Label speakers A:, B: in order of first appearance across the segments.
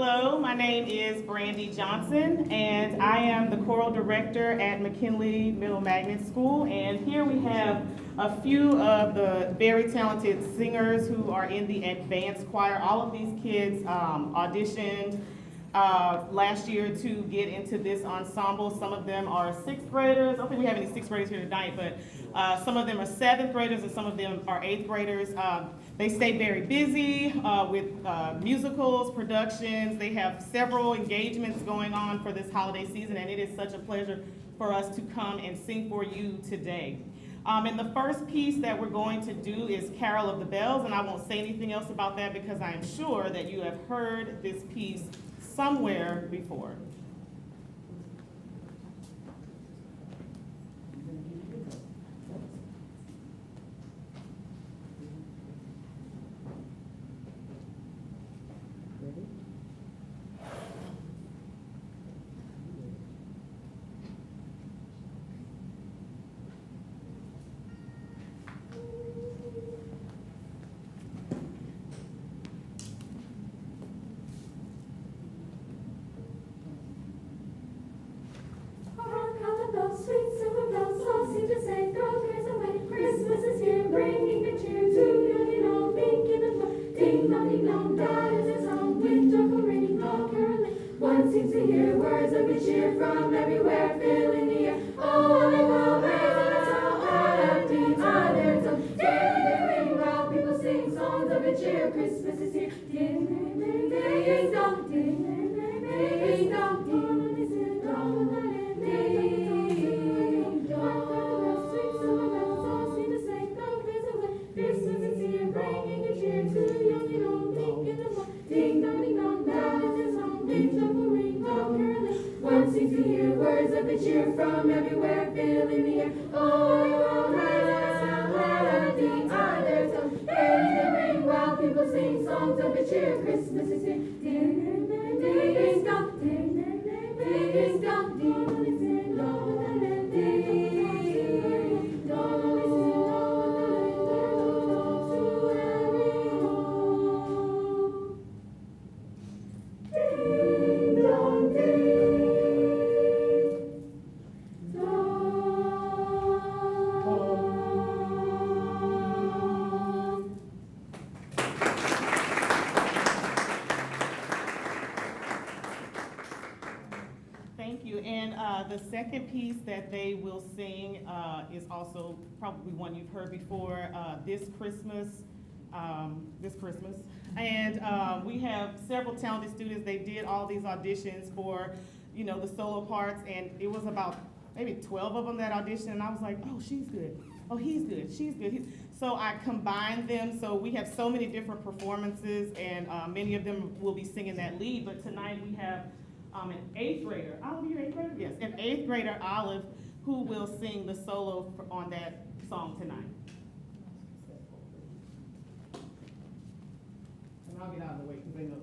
A: Hello, my name is Brandy Johnson, and I am the choral director at McKinley Middle Magnet School. And here we have a few of the very talented singers who are in the advanced choir. All of these kids auditioned last year to get into this ensemble. Some of them are sixth graders. I don't think we have any sixth graders here tonight, but some of them are seventh graders and some of them are eighth graders. They stay very busy with musicals, productions. They have several engagements going on for this holiday season, and it is such a pleasure for us to come and sing for you today. And the first piece that we're going to do is Carol of the Bells, and I won't say anything else about that because I am sure that you have heard this piece somewhere before.
B: Sweet silver bells all seem to say, throw cares away. Christmas is here, bringing good cheer to young and old, meek and the ding dong, that is our song, with joyful ringing, all caroling. One seems to hear words of good cheer from everywhere, filling the air. Oh, they will raise and so happy are their tones. Daily they ring while people sing songs of good cheer. Christmas is here, ding dong, ding dong, ding dong, ding. One seems to hear words of good cheer from everywhere, filling the air. Oh, happy are their tones. They ring while people sing songs of good cheer. Christmas is here. Ding dong, ding dong, ding dong.
A: Thank you. And the second piece that they will sing is also probably one you've heard before, this Christmas. And we have several talented students. They did all these auditions for, the solo parts, and it was about maybe 12 of them that auditioned, and I was like, oh, she's good. Oh, he's good. She's good. So I combined them. So we have so many different performances, and many of them will be singing that lead. But tonight we have an eighth grader. Olive, you're eighth grader? Yes, an eighth grader, Olive, who will sing the solo on that song tonight. And I'll get out of the way because they know.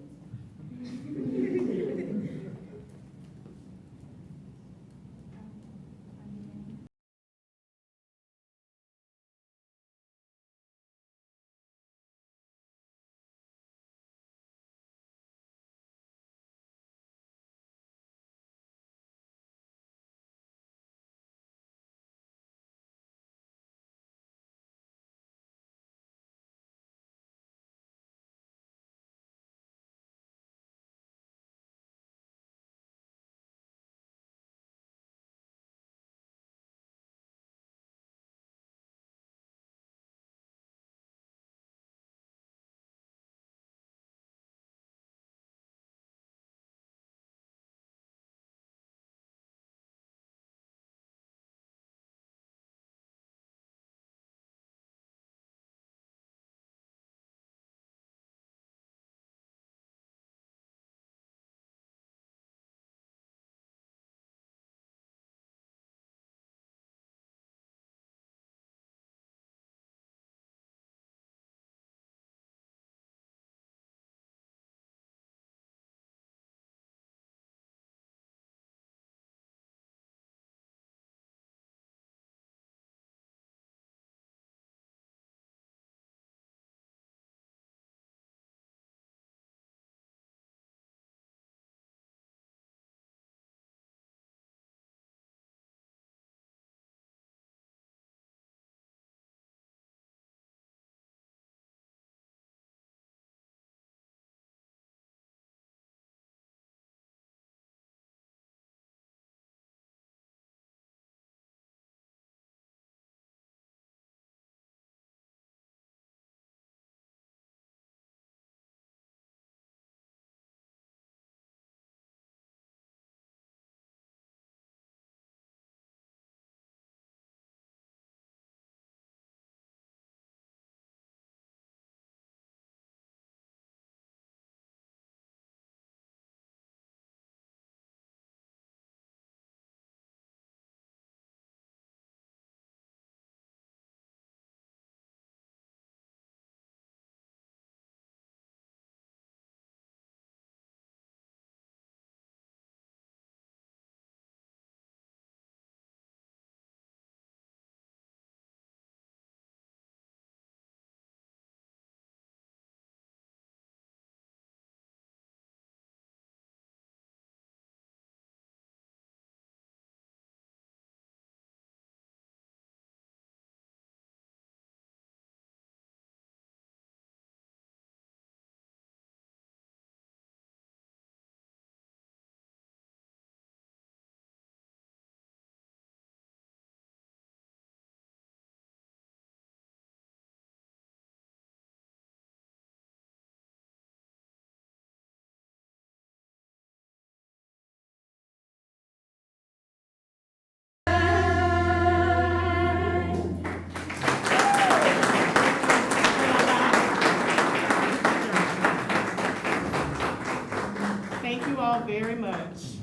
A: Thank you all very much.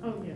A: Oh, yeah.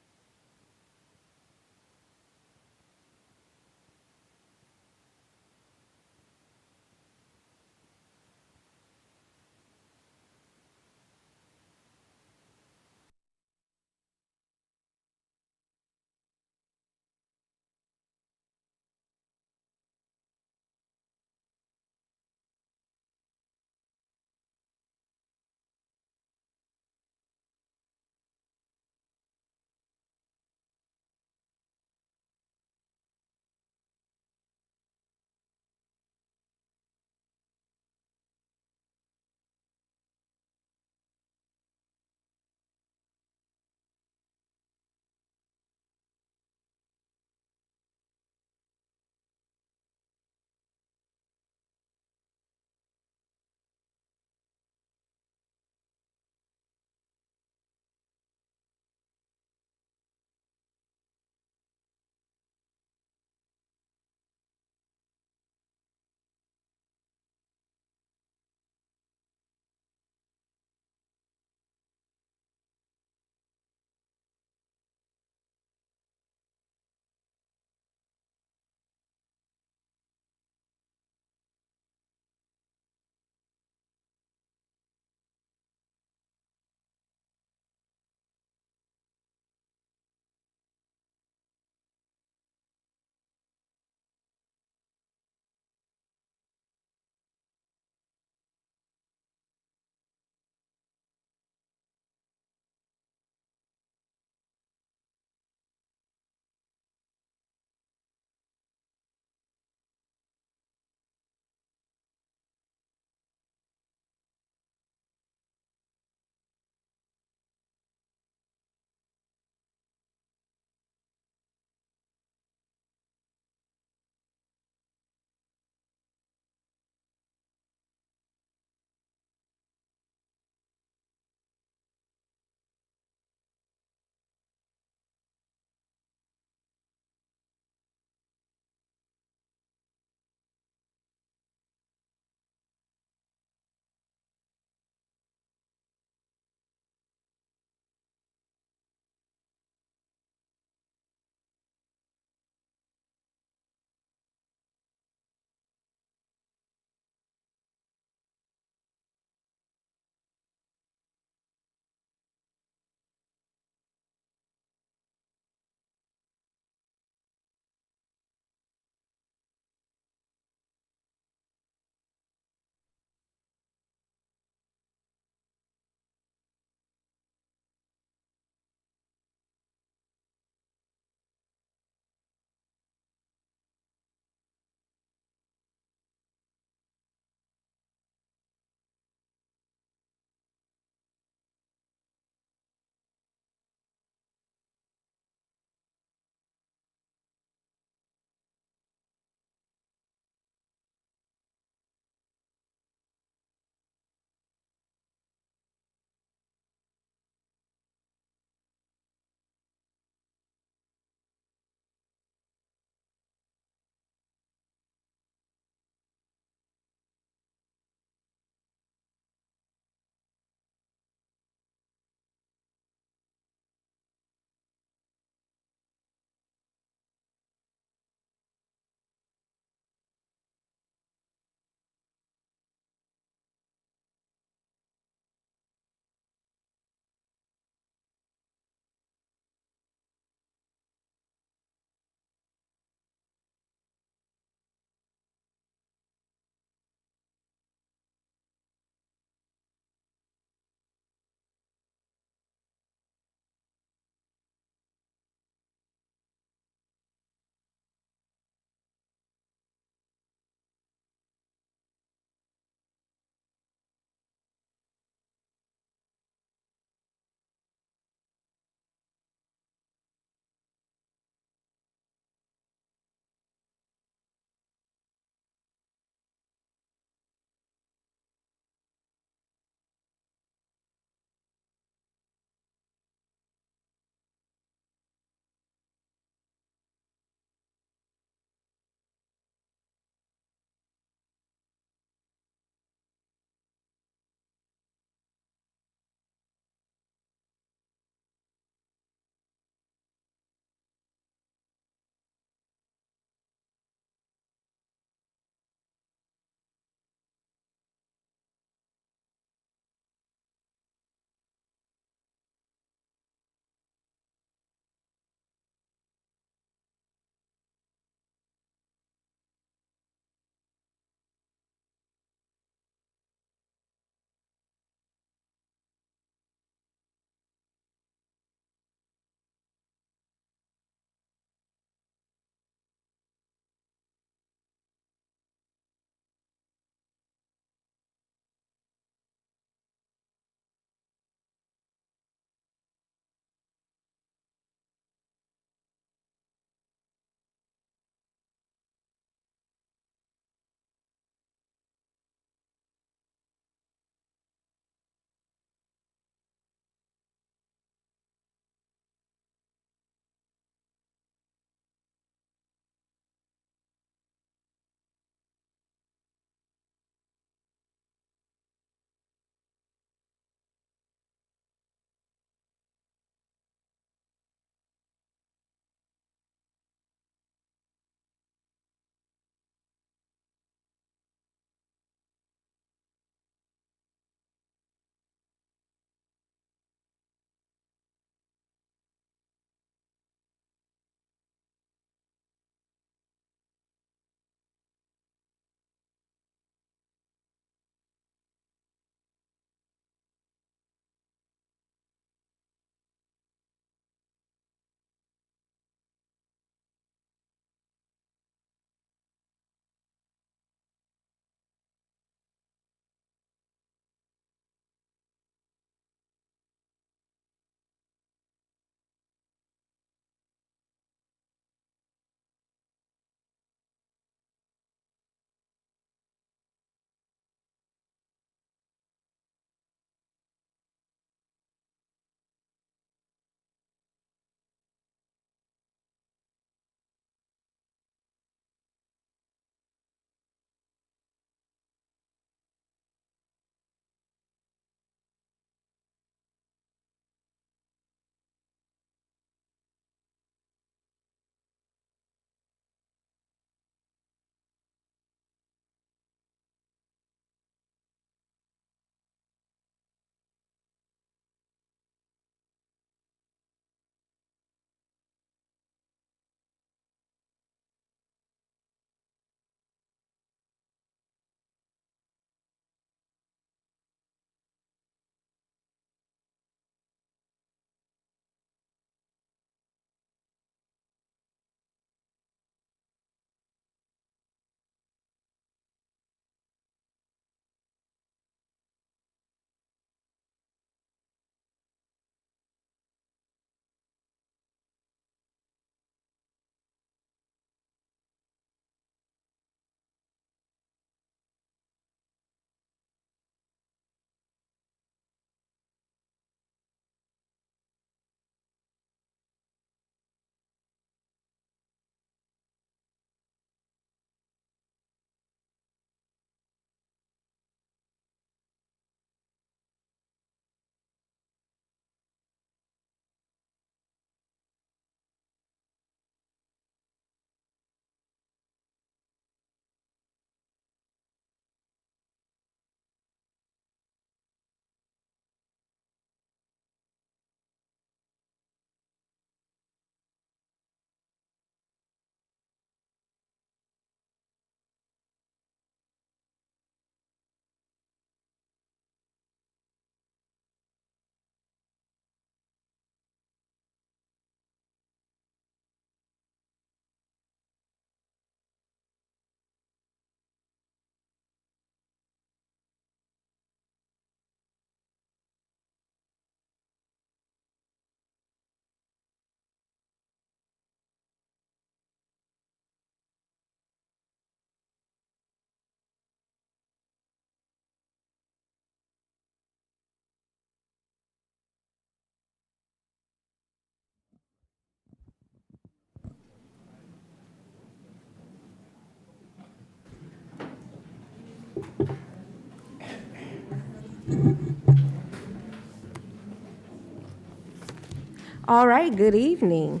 C: All right, good evening.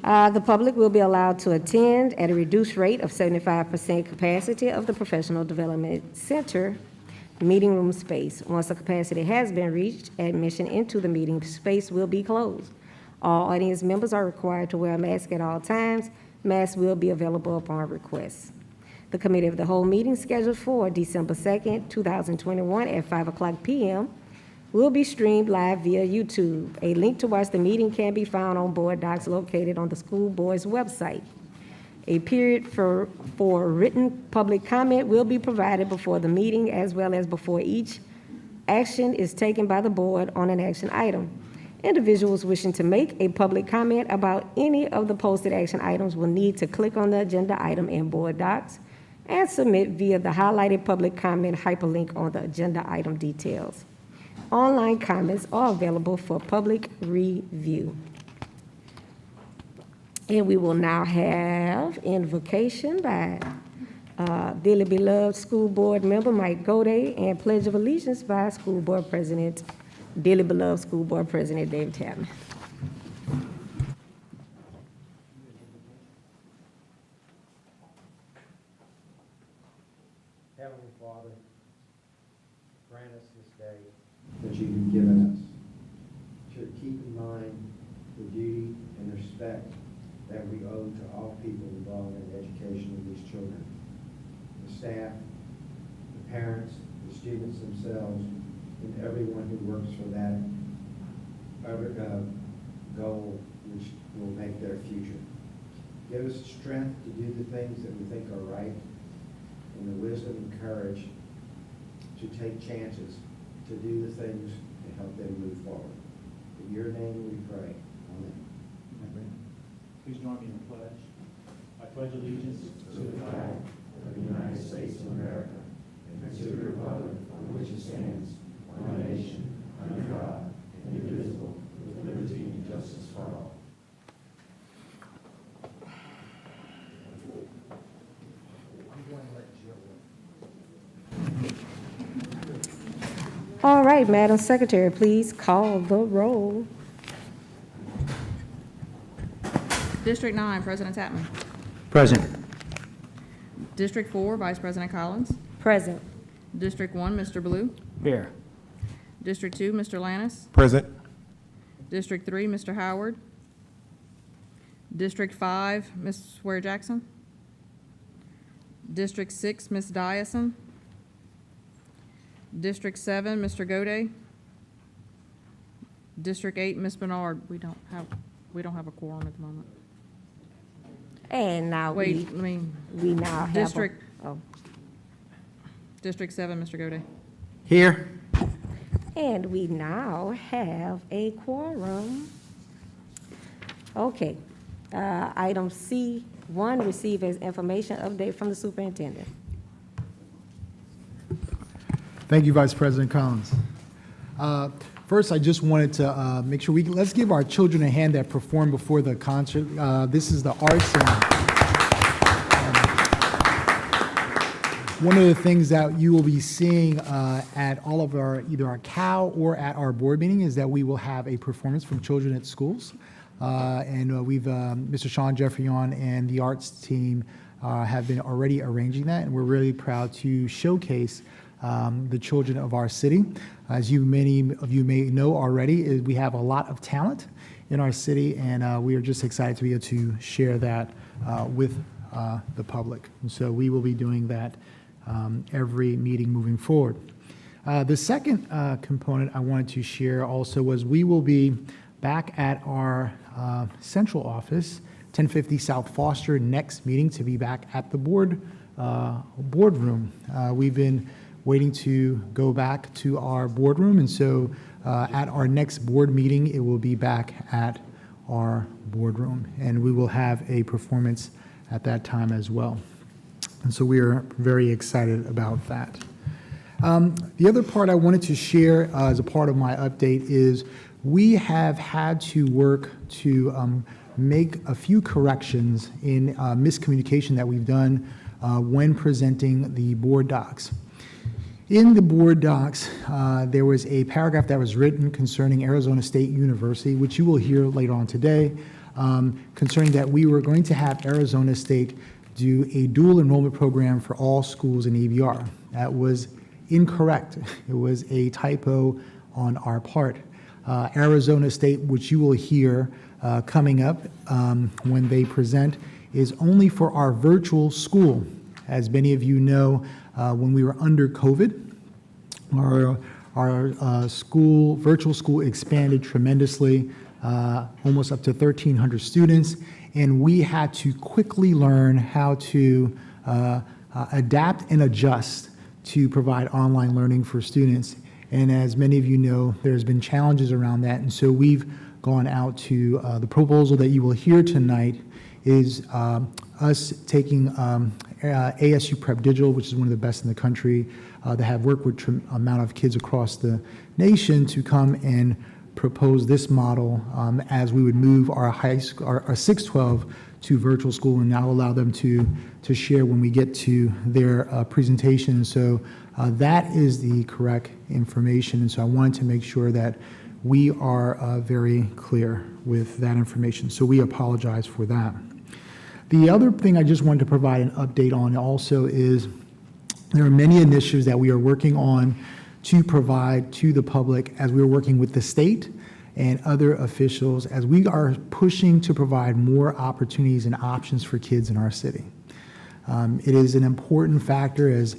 C: The public will be allowed to attend at a reduced rate of 75% capacity of the Professional Development Center meeting room space. Once the capacity has been reached, admission into the meeting space will be closed. All audience members are required to wear a mask at all times. Masks will be available upon request. The Committee of the Whole meeting scheduled for December 2nd, 2021 at 5:00 p.m. will be streamed live via YouTube. A link to watch the meeting can be found on board docs located on the school board's website. A period for written public comment will be provided before the meeting as well as before each action is taken by the board on an action item. Individuals wishing to make a public comment about any of the posted action items will need to click on the agenda item in board docs and submit via the highlighted public comment hyperlink on the agenda item details. Online comments are available for public review. And we will now have invocation by dearly beloved school board member Mike Gode and Pledge of Allegiance by School Board President, dearly beloved School Board President David Tapman.
D: Heavenly Father, grant us this day that you've given us, to keep in mind the duty and respect that we owe to all people involved in the education of these children, the staff, the parents, the students themselves, and everyone who works for that goal which will make their future. Give us strength to do the things that we think are right, and the wisdom and courage to take chances, to do the things to help them move forward. In your name we pray. Amen.
E: Please join me in the pledge. I pledge allegiance to the flag of the United States of America and to the republic for which it stands, one nation, under God, indivisible, with liberty and justice for all.
C: All right, Madam Secretary, please call the roll.
F: District 9, President Tapman.
D: Present.
F: District 4, Vice President Collins.
C: Present.
F: District 1, Mr. Blue.
E: Here.
F: District 2, Mr. Lannis.
G: Present.
F: District 3, Mr. Howard. District 5, Ms. Ware Jackson. District 6, Ms. Dyson. District 7, Mr. Gode. District 8, Ms. Bernard. We don't have a quorum at the moment.
C: And now
F: Wait, let me,
C: we now have
F: District-
C: oh.
F: District 7, Mr. Gode.
D: Here.
C: And we now have a quorum. Okay. Item C1, receive as information update from the superintendent.
G: Thank you, Vice President Collins. First, I just wanted to make sure let's give our children a hand that performed before the concert. This is the arts. One of the things that you will be seeing at all of either our COW or at our board meeting is that we will have a performance from children at schools. And we've, Mr. Sean Jeffreyon and the arts team have been already arranging that, and we're really proud to showcase the children of our city. As many of you may know already, we have a lot of talent in our city, and we are just excited to be able to share that with the public. And so we will be doing that every meeting moving forward. The second component I wanted to share also was we will be back at our central office, 1050 South Foster, next meeting to be back at the boardroom. We've been waiting to go back to our boardroom, and so at our next board meeting, it will be back at our boardroom, and we will have a performance at that time as well. And so we are very excited about that. The other part I wanted to share as a part of my update is we have had to work to make a few corrections in miscommunication that we've done when presenting the board docs. In the board docs, there was a paragraph that was written concerning Arizona State University, which you will hear later on today, concerning that we were going to have Arizona State do a dual enrollment program for all schools in EBR. That was incorrect. It was a typo on our part. Arizona State, which you will hear coming up when they present, is only for our virtual school. As many of you know, when we were under COVID, our school, virtual school expanded tremendously, almost up to 1,300 students, and we had to quickly learn how to adapt and adjust to provide online learning for students. And as many of you know, there's been challenges around that, and so we've gone out to the proposal that you will hear tonight is us taking ASU Prep Digital, which is one of the best in the country, that have worked with amount of kids across the nation to come and propose this model as we would move our high school, our 612 to virtual school, and now allow them to share when we get to their presentation. So that is the correct information, and so I wanted to make sure that we are very clear with that information. So we apologize for that. The other thing I just wanted to provide an update on also is there are many initiatives that we are working on to provide to the public as we are working with the state and other officials as we are pushing to provide more opportunities and options for kids in our city. It is an important factor as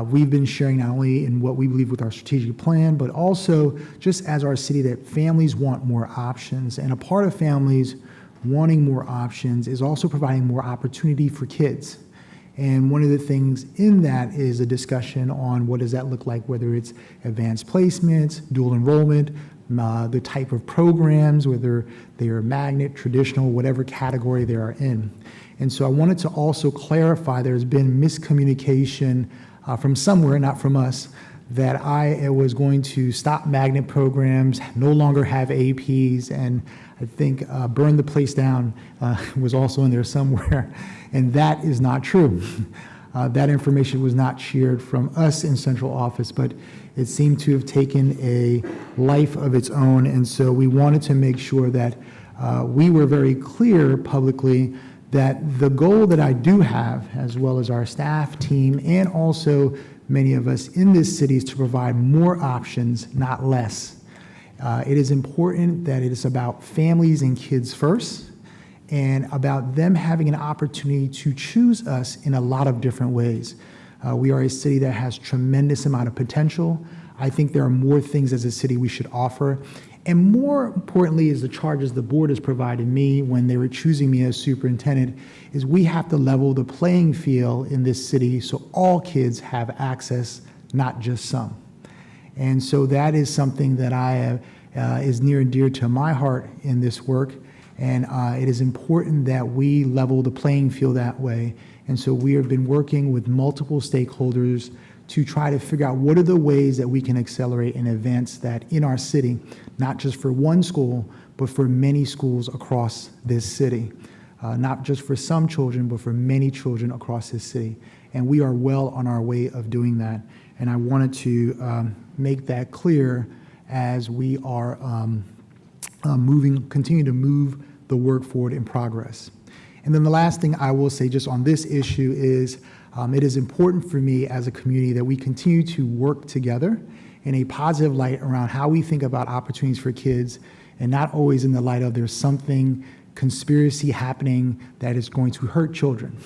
G: we've been sharing not only in what we believe with our strategic plan, but also just as our city that families want more options. And a part of families wanting more options is also providing more opportunity for kids. And one of the things in that is a discussion on what does that look like, whether it's advanced placements, dual enrollment, the type of programs, whether they are magnet, traditional, whatever category they are in. And so I wanted to also clarify there's been miscommunication from somewhere, not from us, that I was going to stop magnet programs, no longer have APs, and I think burn the place down was also in there somewhere, and that is not true. That information was not shared from us in central office, but it seemed to have taken a life of its own, and so we wanted to make sure that we were very clear publicly that the goal that I do have, as well as our staff team, and also many of us in this city, is to provide more options, not less. It is important that it is about families and kids first, and about them having an opportunity to choose us in a lot of different ways. We are a city that has tremendous amount of potential. I think there are more things as a city we should offer. And more importantly is the charges the board has provided me when they were choosing me as superintendent, is we have to level the playing field in this city so all kids have access, not just some. And so that is something that I is near and dear to my heart in this work. And it is important that we level the playing field that way. And so we have been working with multiple stakeholders to try to figure out what are the ways that we can accelerate and advance that in our city, not just for one school, but for many schools across this city. Not just for some children, but for many children across this city. And we are well on our way of doing that. And I wanted to make that clear as we are continue to move the work forward in progress. And then the last thing I will say just on this issue is it is important for me as a community that we continue to work together in a positive light around how we think about opportunities for kids, and not always in the light of there's something conspiracy happening that is going to hurt children.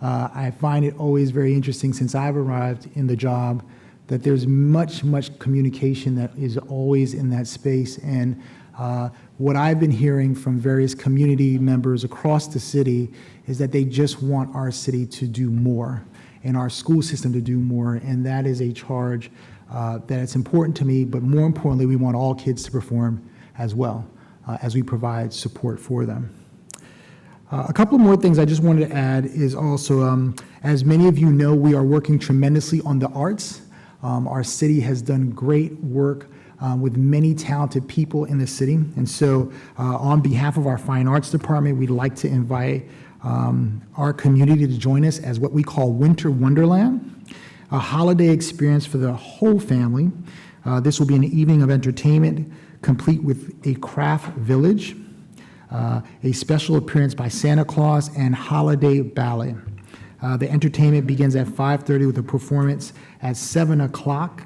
G: I find it always very interesting since I've arrived in the job that there's much communication that is always in that space. And what I've been hearing from various community members across the city is that they just want our city to do more and our school system to do more. And that is a charge that it's important to me, but more importantly, we want all kids to perform as well as we provide support for them. A couple more things I just wanted to add is also, as many of you know, we are working tremendously on the arts. Our city has done great work with many talented people in the city. And so on behalf of our Fine Arts Department, we'd like to invite our community to join us as what we call Winter Wonderland. a holiday experience for the whole family. This will be an evening of entertainment complete with a craft village, a special appearance by Santa Claus, and holiday ballet. The entertainment begins at 5:30 with a performance at 7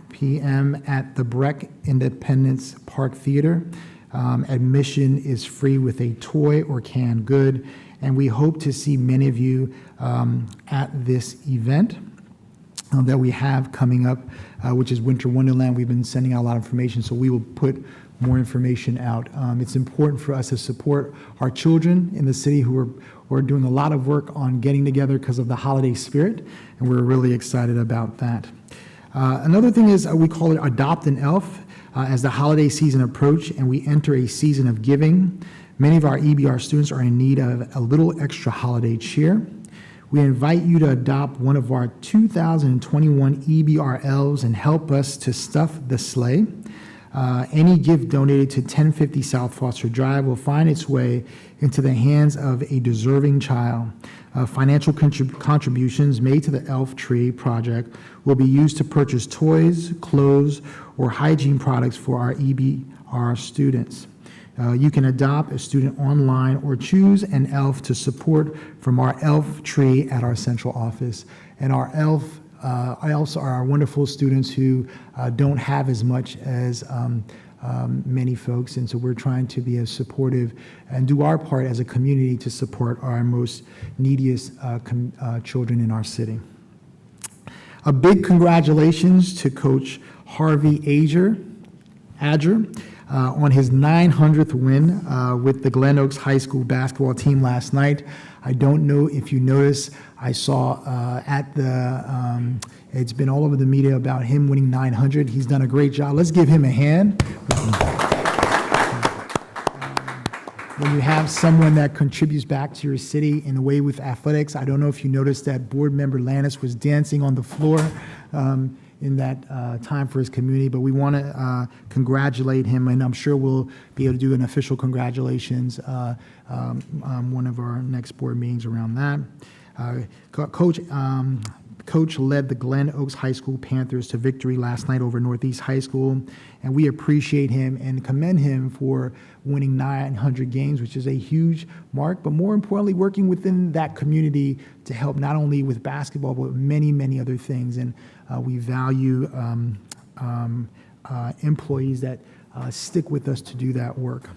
G: p.m. at the Breck Independence Park Theater. Admission is free with a toy or canned good, and we hope to see many of you at this event that we have coming up, which is Winter Wonderland. We've been sending out a lot of information, so we will put more information out. It's important for us to support our children in the city who are doing a lot of work on getting together because of the holiday spirit, and we're really excited about that. Another thing is we call it Adopt an Elf. As the holiday season approaches and we enter a season of giving, many of our EBR students are in need of a little extra holiday cheer. We invite you to adopt one of our 2021 EBR elves and help us to stuff the sleigh. Any gift donated to 1050 South Foster Drive will find its way into the hands of a deserving child. Financial contributions made to the Elf Tree project will be used to purchase toys, clothes, or hygiene products for our EBR students. You can adopt a student online or choose an elf to support from our Elf Tree at our central office. And our elves are our wonderful students who don't have as much as many folks, and so we're trying to be as supportive and do our part as a community to support our most neediest children in our city. A big congratulations to Coach Harvey Adger on his 900th win with the Glen Oaks High School basketball team last night. I don't know if you noticed, I saw it's been all over the media about him winning 900. He's done a great job. Let's give him a hand. When you have someone that contributes back to your city in a way with athletics, I don't know if you noticed that board member Lannis was dancing on the floor in that time for his community, but we want to congratulate him, and I'm sure we'll be able to do an official congratulations one of our next board meetings around that. Coach led the Glen Oaks High School Panthers to victory last night over Northeast High School, and we appreciate him and commend him for winning 900 games, which is a huge mark, but more importantly, working within that community to help not only with basketball, but many, many other things. And we value employees that stick with us to do that work.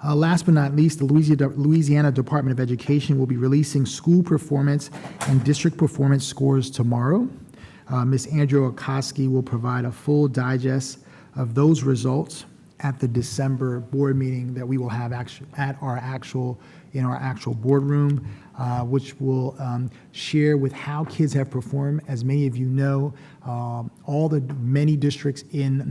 G: Last but not least, the Louisiana Department of Education will be releasing school performance and district performance scores tomorrow. Ms. Andrea Okoski will provide a full digest of those results at the December board meeting that we will have in our actual boardroom, which will share with how kids have performed. As many of you know, all the many districts in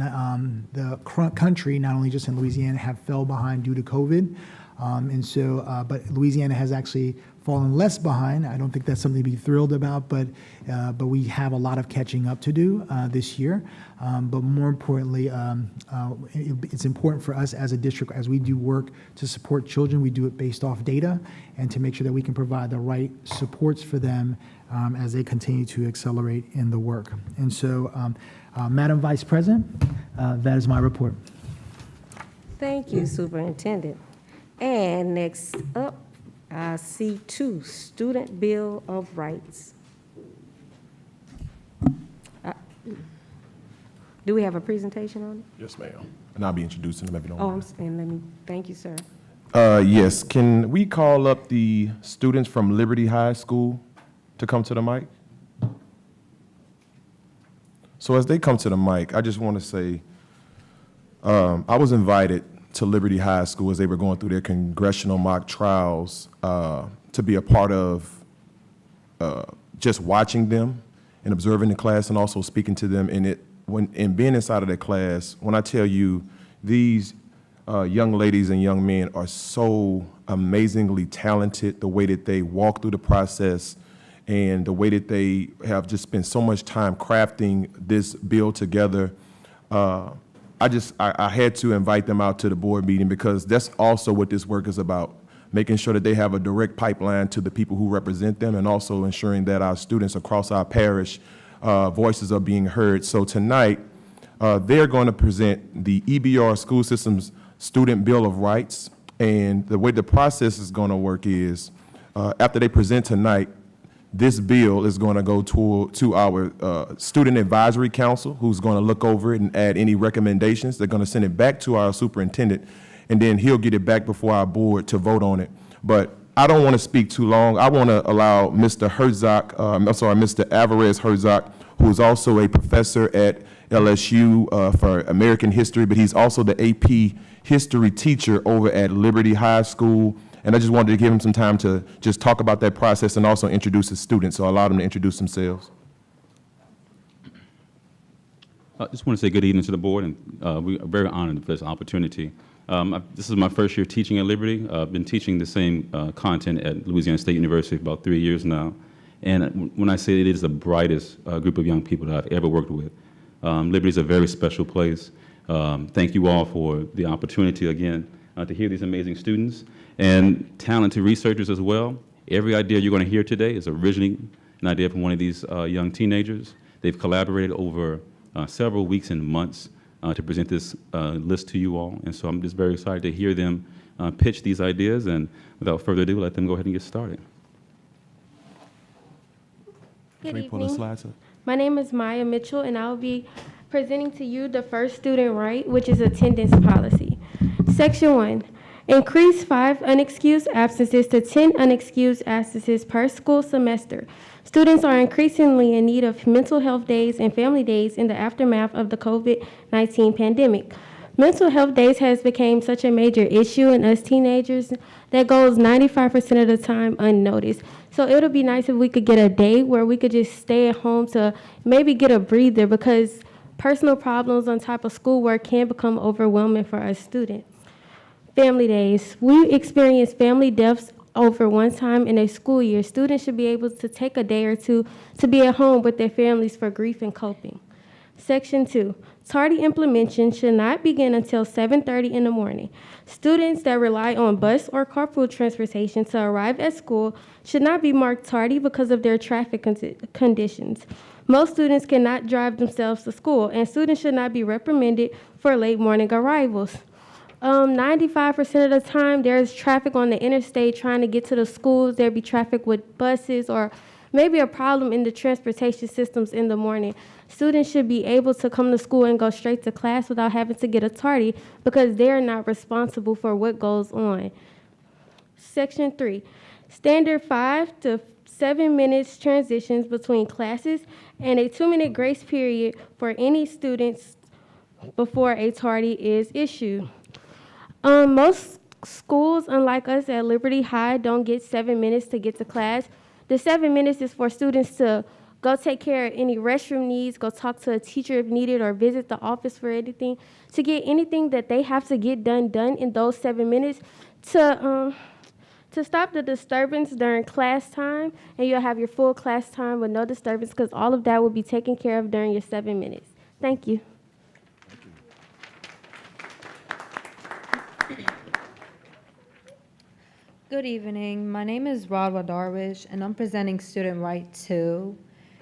G: the country, not only just in Louisiana, have fell behind due to COVID. But Louisiana has actually fallen less behind. I don't think that's something to be thrilled about, but we have a lot of catching up to do this year. But more importantly, it's important for us as a district, as we do work to support children, we do it based off data and to make sure that we can provide the right supports for them as they continue to accelerate in the work. And so, Madam Vice President, that is my report.
C: Thank you, Superintendent. And next up, C2, Student Bill of Rights. Do we have a presentation on it?
H: Yes, ma'am. And I'll be introducing them if you don't
C: Oh,
H: mind.
C: thank you, sir.
H: Yes, can we call up the students from Liberty High School to come to the mic? So as they come to the mic, I just want to say, I was invited to Liberty High School as they were going through their congressional mock trials to be a part of just watching them and observing the class and also speaking to them and being inside of the class. When I tell you, these young ladies and young men are so amazingly talented, the way that they walk through the process and the way that they have just spent so much time crafting this bill together. I had to invite them out to the board meeting because that's also what this work is about, making sure that they have a direct pipeline to the people who represent them and also ensuring that our students across our parish voices are being heard. So tonight, they're going to present the EBR School System's Student Bill of Rights. And the way the process is going to work is, after they present tonight, this bill is going to go to our Student Advisory Council, who's going to look over it and add any recommendations. They're going to send it back to our superintendent, and then he'll get it back before our board to vote on it. But I don't want to speak too long. I want to allow Mr. Mr. Alvarez Herzog, who is also a professor at LSU for American history, but he's also the AP history teacher over at Liberty High School. And I just wanted to give him some time to just talk about that process and also introduce his students. So I allowed them to introduce themselves.
I: I just want to say good evening to the board, and we are very honored for this opportunity. This is my first year teaching at Liberty. I've been teaching the same content at Louisiana State University for about 3 years now. And when I say it is the brightest group of young people that I've ever worked with, Liberty is a very special place. Thank you all for the opportunity again to hear these amazing students and talented researchers as well. Every idea you're going to hear today is originally an idea from one of these young teenagers. They've collaborated over several weeks and months to present this list to you all. And so I'm just very excited to hear them pitch these ideas. And without further ado, let them go ahead and get started.
B: Good
H: Can we pull the
B: evening.
H: slides up?
B: My name is Maya Mitchell, and I'll be presenting to you the first student right, which is attendance policy. Section 1, increase 5 unexcused absences to 10 unexcused absences per school semester. Students are increasingly in need of mental health days and family days in the aftermath of the COVID-19 pandemic. Mental health days has become such a major issue in us teenagers that goes 95% of the time unnoticed. So it'll be nice if we could get a day where we could just stay at home to maybe get a breather, because personal problems on top of schoolwork can become overwhelming for us students. Family days. We experience family deaths over one time in a school year. Students should be able to take a day or two to be at home with their families for grief and coping. Section 2, tardy implementation should not begin until 7:30 in the morning. Students that rely on bus or carpool transportation to arrive at school should not be marked tardy because of their traffic conditions. Most students cannot drive themselves to school, and students should not be reprimanded for late morning arrivals. 95% of the time, there's traffic on the interstate trying to get to the schools. There'll be traffic with buses or maybe a problem in the transportation systems in the morning. Students should be able to come to school and go straight to class without having to get a tardy because they're not responsible for what goes on. Section 3, standard 5 to 7 minutes transitions between classes and a 2-minute grace period for any students before a tardy is issued. Most schools, unlike us at Liberty High, don't get 7 minutes to get to class. The 7 minutes is for students to go take care of any restroom needs, go talk to a teacher if needed, or visit the office for anything, to get anything that they have to get done in those 7 minutes to stop the disturbance during class time, and you'll have your full class time with no disturbance, because all of that will be taken care of during your 7 minutes. Thank you.
J: Good evening. My name is Radwa Darwish, and I'm presenting Student Right 2,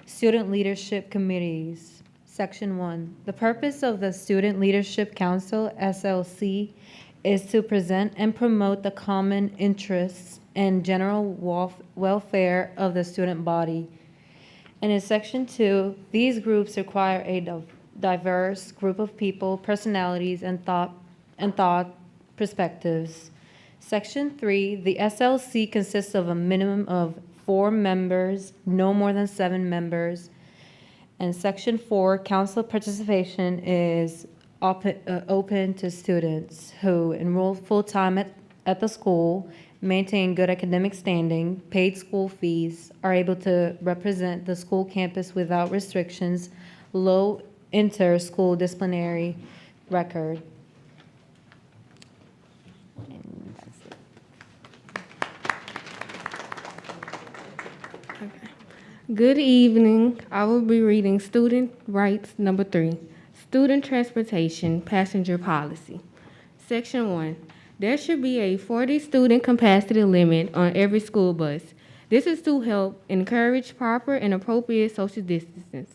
J: Student Leadership Committees. Section 1. The purpose of the Student Leadership Council, SLC, is to present and promote the common interests and general welfare of the student body. And in Section 2, these groups require a diverse group of people, personalities, and thought perspectives. Section 3, the SLC consists of a minimum of 4 members, no more than 7 members. And Section 4, council participation is open to students who enroll full-time at the school, maintain good academic standing, paid school fees, are able to represent the school campus without restrictions, low inter-school disciplinary record. And that's it.
K: Good evening. I will be reading Student Rights Number 3, Student Transportation Passenger Policy. Section 1, there should be a 40 student capacity limit on every school bus. This is to help encourage proper and appropriate social distances.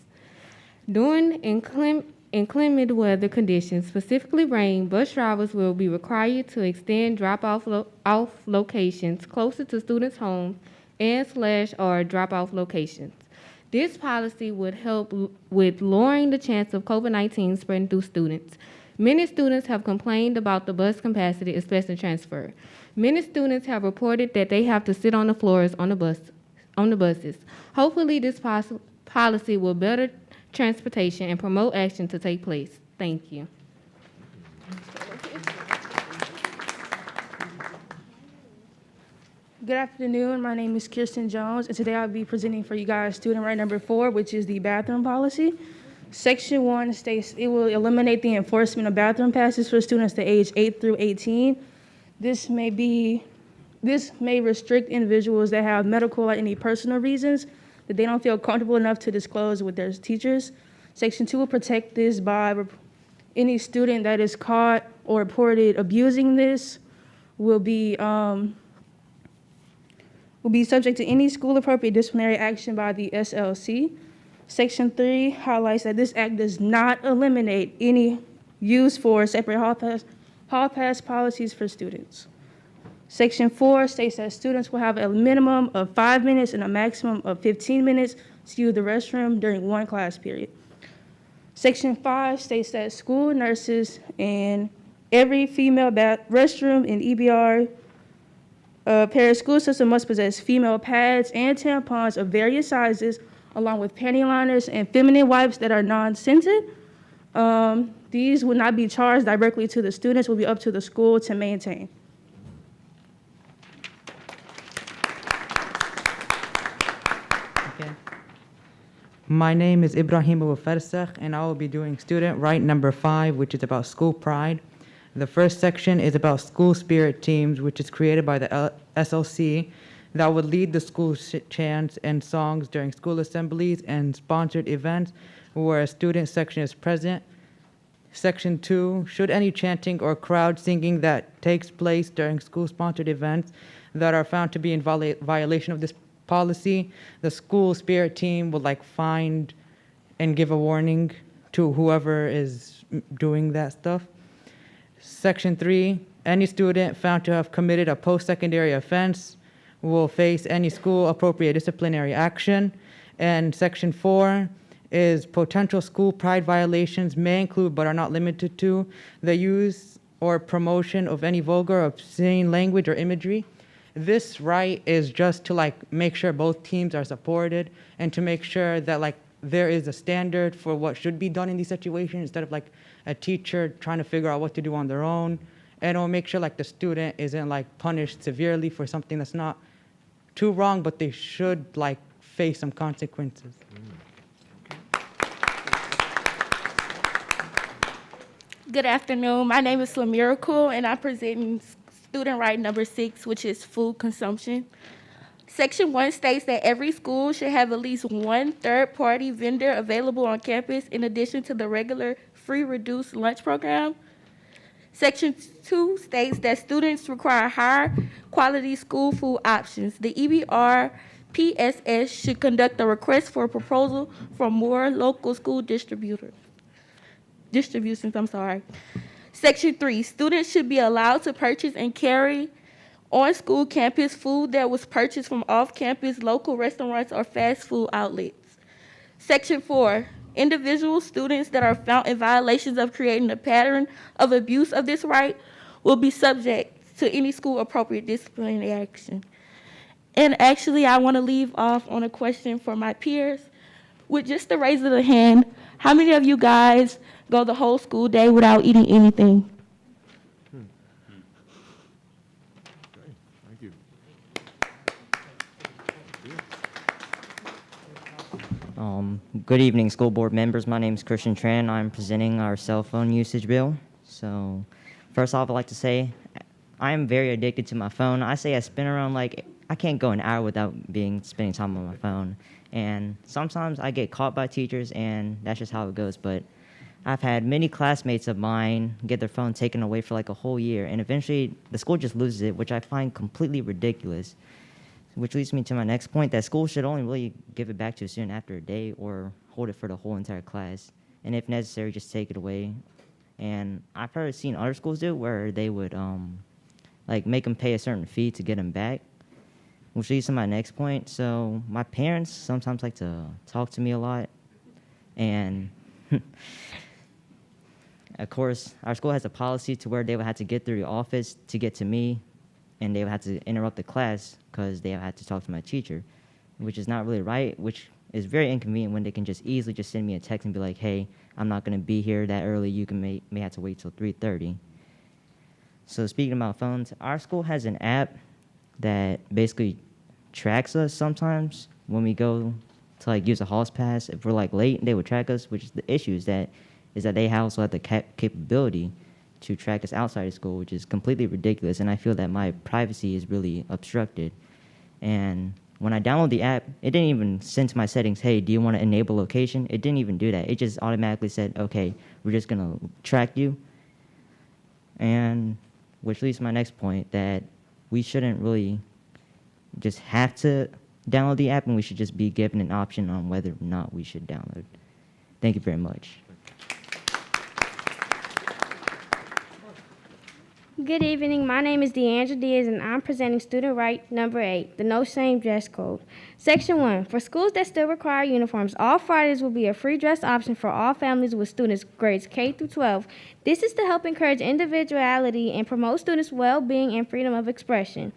K: During inclement weather conditions, specifically rain, bus drivers will be required to extend drop-off off locations closer to students' homes and/or drop-off locations. This policy would help with lowering the chance of COVID-19 spreading through students. Many students have complained about the bus capacity, especially transfer. Many students have reported that they have to sit on the floors on the buses. Hopefully, this policy will better transportation and promote action to take place. Thank you.
L: Good afternoon. My name is Kirsten Jones, and today I'll be presenting for you guys student right number 4, which is the bathroom policy. Section 1 states it will eliminate the enforcement of bathroom passes for students to age 8 through 18. This may restrict individuals that have medical or any personal reasons that they don't feel comfortable enough to disclose with their teachers. Section 2 will protect this by any student that is caught or reported abusing this will be subject to any school-appropriate disciplinary action by the SLC. Section 3 highlights that this act does not eliminate any use for separate hall pass policies for students. Section 4 states that students will have a minimum of 5 minutes and a maximum of 15 minutes to use the restroom during one class period. Section 5 states that school nurses and every female restroom in EBR Paris school system must possess female pads and tampons of various sizes, along with panty liners and feminine wipes that are non-scented. These would not be charged directly to the students, will be up to the school to maintain.
M: Okay. My name is Ibrahim Farsakh, and I will be doing student right number 5, which is about school pride. The first section is about school spirit teams, which is created by the SLC that would lead the school chants and songs during school assemblies and sponsored events where a student section is present. Section 2, should any chanting or crowd singing that takes place during school-sponsored events that are found to be in violation of this policy, the school spirit team would find and give a warning to whoever is doing that stuff. Section 3, any student found to have committed a post-secondary offense will face any school-appropriate disciplinary action. And Section 4 is potential school pride violations may include, but are not limited to, the use or promotion of any vulgar or obscene language or imagery. This right is just to make sure both teams are supported and to make sure that there is a standard for what should be done in these situations instead of a teacher trying to figure out what to do on their own. And it'll make sure the student isn't punished severely for something that's not too wrong, but they should face some consequences.
N: Good afternoon. My name is Miracle, and I'm presenting student right number 6, which is food consumption. Section 1 states that every school should have at least one third-party vendor available on campus in addition to the regular free reduced lunch program. Section 2 states that students require higher quality school food options. The EBR PSS should conduct a request for a proposal for more local school distributions. Section 3, students should be allowed to purchase and carry on school campus food that was purchased from off-campus local restaurants or fast food outlets. Section 4, individual students that are found in violations of creating a pattern of abuse of this right will be subject to any school-appropriate disciplinary action. And actually, I want to leave off on a question for my peers. With just the raise of the hand, how many of you guys go the whole school day without eating anything?
H: Thank you.
O: Good evening, school board members. My name is Christian Tran. I'm presenting our cell phone usage bill. So first off, I'd like to say I am very addicted to my phone. I say I spend around I can't go an hour without spending time on my phone. And sometimes I get caught by teachers, and that's just how it goes. But I've had many classmates of mine get their phone taken away for a whole year, and eventually the school just loses it, which I find completely ridiculous. Which leads me to my next point, that school should only really give it back to a student after a day or hold it for the whole entire class, and if necessary, just take it away. And I've heard seen other schools do it where they would like make them pay a certain fee to get them back, which leads to my next point. So my parents sometimes like to talk to me a lot, and of course, our school has a policy to where they would have to get through the office to get to me, and they would have to interrupt the class because they had to talk to my teacher, which is not really right, which is very inconvenient when they can just easily just send me a text and be like, hey, I'm not going to be here that early. You can may have to wait till 3:30. So speaking about phones, our school has an app that basically tracks us sometimes when we go to like use a hall pass. If we're like late, they would track us, which is the issue is that they also have the capability to track us outside of school, which is completely ridiculous. And I feel that my privacy is really obstructed. And when I download the app, it didn't even send to my settings, hey, do you want to enable location? It didn't even do that. It just automatically said, okay, we're just going to track you. And which leads to my next point, that we shouldn't really just have to download the app, and we should just be given an option on whether or not we should download. Thank you very much.
B: Good evening. My name is Deandra Diaz, and I'm presenting student right number 8, the No Shame Dress Code. Section 1, for schools that still require uniforms, all Fridays will be a free dress option for all families with students grades K through 12. This is to help encourage individuality and promote students' well-being and freedom of expression.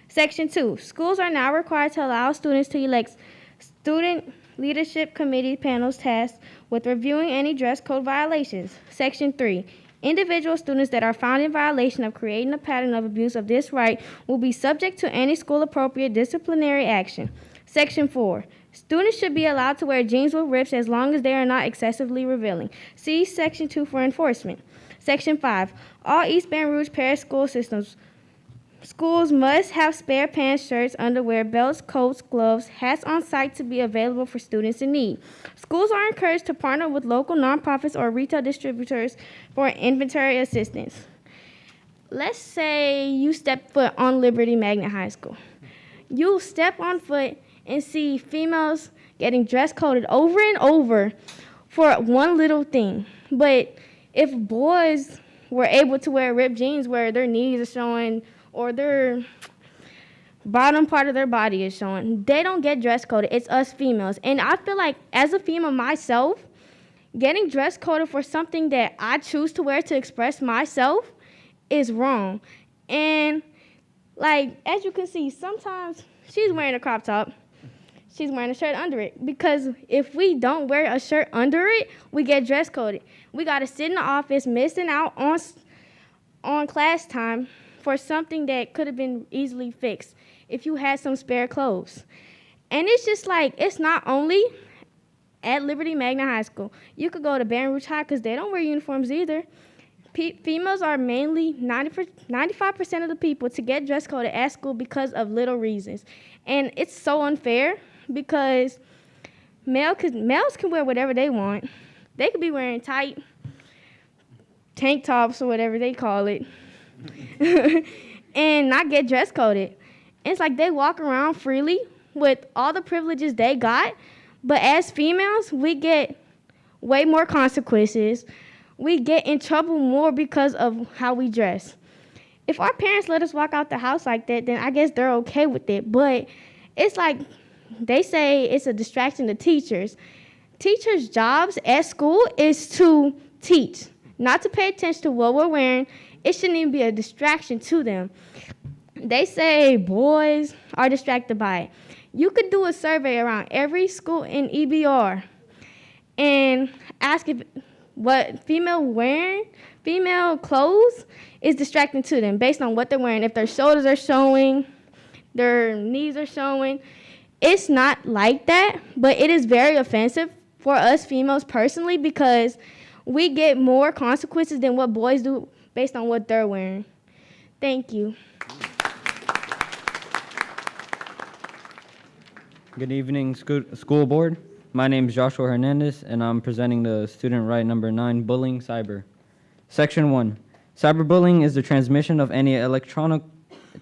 B: Section 2, schools are now required to allow students to elect student leadership committee panels tasked with reviewing any dress code violations. Section 3, individual students that are found in violation of creating a pattern of abuse of this right will be subject to any school-appropriate disciplinary action. Section 4, students should be allowed to wear jeans with rips as long as they are not excessively revealing. See Section 2 for enforcement. Section 5, all East Baton Rouge Parish school systems. Schools must have spare pants, shirts, underwear, belts, coats, gloves, hats on site to be available for students in need. Schools are encouraged to partner with local nonprofits or retail distributors for inventory assistance. Let's say you step foot on Liberty Magnet High School. You step on foot and see females getting dress coded over and over for one little thing. But if boys were able to wear ripped jeans where their knees are showing or their bottom part of their body is showing, they don't get dress coded. It's us females. And I feel like as a female myself, getting dress coded for something that I choose to wear to express myself is wrong. And like, as you can see, sometimes she's wearing a crop top. She's wearing a shirt under it. Because if we don't wear a shirt under it, we get dress coded. We got to sit in the office missing out on class time for something that could have been easily fixed if you had some spare clothes. And it's just like, it's not only at Liberty Magnet High School. You could go to Baton Rouge High because they don't wear uniforms either. Females are mainly 95% of the people to get dress coded at school because of little reasons. And it's so unfair because males can wear whatever they want. They could be wearing tight tank tops or whatever they call it and not get dress coded. And it's like they walk around freely with all the privileges they got, but as females, we get way more consequences. We get in trouble more because of how we dress. If our parents let us walk out the house like that, then I guess they're okay with it. But it's like they say it's a distraction to teachers. Teachers' jobs at school is to teach, not to pay attention to what we're wearing. It shouldn't even be a distraction to them. They say boys are distracted by it. You could do a survey around every school in EBR and ask if what female clothes is distracting to them based on what they're wearing. If their shoulders are showing, their knees are showing. It's not like that, but it is very offensive for us females personally because we get more consequences than what boys do based on what they're wearing. Thank you.
P: Good evening, school board. My name is Joshua Hernandez, and I'm presenting the student right number 9, Bullying Cyber. Section 1. Cyberbullying is the transmission of any electronic,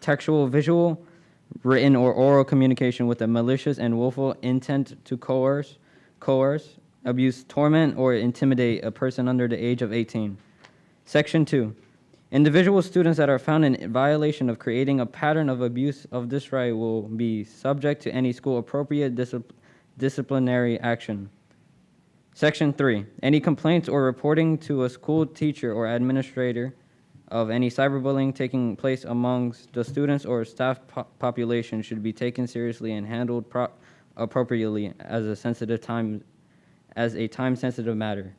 P: textual, visual, written, or oral communication with a malicious and willful intent to coerce, abuse, torment, or intimidate a person under the age of 18. Section 2. Individual students that are found in violation of creating a pattern of abuse of this right will be subject to any school-appropriate disciplinary action. Section 3. Any complaints or reporting to a school teacher or administrator of any cyberbullying taking place amongst the students or staff population should be taken seriously and handled appropriately as a time-sensitive matter.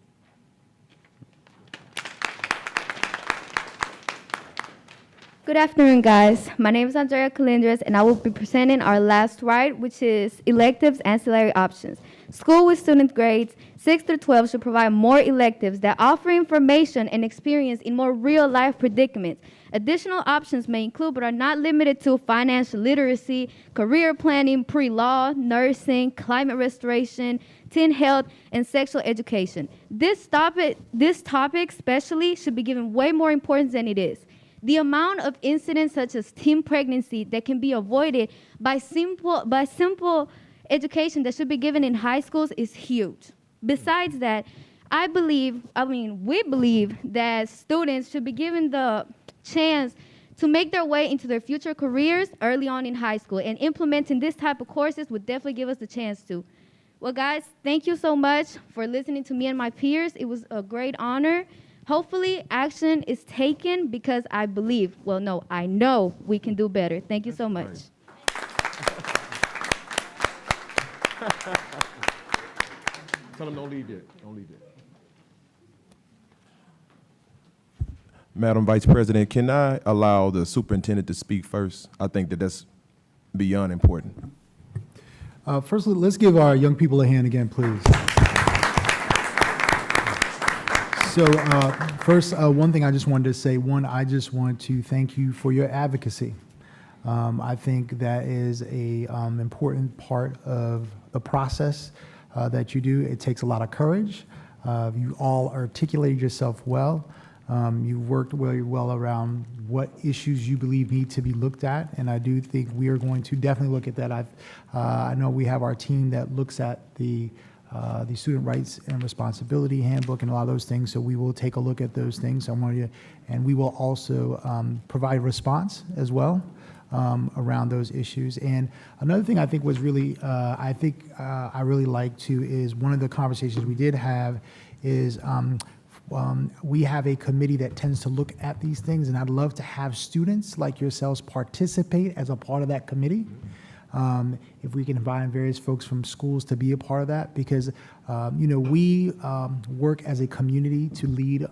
B: Good afternoon, guys. My name is Andrea Calindres, and I will be presenting our last right, which is electives, ancillary options. School with student grades 6 through 12 should provide more electives that offer information and experience in more real-life predicaments. Additional options may include, but are not limited to, financial literacy, career planning, pre-law, nursing, climate restoration, teen health, and sexual education. This topic especially should be given way more importance than it is. The amount of incidents such as teen pregnancy that can be avoided by simple education that should be given in high schools is huge. Besides that, we believe that students should be given the chance to make their way into their future careers early on in high school, and implementing this type of courses would definitely give us the chance to. Well, guys, thank you so much for listening to me and my peers. It was a great honor. Hopefully, action is taken because I know we can do better. Thank you so much.
H: Tell them don't leave yet. Don't leave yet. Madam Vice President, can I allow the superintendent to speak first? I think that's beyond important.
G: First, let's give our young people a hand again, please. So first, one thing I just wanted to say, I just want to thank you for your advocacy. I think that is a important part of the process that you do. It takes a lot of courage. You all articulated yourself well. You worked very well around what issues you believe need to be looked at, and I do think we are going to definitely look at that. I know we have our team that looks at the Student Rights and Responsibility Handbook and a lot of those things, so we will take a look at those things. And we will also provide response as well around those issues. And another thing I think was really, I really like too, is one of the conversations we did have is we have a committee that tends to look at these things, and I'd love to have students like yourselves participate as a part of that committee. If we can invite various folks from schools to be a part of that, because we work as a community to lead,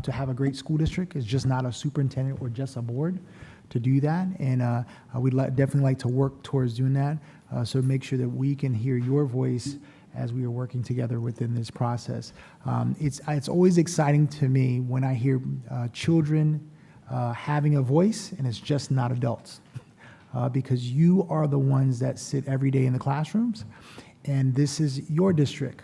G: to have a great school district. It's just not a superintendent or just a board to do that, and we'd definitely like to work towards doing that. So make sure that we can hear your voice as we are working together within this process. It's always exciting to me when I hear children having a voice, and it's just not adults. Because you are the ones that sit every day in the classrooms, and this is your district.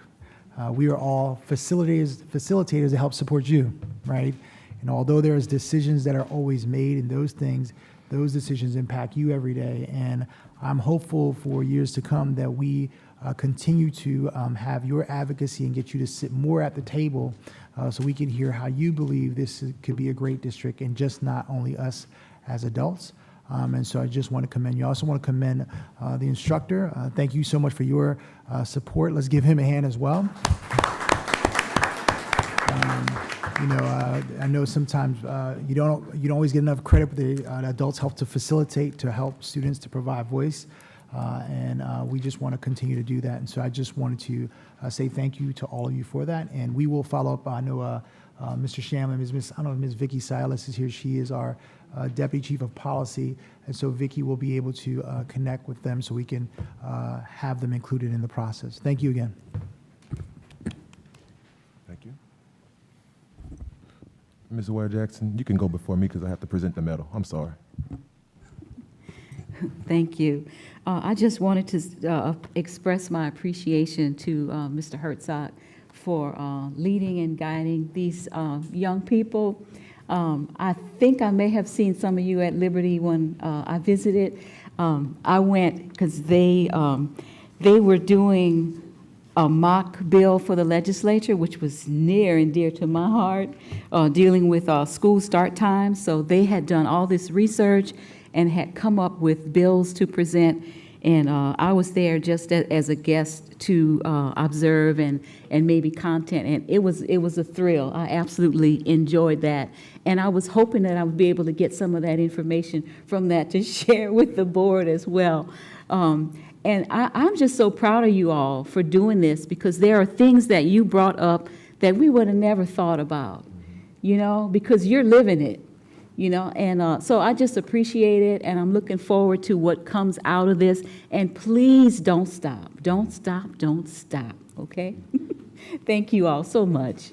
G: We are all facilitators to help support you, right? And although there's decisions that are always made and those decisions impact you every day. And I'm hopeful for years to come that we continue to have your advocacy and get you to sit more at the table so we can hear how you believe this could be a great district, and just not only us as adults. And so I just want to commend you. I also want to commend the instructor. Thank you so much for your support. Let's give him a hand as well. I know sometimes you don't always get enough credit, but the adults help to facilitate, to help students to provide voice. And we just want to continue to do that. And so I just wanted to say thank you to all of you for that. And we will follow up. I know Mr. Shamlin, I don't know if Ms. Vicki Silas is here. She is our Deputy Chief of Policy. And so Vicki will be able to connect with them so we can have them included in the process. Thank you again.
H: Thank you. Ms. Ware-Jackson, you can go before me because I have to present the medal. I'm sorry.
Q: Thank you. I just wanted to express my appreciation to Mr. Herzog for leading and guiding these young people. I think I may have seen some of you at Liberty when I visited. I went because they were doing a mock bill for the legislature, which was near and dear to my heart, dealing with school start times. So they had done all this research and had come up with bills to present. And I was there just as a guest to observe and maybe content. And it was a thrill. I absolutely enjoyed that. And I was hoping that I would be able to get some of that information from that to share with the board as well. And I'm just so proud of you all for doing this, because there are things that you brought up that we would have never thought about, you know, because you're living it, you know. And so I just appreciate it, and I'm looking forward to what comes out of this. And please don't stop. Don't stop. Don't stop. Okay? Thank you all so much.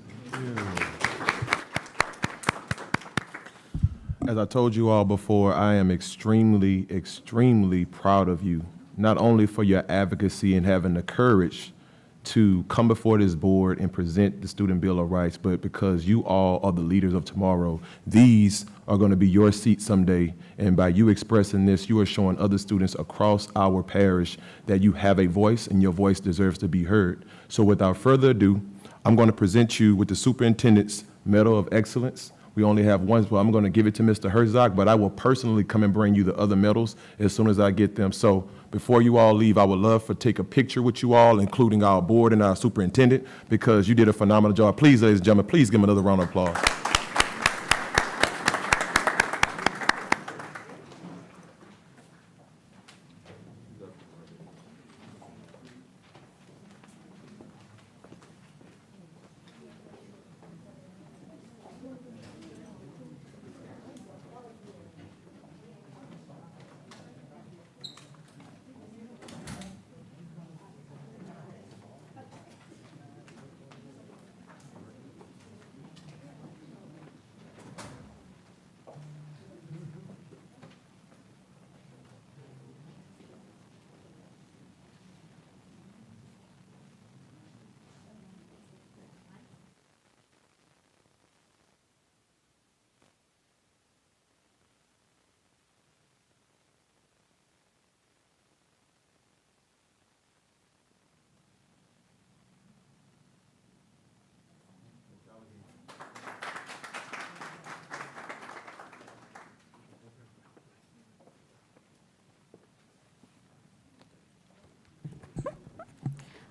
H: As I told you all before, I am extremely, extremely proud of you, not only for your advocacy and having the courage to come before this board and present the Student Bill of Rights, but because you all are the leaders of tomorrow. These are going to be your seats someday, and by you expressing this, you are showing other students across our parish that you have a voice and your voice deserves to be heard. So without further ado, I'm going to present you with the Superintendent's Medal of Excellence. We only have one, so I'm going to give it to Mr. Herzog, but I will personally come and bring you the other medals as soon as I get them. So before you all leave, I would love to take a picture with you all, including our board and our superintendent, because you did a phenomenal job. Please, ladies and gentlemen, please give them another round of applause.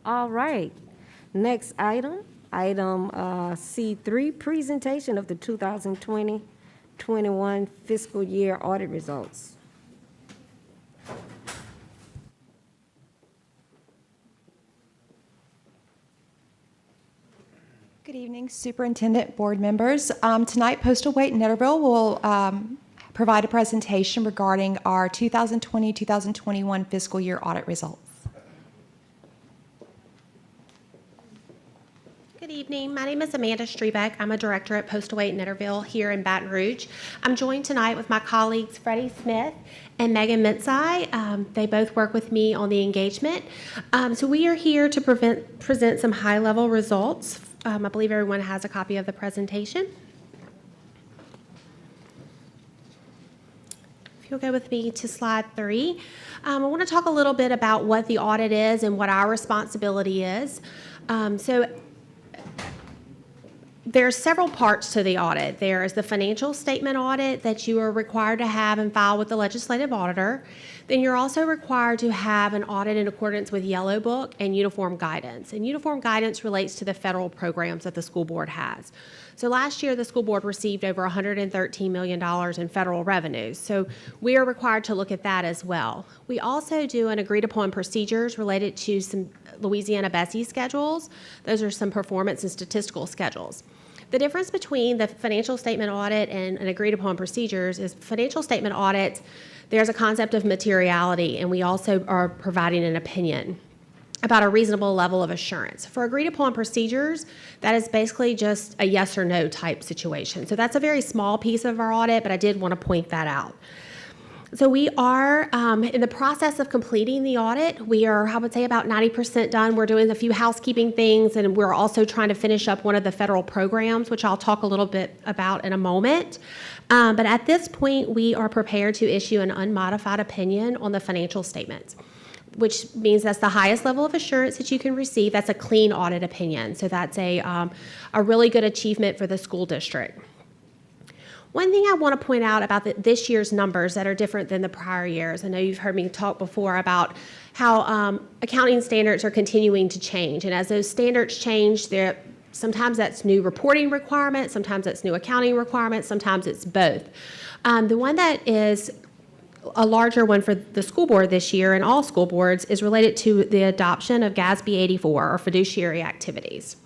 C: All right. Next item, C3, presentation of the 2020-21 fiscal year audit results.
R: Good evening, Superintendent, board members. Tonight, Postal Wait in Netterville will provide a presentation regarding our 2020-2021 fiscal year audit results.
S: Good evening. My name is Amanda Strebeck. I'm a director at Postal Wait in Netterville here in Baton Rouge. I'm joined tonight with my colleagues Freddie Smith and Megan Mitzai. They both work with me on the engagement. So we are here to present some high-level results. I believe everyone has a copy of the presentation. If you'll go with me to slide 3. I want to talk a little bit about what the audit is and what our responsibility is. There are several parts to the audit. There is the financial statement audit that you are required to have and file with the legislative auditor. Then you're also required to have an audit in accordance with Yellow Book and uniform guidance. And uniform guidance relates to the federal programs that the school board has. So last year, the school board received over $113 million in federal revenues. So we are required to look at that as well. We also do an agreed upon procedures related to some Louisiana BESI schedules. Those are some performance and statistical schedules. The difference between the financial statement audit and an agreed upon procedures is financial statement audit, there's a concept of materiality, and we also are providing an opinion about a reasonable level of assurance. For agreed upon procedures, that is basically just a yes or no type situation. So that's a very small piece of our audit, but I did want to point that out. So we are in the process of completing the audit. We are, I would say, about 90% done. We're doing a few housekeeping things, and we're also trying to finish up one of the federal programs, which I'll talk a little bit about in a moment. But at this point, we are prepared to issue an unmodified opinion on the financial statements. which means that's the highest level of assurance that you can receive. That's a clean audit opinion. So that's a really good achievement for the school district. One thing I want to point out about this year's numbers that are different than the prior years, I know you've heard me talk before about how accounting standards are continuing to change. And as those standards change, sometimes that's new reporting requirements, sometimes that's new accounting requirements, sometimes it's both. The one that is a larger one for the school board this year and all school boards is related to the adoption of GASB 84, or fiduciary activities.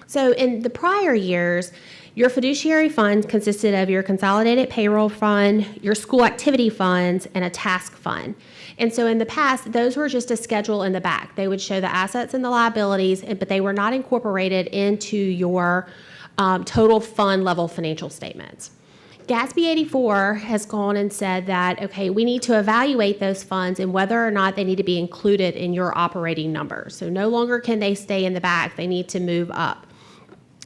S: So in the prior years, your fiduciary fund consisted of your consolidated payroll fund, your school activity funds, and a task fund. And so in the past, those were just a schedule in the back. They would show the assets and the liabilities, but they were not incorporated into your total fund level financial statements. GASB 84 has gone and said that, okay, we need to evaluate those funds and whether or not they need to be included in your operating numbers. So no longer can they stay in the back, they need to move up.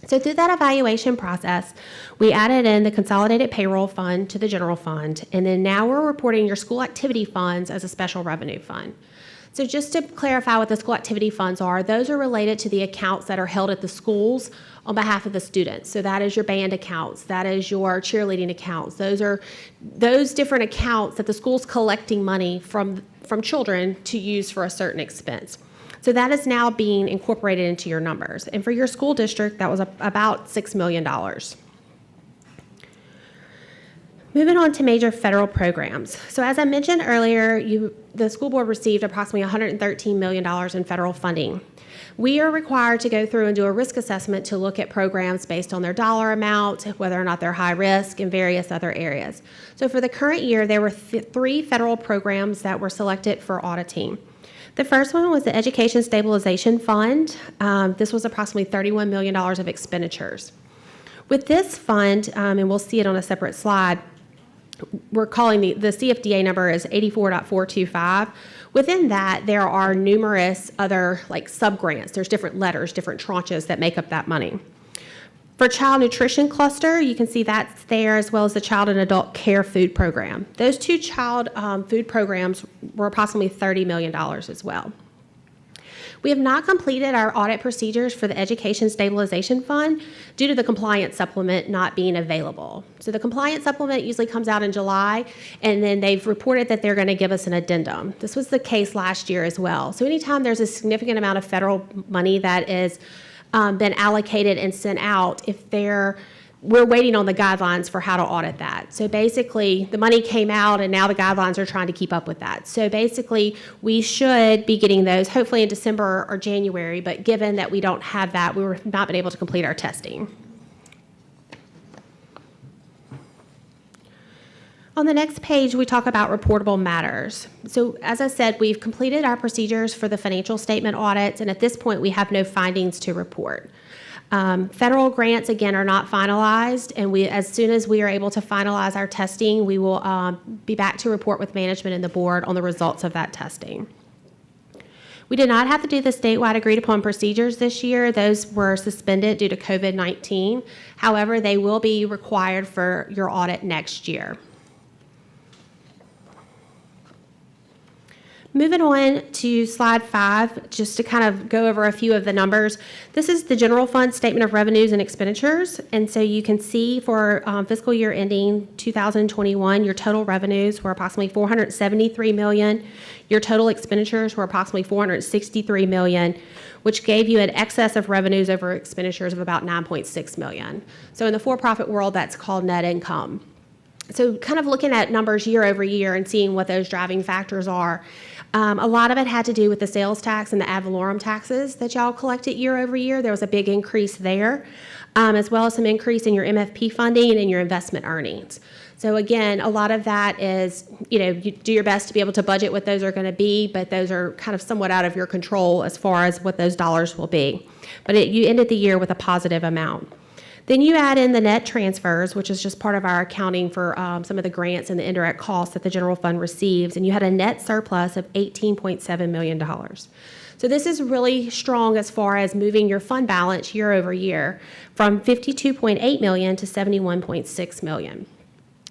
S: So through that evaluation process, we added in the consolidated payroll fund to the general fund, and then now we're reporting your school activity funds as a special revenue fund. So just to clarify what the school activity funds are, those are related to the accounts that are held at the schools on behalf of the students. So that is your band accounts, that is your cheerleading accounts. Those are those different accounts that the school's collecting money from children to use for a certain expense. So that is now being incorporated into your numbers. And for your school district, that was about $6 million. Moving on to major federal programs. So as I mentioned earlier, the school board received approximately $113 million in federal funding. We are required to go through and do a risk assessment to look at programs based on their dollar amount, whether or not they're high risk, and various other areas. So for the current year, there were 3 federal programs that were selected for auditing. The first one was the Education Stabilization Fund. This was approximately $31 million of expenditures. With this fund, and we'll see it on a separate slide, we're calling the CFDA number is 84.425. Within that, there are numerous other sub-grants. There's different letters, different tranches that make up that money. For Child Nutrition Cluster, you can see that's there, as well as the Child and Adult Care Food Program. Those 2 child food programs were approximately $30 million as well. We have not completed our audit procedures for the Education Stabilization Fund due to the compliance supplement not being available. So the compliance supplement usually comes out in July, and then they've reported that they're going to give us an addendum. This was the case last year as well. So anytime there's a significant amount of federal money that is been allocated and sent out, we're waiting on the guidelines for how to audit that. So basically, the money came out, and now the guidelines are trying to keep up with that. So basically, we should be getting those hopefully in December or January, but given that we don't have that, we were not been able to complete our testing. On the next page, we talk about reportable matters. So as I said, we've completed our procedures for the financial statement audits, and at this point, we have no findings to report. Federal grants, again, are not finalized, and as soon as we are able to finalize our testing, we will be back to report with management and the board on the results of that testing. We did not have to do the statewide agreed upon procedures this year. Those were suspended due to COVID-19. However, they will be required for your audit next year. Moving on to slide 5, just to kind of go over a few of the numbers. This is the general fund statement of revenues and expenditures. And so you can see for fiscal year ending 2021, your total revenues were approximately $473 million. Your total expenditures were approximately $463 million, which gave you an excess of revenues over expenditures of about $9.6 million. So in the for-profit world, that's called net income. So kind of looking at numbers year over year and seeing what those driving factors are. A lot of it had to do with the sales tax and the ad valorem taxes that y'all collected year over year. There was a big increase there, as well as some increase in your MFP funding and your investment earnings. So again, a lot of that is, you do your best to be able to budget what those are going to be, but those are kind of somewhat out of your control as far as what those dollars will be. But you ended the year with a positive amount. Then you add in the net transfers, which is just part of our accounting for some of the grants and the indirect costs that the general fund receives, and you had a net surplus of $18.7 million. So this is really strong as far as moving your fund balance year over year from $52.8 million to $71.6 million.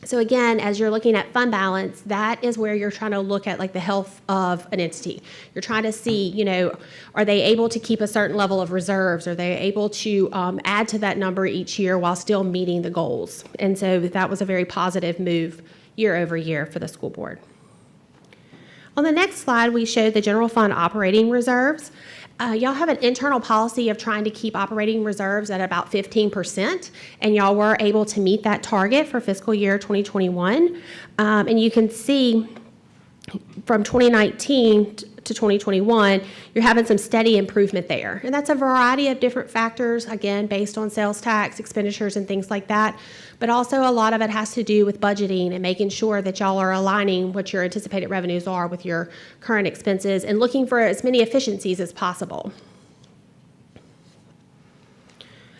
S: So again, as you're looking at fund balance, that is where you're trying to look at like the health of an entity. You're trying to see, you know, are they able to keep a certain level of reserves? Are they able to add to that number each year while still meeting the goals? And so that was a very positive move year over year for the school board. On the next slide, we show the general fund operating reserves. Y'all have an internal policy of trying to keep operating reserves at about 15%, and y'all were able to meet that target for fiscal year 2021. And you can see from 2019 to 2021, you're having some steady improvement there. And that's a variety of different factors, again, based on sales tax, expenditures, and things like that. But also a lot of it has to do with budgeting and making sure that y'all are aligning what your anticipated revenues are with your current expenses and looking for as many efficiencies as possible.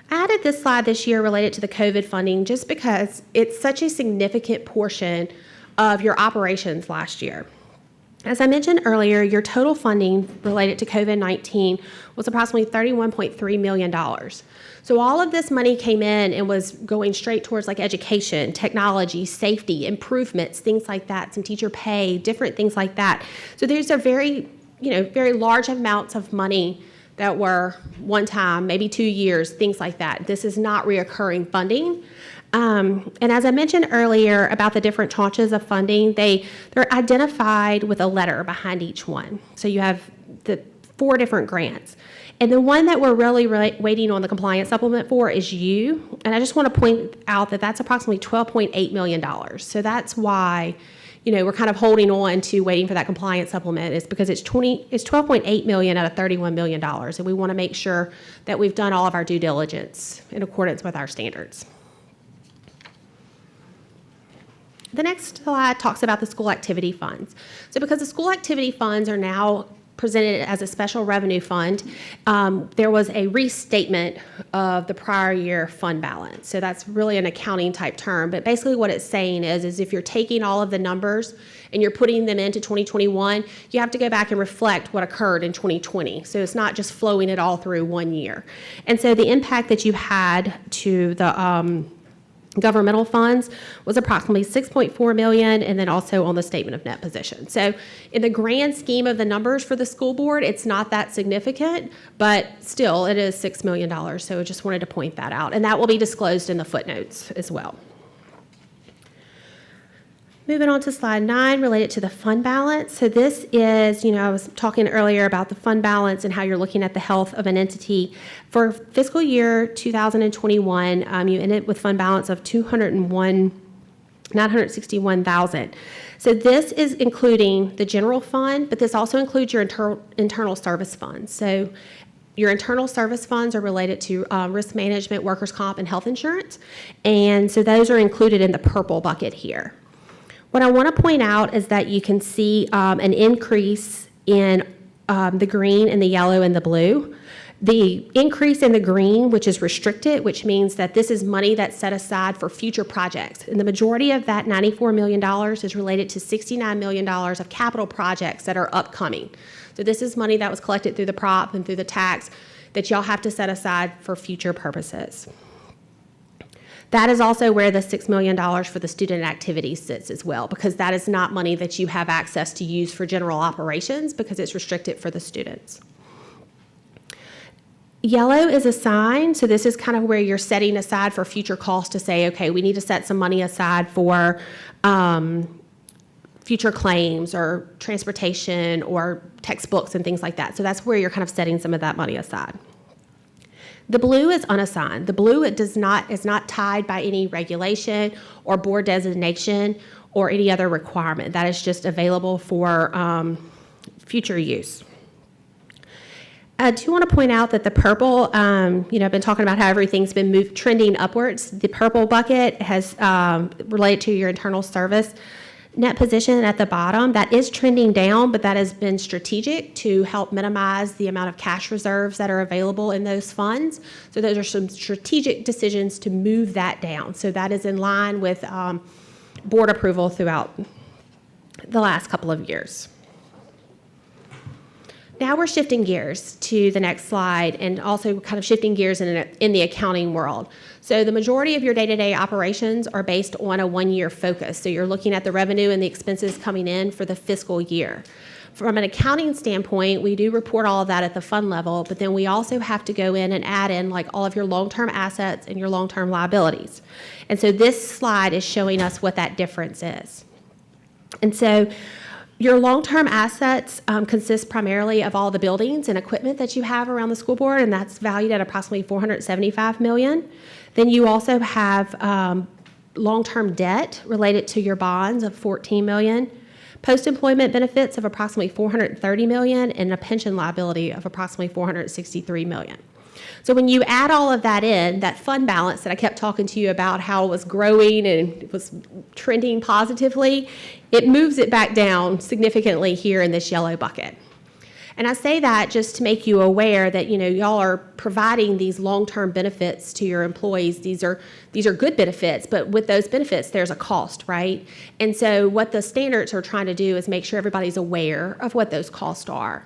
S: I added this slide this year related to the COVID funding just because it's such a significant portion of your operations last year. As I mentioned earlier, your total funding related to COVID-19 was approximately $31.3 million. So all of this money came in and was going straight towards like education, technology, safety, improvements, things like that, some teacher pay, different things like that. So these are very, very large amounts of money that were one time, maybe 2 years, things like that. This is not reoccurring funding. And as I mentioned earlier about the different tranches of funding, they're identified with a letter behind each one. So you have the 4 different grants. And the one that we're really waiting on the compliance supplement for is you. And I just want to point out that that's approximately $12.8 million. So that's why, we're kind of holding on to waiting for that compliance supplement is because it's $12.8 million out of $31 million. And we want to make sure that we've done all of our due diligence in accordance with our standards. The next slide talks about the school activity funds. So because the school activity funds are now presented as a special revenue fund, there was a restatement of the prior year fund balance. So that's really an accounting type term, but basically what it's saying is if you're taking all of the numbers and you're putting them into 2021, you have to go back and reflect what occurred in 2020. So it's not just flowing it all through one year. And so the impact that you had to the governmental funds was approximately $6.4 million, and then also on the statement of net position. So in the grand scheme of the numbers for the school board, it's not that significant, but still it is $6 million. So I just wanted to point that out, and that will be disclosed in the footnotes as well. Moving on to slide 9 related to the fund balance. So this is, I was talking earlier about the fund balance and how you're looking at the health of an entity. For fiscal year 2021, you ended with fund balance of $961,000. So this is including the general fund, but this also includes your internal service funds. So your internal service funds are related to risk management, workers' comp, and health insurance. And so those are included in the purple bucket here. What I want to point out is that you can see an increase in the green and the yellow and the blue. The increase in the green, which is restricted, which means that this is money that's set aside for future projects. And the majority of that $94 million is related to $69 million of capital projects that are upcoming. So this is money that was collected through the prop and through the tax that y'all have to set aside for future purposes. That is also where the $6 million for the student activities sits as well, because that is not money that you have access to use for general operations because it's restricted for the students. Yellow is assigned, so this is kind of where you're setting aside for future costs to say, okay, we need to set some money aside for future claims or transportation or textbooks and things like that. So that's where you're kind of setting some of that money aside. The blue is unassigned. The blue is not tied by any regulation or board designation or any other requirement. That is just available for future use. I do want to point out that the purple, I've been talking about how everything's been trending upwards. The purple bucket has related to your internal service net position at the bottom. That is trending down, but that has been strategic to help minimize the amount of cash reserves that are available in those funds. So those are some strategic decisions to move that down. So that is in line with board approval throughout the last couple of years. Now we're shifting gears to the next slide and also kind of shifting gears in the accounting world. So the majority of your day-to-day operations are based on a one-year focus. So you're looking at the revenue and the expenses coming in for the fiscal year. From an accounting standpoint, we do report all of that at the fund level, but then we also have to go in and add in like all of your long-term assets and your long-term liabilities. And so this slide is showing us what that difference is. And so your long-term assets consist primarily of all the buildings and equipment that you have around the school board, and that's valued at approximately $475 million. Then you also have long-term debt related to your bonds of $14 million, post-employment benefits of approximately $430 million, and a pension liability of approximately $463 million. So when you add all of that in, that fund balance that I kept talking to you about how it was growing and it was trending positively, it moves it back down significantly here in this yellow bucket. And I say that just to make you aware that, y'all are providing these long-term benefits to your employees. These are good benefits, but with those benefits, there's a cost, right? And so what the standards are trying to do is make sure everybody's aware of what those costs are.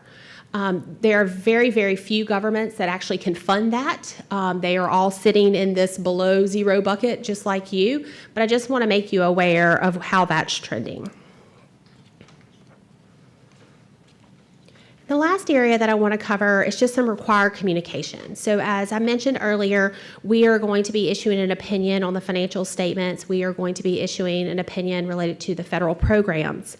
S: There are very, very few governments that actually can fund that. They are all sitting in this below zero bucket, just like you. But I just want to make you aware of how that's trending. The last area that I want to cover is just some required communication. So as I mentioned earlier, we are going to be issuing an opinion on the financial statements. We are going to be issuing an opinion related to the federal programs.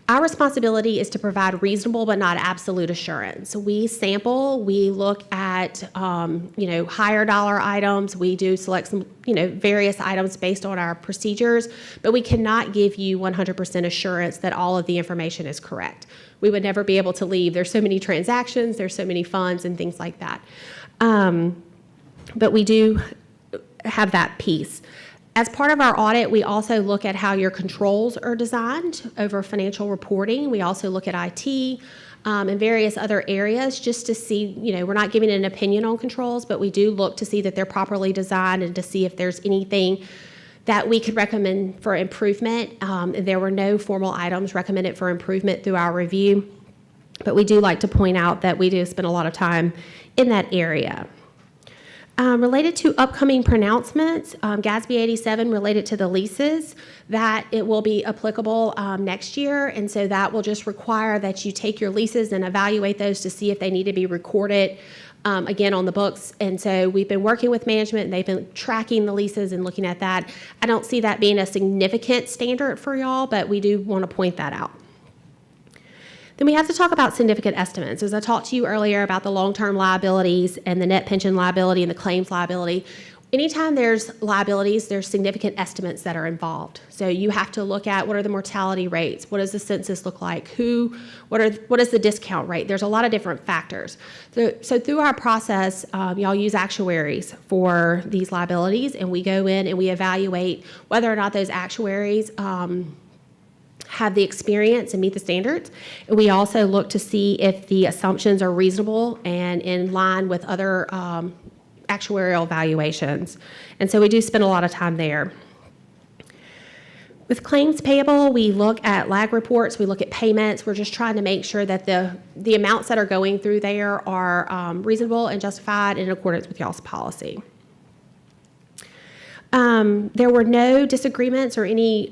S: Our responsibility is to provide reasonable but not absolute assurance. We sample, we look at higher dollar items, we do select some various items based on our procedures, but we cannot give you 100% assurance that all of the information is correct. We would never be able to leave. There's so many transactions, there's so many funds and things like that. But we do have that piece. As part of our audit, we also look at how your controls are designed over financial reporting. We also look at IT and various other areas just to see, we're not giving an opinion on controls, but we do look to see that they're properly designed and to see if there's anything that we could recommend for improvement. There were no formal items recommended for improvement through our review, but we do like to point out that we do spend a lot of time in that area. Related to upcoming pronouncements, GASB 87 related to the leases, that it will be applicable next year, and so that will just require that you take your leases and evaluate those to see if they need to be recorded again on the books. And so we've been working with management, and they've been tracking the leases and looking at that. I don't see that being a significant standard for y'all, but we do want to point that out. Then we have to talk about significant estimates. As I talked to you earlier about the long-term liabilities and the net pension liability and the claims liability, anytime there's liabilities, there's significant estimates that are involved. So you have to look at what are the mortality rates, what does the census look like, what is the discount rate? There's a lot of different factors. So through our process, y'all use actuaries for these liabilities, and we go in and we evaluate whether or not those actuaries have the experience and meet the standards. And we also look to see if the assumptions are reasonable and in line with other actuarial valuations. And so we do spend a lot of time there. With claims payable, we look at lag reports, we look at payments. We're just trying to make sure that the amounts that are going through there are reasonable and justified in accordance with y'all's policy. There were no disagreements or any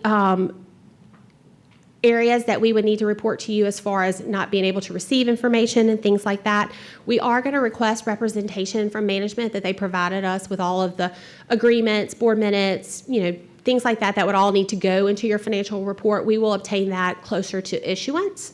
S: areas that we would need to report to you as far as not being able to receive information and things like that. We are going to request representation from management that they provided us with all of the agreements, board minutes, things like that would all need to go into your financial report. We will obtain that closer to issuance.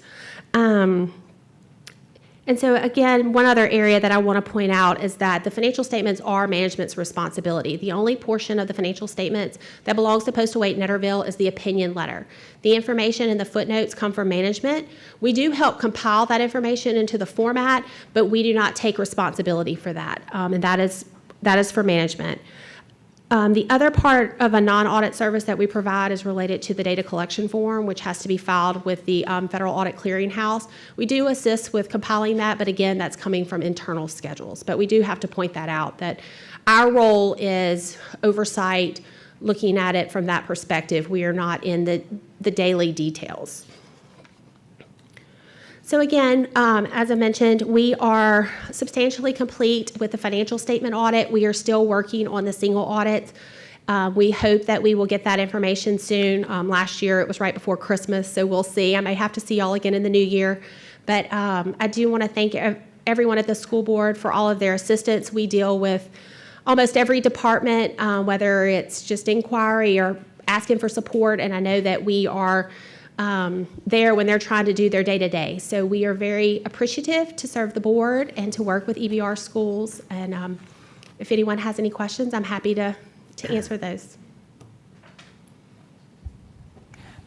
S: And so again, one other area that I want to point out is that the financial statements are management's responsibility. The only portion of the financial statements that belongs to Postal Wait Netterville is the opinion letter. The information in the footnotes come from management. We do help compile that information into the format, but we do not take responsibility for that, and that is for management. The other part of a non-audit service that we provide is related to the data collection form, which has to be filed with the Federal Audit Clearinghouse. We do assist with compiling that, but again, that's coming from internal schedules. But we do have to point that out, that our role is oversight, looking at it from that perspective. We are not in the daily details. So again, as I mentioned, we are substantially complete with the financial statement audit. We are still working on the single audit. We hope that we will get that information soon. Last year, it was right before Christmas, so we'll see. I may have to see y'all again in the new year. But I do want to thank everyone at the school board for all of their assistance. We deal with almost every department, whether it's just inquiry or asking for support, and I know that we are there when they're trying to do their day-to-day. So we are very appreciative to serve the board and to work with EBR schools. And if anyone has any questions, I'm happy to answer those.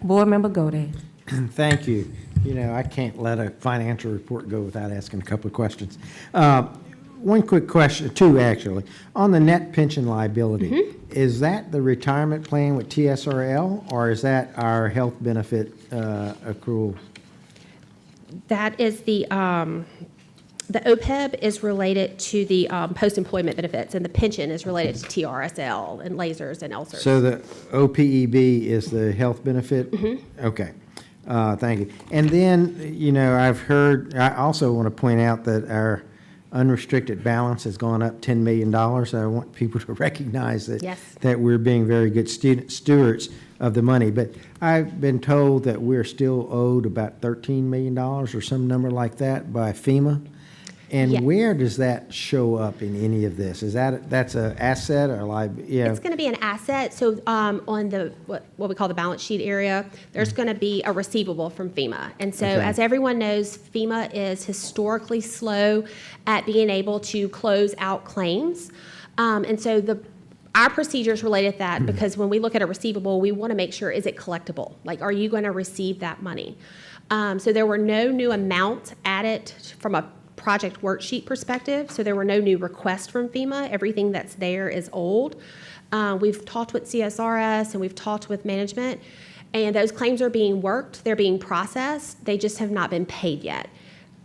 C: Board Member Godey.
T: Thank you. You know, I can't let a financial report go without asking a couple of questions. One quick question, two actually. On the net pension liability, is that the retirement plan with TSRL, or is that our health benefit accrual?
S: That is the OPEB is related to the post-employment benefits, and the pension is related to TRSL and lasers and LSERS.
T: So the OPEB is the health benefit? Okay. Thank you. And then, you know, I also want to point out that our unrestricted balance has gone up $10 million. I want people to recognize that, that we're being very good stewards of the money. But I've been told that we're still owed about $13 million or some number like that by FEMA. And where does that show up in any of this? Is that's an asset or
S: It's going to be an asset. So on the what we call the balance sheet area, there's going to be a receivable from FEMA. And so as everyone knows, FEMA is historically slow at being able to close out claims. And so our procedures related to that, because when we look at a receivable, we want to make sure, is it collectible? Like, are you going to receive that money? So there were no new amounts added from a project worksheet perspective, so there were no new requests from FEMA. Everything that's there is old. We've talked with CSRS and we've talked with management, and those claims are being worked, they're being processed, they just have not been paid yet.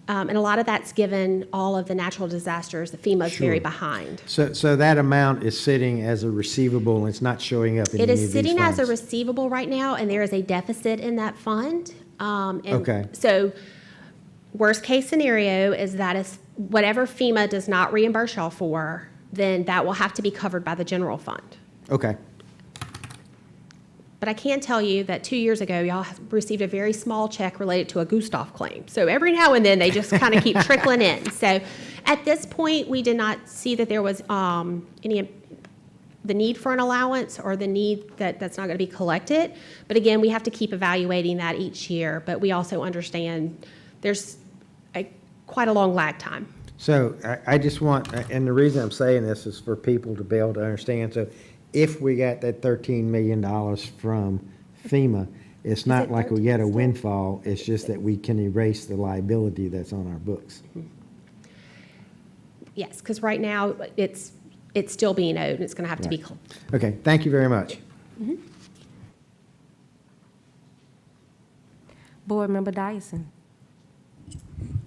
S: And a lot of that's given all of the natural disasters that FEMA's very behind.
T: So that amount is sitting as a receivable and it's not showing up in
S: It
T: any
S: is
T: of these
S: sitting as a
T: funds?
S: receivable right now, and there is a deficit in that fund.
T: Okay.
S: So worst case scenario is that is whatever FEMA does not reimburse y'all for, then that will have to be covered by the general fund.
T: Okay.
S: But I can tell you that 2 years ago, y'all received a very small check related to a Gustav claim. So every now and then, they just kind of keep trickling in. So at this point, we did not see that there was the need for an allowance or the need that's not going to be collected. But again, we have to keep evaluating that each year. But we also understand there's quite a long lag time.
T: So I just want, and the reason I'm saying this is for people to be able to understand. So if we got that $13 million from FEMA, it's not like we get a windfall, it's just that we can erase the liability that's on our books.
S: Yes, because right now, it's still being owed, and it's going to have to be.
T: Okay, thank you very much.
C: Board Member Dyson.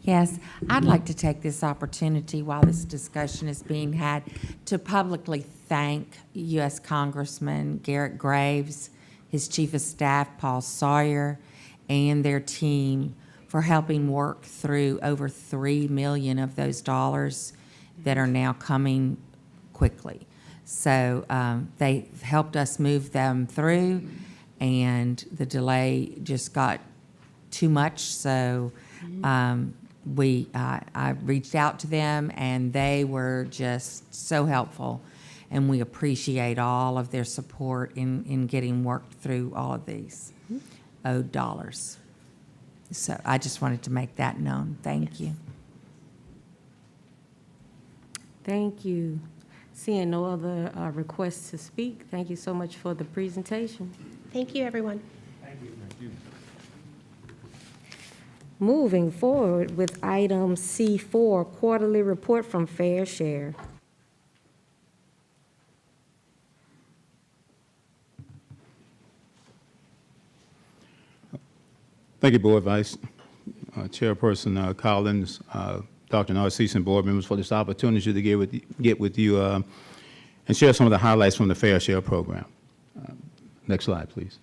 U: Yes, I'd like to take this opportunity while this discussion is being had to publicly thank U.S. Congressman Garrett Graves, his Chief of Staff, Paul Sawyer, and their team for helping work through over $3 million of those dollars that are now coming quickly. So they helped us move them through, and the delay just got too much, so I reached out to them, and they were just so helpful, and we appreciate all of their support in getting worked through all of these owed dollars. So I just wanted to make that known. Thank you.
C: Thank you. Seeing no other requests to speak, thank you so much for the presentation.
S: Thank you, everyone.
C: Moving forward with item C4, quarterly report from Fair Share.
E: Thank you, Board Vice Chairperson Collins, Dr. Narcisse, and board members for this opportunity to get with you and share some of the highlights from the Fair Share program. Next slide, please.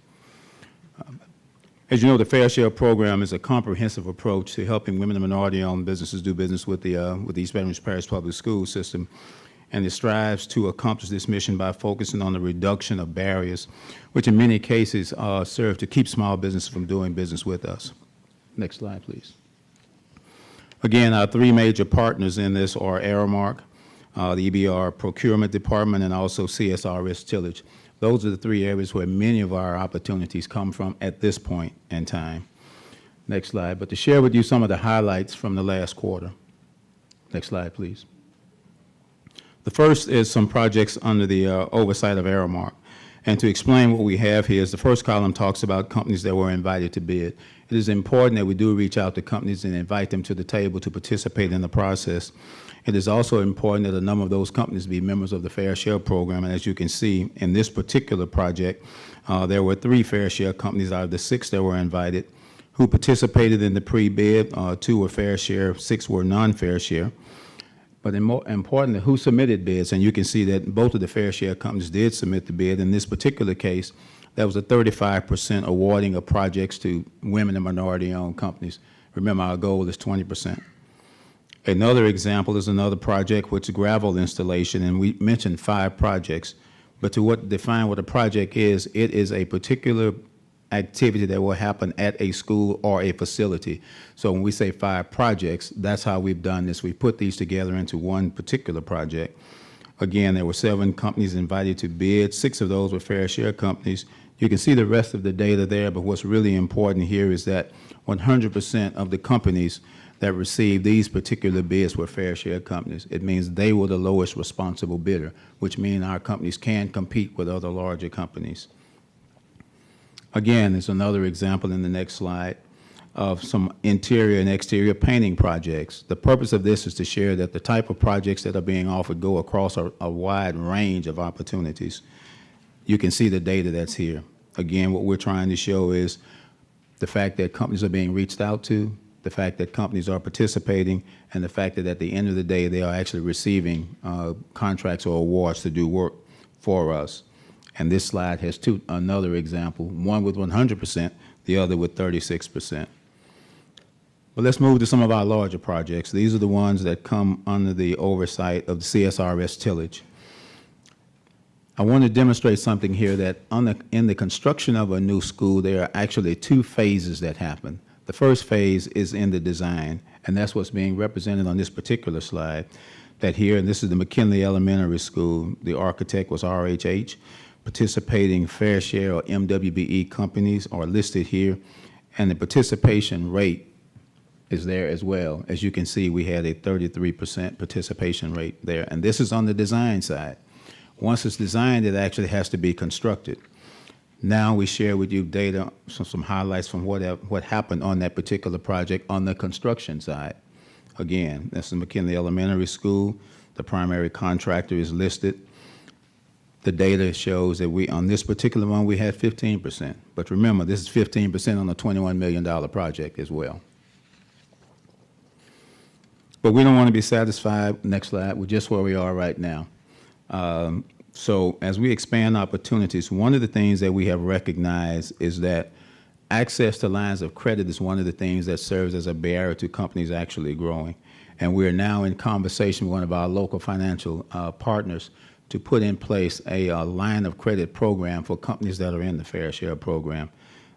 E: As you know, the Fair Share program is a comprehensive approach to helping women and minority-owned businesses do business with the East Baton Rouge Parish Public School System, and it strives to accomplish this mission by focusing on the reduction of barriers, which in many cases serve to keep small businesses from doing business with us. Next slide, please. Again, our three major partners in this are Aramark, the EBR Procurement Department, and also CSRS Tillage. Those are the three areas where many of our opportunities come from at this point in time. Next slide. But to share with you some of the highlights from the last quarter. Next slide, please. The first is some projects under the oversight of Aramark. And to explain what we have here is the first column talks about companies that were invited to bid. It is important that we do reach out to companies and invite them to the table to participate in the process. It is also important that a number of those companies be members of the Fair Share program. And as you can see, in this particular project, there were 3 Fair Share companies out of the 6 that were invited who participated in the pre-bid. 2 were Fair Share, 6 were non-Fair Share. But more importantly, who submitted bids? And you can see that both of the Fair Share companies did submit the bid. In this particular case, that was a 35% awarding of projects to women and minority-owned companies. Remember, our goal is 20%. Another example is another project, which is gravel installation, and we mentioned 5 projects. But to define what a project is, it is a particular activity that will happen at a school or a facility. So when we say 5 projects, that's how we've done this. We put these together into one particular project. Again, there were 7 companies invited to bid. 6 of those were Fair Share companies. You can see the rest of the data there, but what's really important here is that 100% of the companies that received these particular bids were Fair Share companies. It means they were the lowest responsible bidder, which means our companies can compete with other larger companies. Again, there's another example in the next slide of some interior and exterior painting projects. The purpose of this is to share that the type of projects that are being offered go across a wide range of opportunities. You can see the data that's here. Again, what we're trying to show is the fact that companies are being reached out to, the fact that companies are participating, and the fact that at the end of the day, they are actually receiving contracts or awards to do work for us. And this slide has another example, one with 100%, the other with 36%. But let's move to some of our larger projects. These are the ones that come under the oversight of the CSRS Tillage. I want to demonstrate something here that in the construction of a new school, there are actually 2 phases that happen. The first phase is in the design, and that's what's being represented on this particular slide. That here, and this is the McKinley Elementary School, the architect was RHH. Participating Fair Share or MWBE companies are listed here, and the participation rate is there as well. As you can see, we had a 33% participation rate there, and this is on the design side. Once it's designed, it actually has to be constructed. Now we share with you data, some highlights from what happened on that particular project on the construction side. Again, this is McKinley Elementary School. The primary contractor is listed. The data shows that on this particular one, we had 15%. But remember, this is 15% on a $21 million project as well. But we don't want to be satisfied, next slide, with just where we are right now. So as we expand opportunities, one of the things that we have recognized is that access to lines of credit is one of the things that serves as a barrier to companies actually growing. And we are now in conversation with one of our local financial partners to put in place a line of credit program for companies that are in the Fair Share program.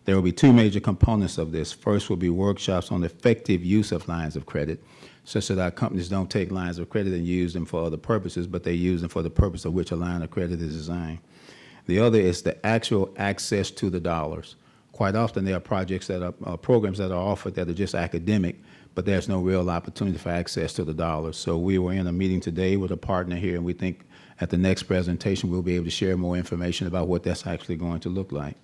E: There will be 2 major components of this. First will be workshops on effective use of lines of credit, such that our companies don't take lines of credit and use them for other purposes, but they use them for the purpose of which a line of credit is designed. The other is the actual access to the dollars. Quite often there are projects that are programs that are offered that are just academic, but there's no real opportunity for access to the dollars. So we were in a meeting today with a partner here, and we think at the next presentation we'll be able to share more information about what that's actually going to look like.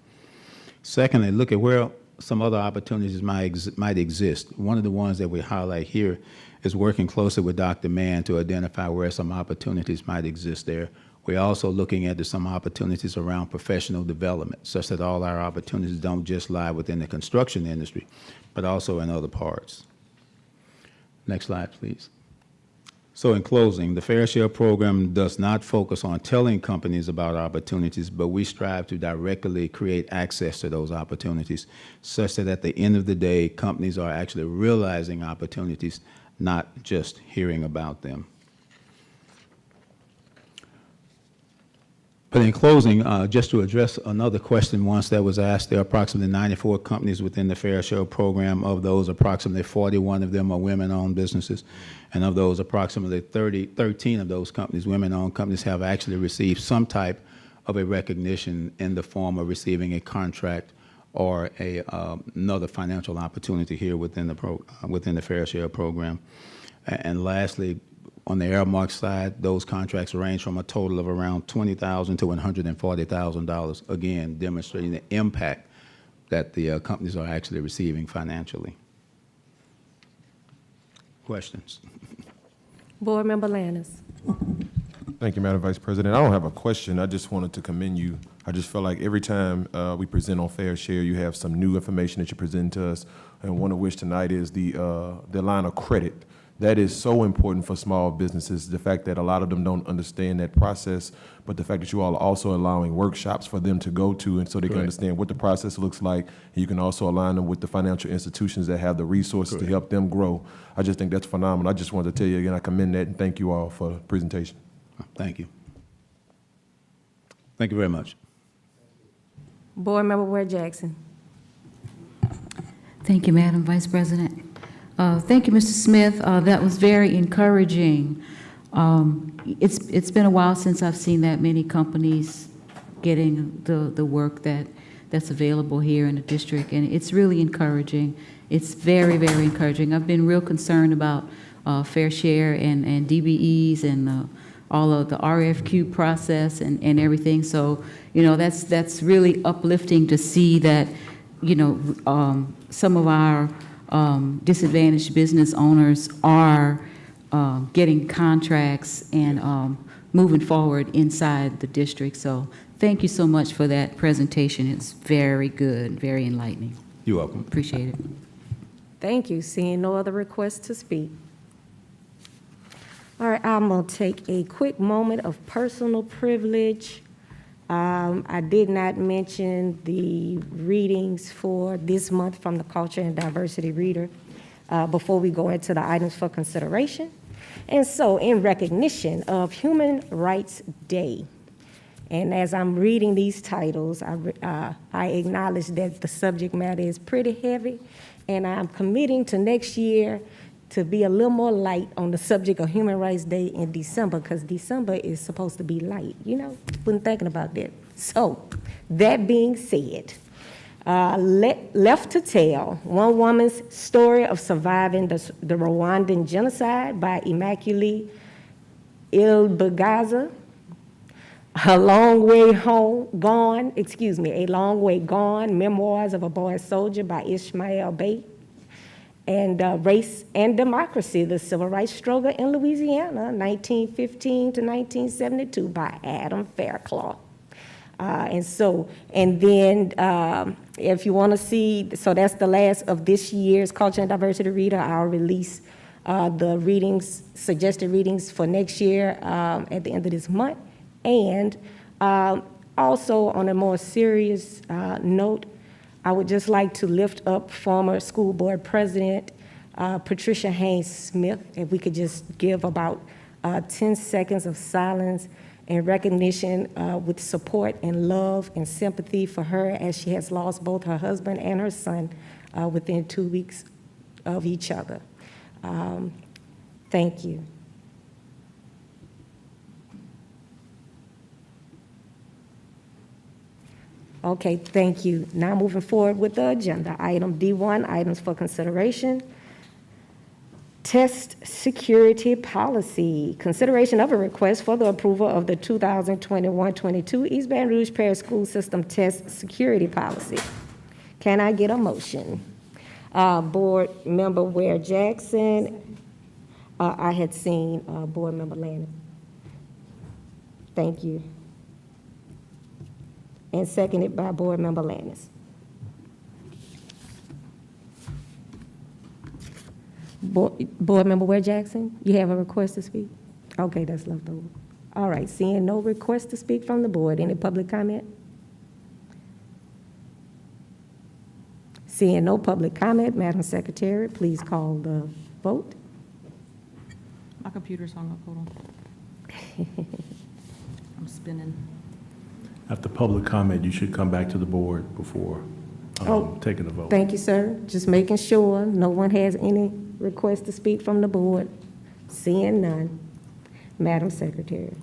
E: Secondly, look at where some other opportunities might exist. One of the ones that we highlight here is working closely with Dr. Mann to identify where some opportunities might exist there. We're also looking at some opportunities around professional development, such that all our opportunities don't just lie within the construction industry, but also in other parts. Next slide, please. So in closing, the Fair Share program does not focus on telling companies about opportunities, but we strive to directly create access to those opportunities such that at the end of the day, companies are actually realizing opportunities, not just hearing about them. But in closing, just to address another question once that was asked, there are approximately 94 companies within the Fair Share program. Of those, approximately 41 of them are women-owned businesses. And of those, approximately 13 of those companies, women-owned companies, have actually received some type of a recognition in the form of receiving a contract or another financial opportunity here within the Fair Share program. And lastly, on the Airmark side, those contracts range from a total of around $20,000 to $140,000, again, demonstrating the impact that the companies are actually receiving financially. Questions?
C: Board Member Lannis.
H: Thank you, Madam Vice President. I don't have a question. I just wanted to commend you. I just feel like every time we present on Fair Share, you have some new information that you present to us, and one of which tonight is the line of credit. That is so important for small businesses, the fact that a lot of them don't understand that process, but the fact that you all are also allowing workshops for them to go to and so they can understand what the process looks like. You can also align them with the financial institutions that have the resources to help them grow. I just think that's phenomenal. I just wanted to tell you again, I commend that and thank you all for the presentation.
E: Thank you. Thank you very much.
C: Board Member Ware Jackson.
Q: Thank you, Madam Vice President. Thank you, Mr. Smith. That was very encouraging. It's been a while since I've seen that many companies getting the work that's available here in the district, and it's really encouraging. It's very, very encouraging. I've been real concerned about Fair Share and DBEs and all of the RFQ process and everything. So, that's really uplifting to see that, some of our disadvantaged business owners are getting contracts and moving forward inside the district. So thank you so much for that presentation. It's very good, very enlightening.
E: You're welcome.
Q: Appreciate it.
C: Thank you. Seeing no other requests to speak. All right, I'm going to take a quick moment of personal privilege. I did not mention the readings for this month from the Culture and Diversity Reader before we go into the items for consideration. And so in recognition of Human Rights Day, and as I'm reading these titles, I acknowledge that the subject matter is pretty heavy, and I'm committing to next year to be a little more light on the subject of Human Rights Day in December, because December is supposed to be light, Wasn't thinking about that. So, that being said, Left to Tell, one woman's story of surviving the Rwandan genocide by Immaculée Ilbagaza, A Long Way Gone, Memoirs of a Boy Soldier by Ishmael Bey, and Race and Democracy, the Civil Rights Struggle in Louisiana, 1915 to 1972 by Adam Fairclough. And then if you want to see, so that's the last of this year's Culture and Diversity Reader. I'll release the readings, suggested readings for next year at the end of this month. And also on a more serious note, I would just like to lift up former school board president Patricia Haynes Smith. If we could just give about 10 seconds of silence in recognition with support and love and sympathy for her, as she has lost both her husband and her son within 2 weeks of each other. Thank you. Okay, thank you. Now moving forward with the agenda. Item D1, items for consideration. Test security policy. Consideration of a request for the approval of the 2021-22 East Baton Rouge Parish School System Test Security Policy. Can I get a motion? Board Member Ware Jackson. I had seen Board Member Lannis. Thank you. And seconded by Board Member Lannis. Board Member Ware Jackson, you have a request to speak? Okay, that's left over. All right, seeing no request to speak from the board, any public comment? Seeing no public comment, Madam Secretary, please call the vote.
F: My computer's hung up, hold on. I'm spinning.
E: After public comment, you should come back to the board before taking a vote.
C: Thank you, sir. Just making sure no one has any request to speak from the board. Seeing none. Madam Secretary.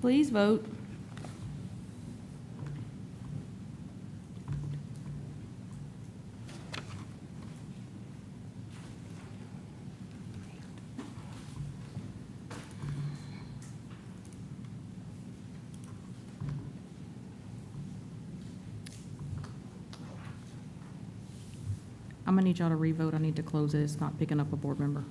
F: Please vote. I'm gonna need y'all to revote. I need to close it. It's not picking up a board member.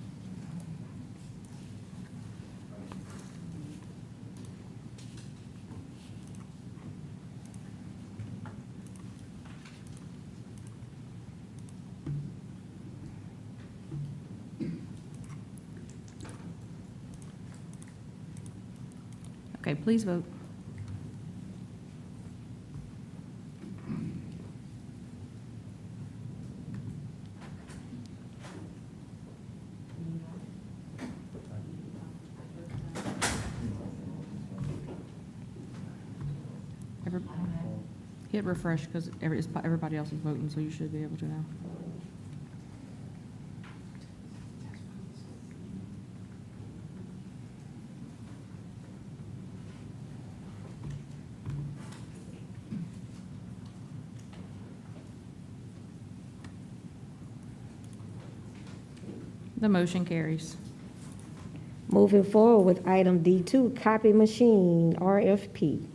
F: Okay, please vote. Hit refresh because everybody else is voting, so you should be able to now. The motion carries.
C: Moving forward with item D2, copy machine, RFP.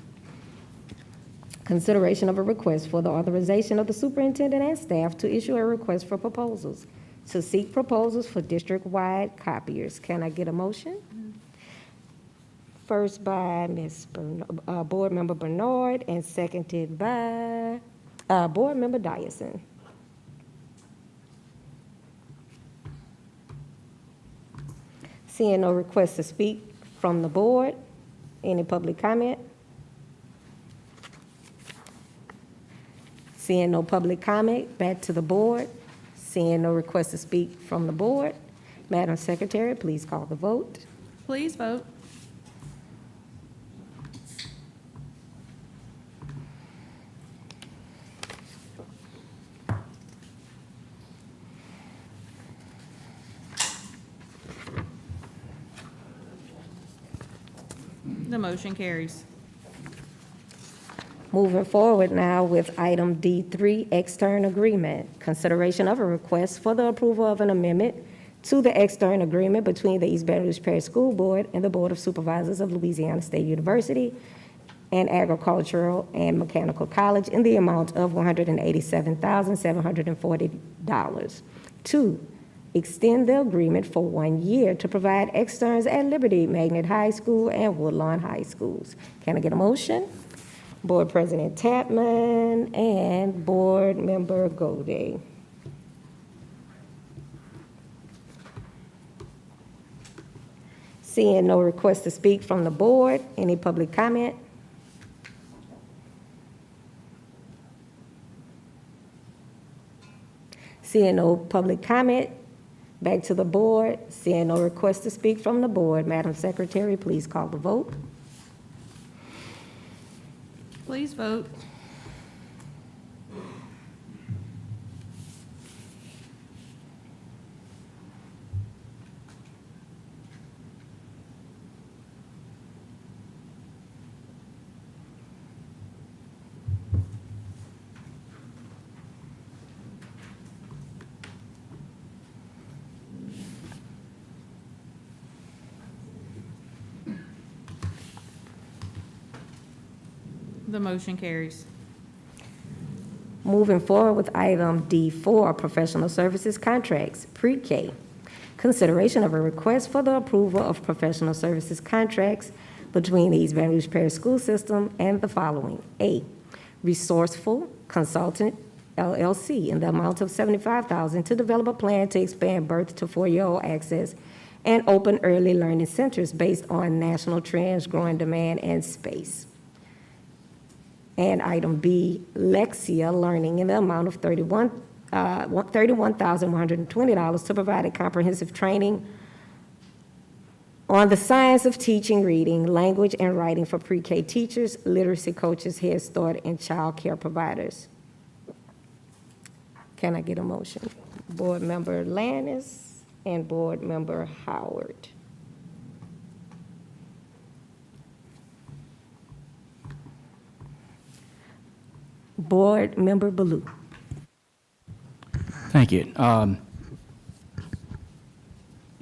C: Consideration of a request for the authorization of the superintendent and staff to issue a request for proposals, to seek proposals for district-wide copiers. Can I get a motion? First by Board Member Bernard and seconded by Board Member Dyson. Seeing no request to speak from the board, any public comment? Seeing no public comment, back to the board. Seeing no request to speak from the board, Madam Secretary, please call the vote.
F: Please vote. The motion carries.
C: Moving forward now with item D3, extern agreement. Consideration of a request for the approval of an amendment to the extern agreement between the East Baton Rouge Parish School Board and the Board of Supervisors of Louisiana State University and Agricultural and Mechanical College in the amount of $187,740. 2, extend the agreement for 1 year to provide externs at Liberty Magnet High School and Woodlawn High Schools. Can I get a motion? Board President Tapman and Board Member Golday. Seeing no request to speak from the board, any public comment? Seeing no public comment, back to the board. Seeing no request to speak from the board, Madam Secretary, please call the vote.
F: Please vote. The motion carries.
C: Moving forward with item D4, professional services contracts, pre-K. Consideration of a request for the approval of professional services contracts between the East Baton Rouge Parish School System and the following. A, Resourceful Consultant LLC in the amount of $75,000 to develop a plan to expand birth to 4-year-old access and open early learning centers based on national trends, growing demand, and space. And item B, Lexia Learning in the amount of $31,120 to provide a comprehensive training on the science of teaching, reading, language, and writing for pre-K teachers, literacy coaches, Head Start, and child care providers. Can I get a motion? Board Member Lannis and Board Member Howard. Board Member Baloo.
A: Thank you.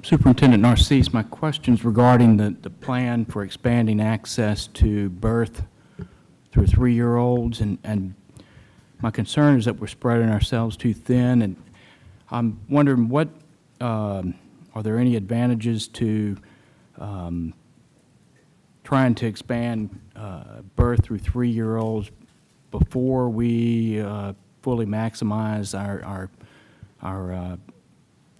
A: Superintendent Narcisse, my question's regarding the plan for expanding access to birth through 3-year-olds, and my concern is that we're spreading ourselves too thin, and I'm wondering what, are there any advantages to trying to expand birth through 3-year-olds before we fully maximize our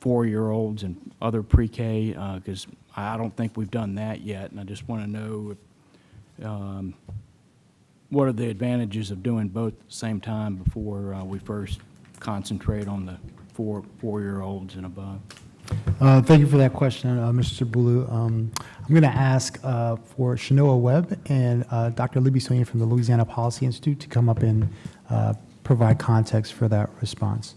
A: 4-year-olds and other pre-K, because I don't think we've done that yet, and I just want to know what are the advantages of doing both at the same time before we first concentrate on the 4-year-olds and above.
G: Thank you for that question, Mr. Bulu. I'm going to ask for Shanoa Webb and Dr. Libby Sonia from the Louisiana Policy Institute to come up and provide context for that response.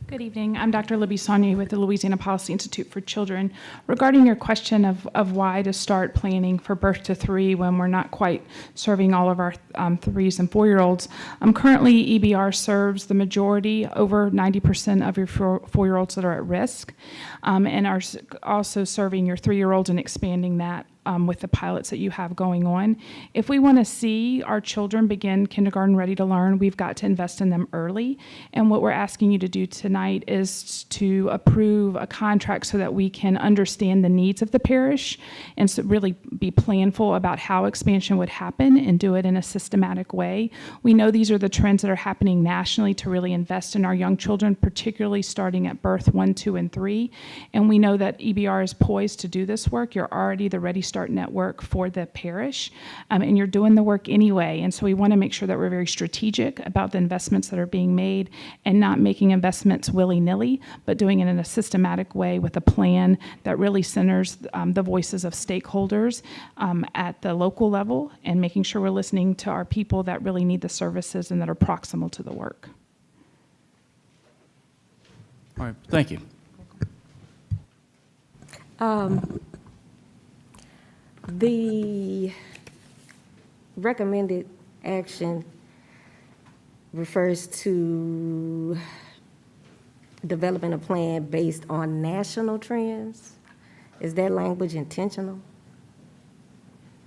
V: Good evening. I'm Dr. Libby Sonia with the Louisiana Policy Institute for Children. Regarding your question of why to start planning for birth to 3 when we're not quite serving all of our 3s and 4-year-olds, currently EBR serves the majority, over 90% of your 4-year-olds that are at risk, and are also serving your 3-year-olds and expanding that with the pilots that you have going on. If we want to see our children begin kindergarten ready to learn, we've got to invest in them early. And what we're asking you to do tonight is to approve a contract so that we can understand the needs of the parish and so really be planful about how expansion would happen and do it in a systematic way. We know these are the trends that are happening nationally to really invest in our young children, particularly starting at birth 1, 2, and 3. And we know that EBR is poised to do this work. You're already the Ready Start network for the parish, and you're doing the work anyway. And so we want to make sure that we're very strategic about the investments that are being made and not making investments willy-nilly, but doing it in a systematic way with a plan that really centers the voices of stakeholders at the local level and making sure we're listening to our people that really need the services and that are proximal to the work.
A: All right, thank you.
C: The recommended action refers to developing a plan based on national trends. Is that language intentional?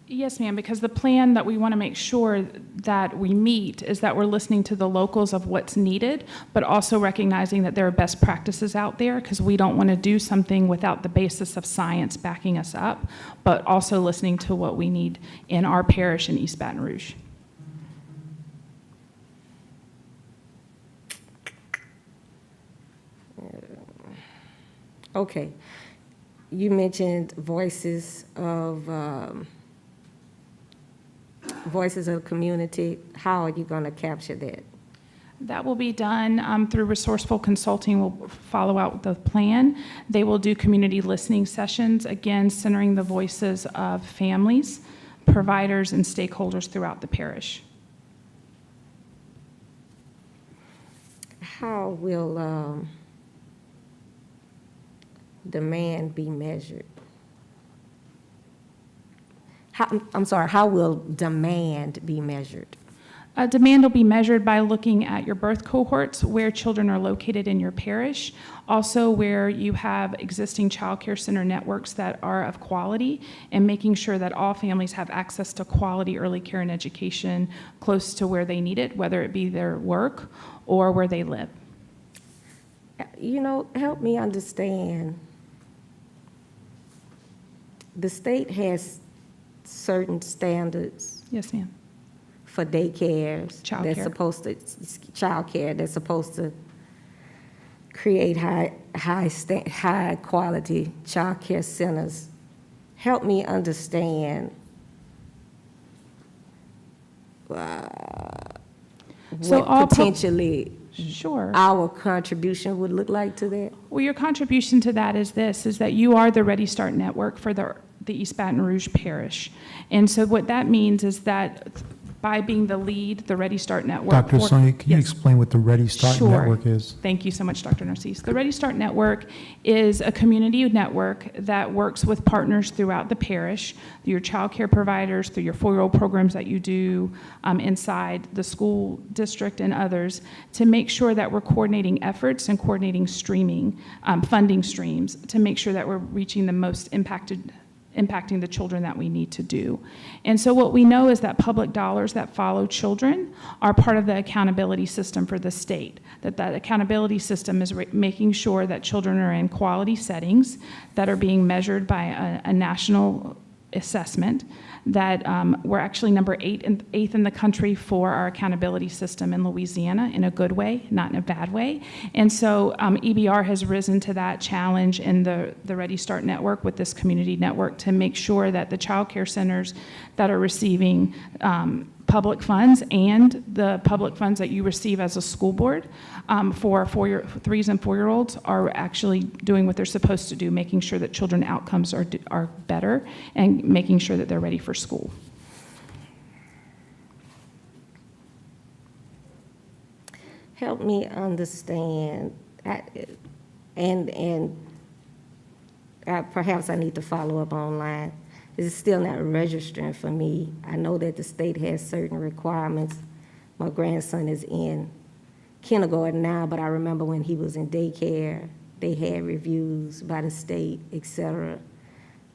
V: Yes, ma'am, because the plan that we want to make sure that we meet is that we're listening to the locals of what's needed, but also recognizing that there are best practices out there, because we don't want to do something without the basis of science backing us up, but also listening to what we need in our parish in East Baton Rouge.
C: Okay. You mentioned voices of community. How are you going to capture that?
V: That will be done through Resourceful Consulting. We'll follow out with the plan. They will do community listening sessions, again, centering the voices of families, providers, and stakeholders throughout the parish.
C: How will demand be measured? How will demand be measured?
V: Demand will be measured by looking at your birth cohorts, where children are located in your parish, also where you have existing child care center networks that are of quality, and making sure that all families have access to quality early care and education close to where they need it, whether it be their work or where they live.
C: You know, help me understand. The state has certain standards
V: Yes, ma'am.
C: for daycares.
V: Child
C: That's
V: care.
C: supposed to, child care, that's supposed to create high quality child care centers. Help me understand
V: So all
C: what potentially
V: Sure.
C: our contribution would look like to that.
V: Well, your contribution to that is this, is that you are the Ready Start Network for the East Baton Rouge Parish. And so what that means is that by being the lead, the Ready Start Network.
G: Dr.
V: for-
G: Sonia, can you
V: Yes.
G: explain what the Ready Start
V: Sure.
G: Network is?
V: Thank you so much, Dr. Narcisse. The Ready Start Network is a community network that works with partners throughout the parish, your child care providers, through your 4-year-old programs that you do inside the school district and others, to make sure that we're coordinating efforts and coordinating streaming, funding streams, to make sure that we're reaching the most impacting the children that we need to do. And so what we know is that public dollars that follow children are part of the accountability system for the state, that accountability system is making sure that children are in quality settings that are being measured by a national assessment, that we're actually number eighth in the country for our accountability system in Louisiana, in a good way, not in a bad way. And so EBR has risen to that challenge in the Ready Start Network with this community network to make sure that the child care centers that are receiving public funds and the public funds that you receive as a school board for 3s and 4-year-olds are actually doing what they're supposed to do, making sure that children outcomes are better and making sure that they're ready for school.
C: Help me understand, perhaps I need to follow up online. It's still not registering for me. I know that the state has certain requirements. My grandson is in kindergarten now, but I remember when he was in daycare, they had reviews by the state, et cetera.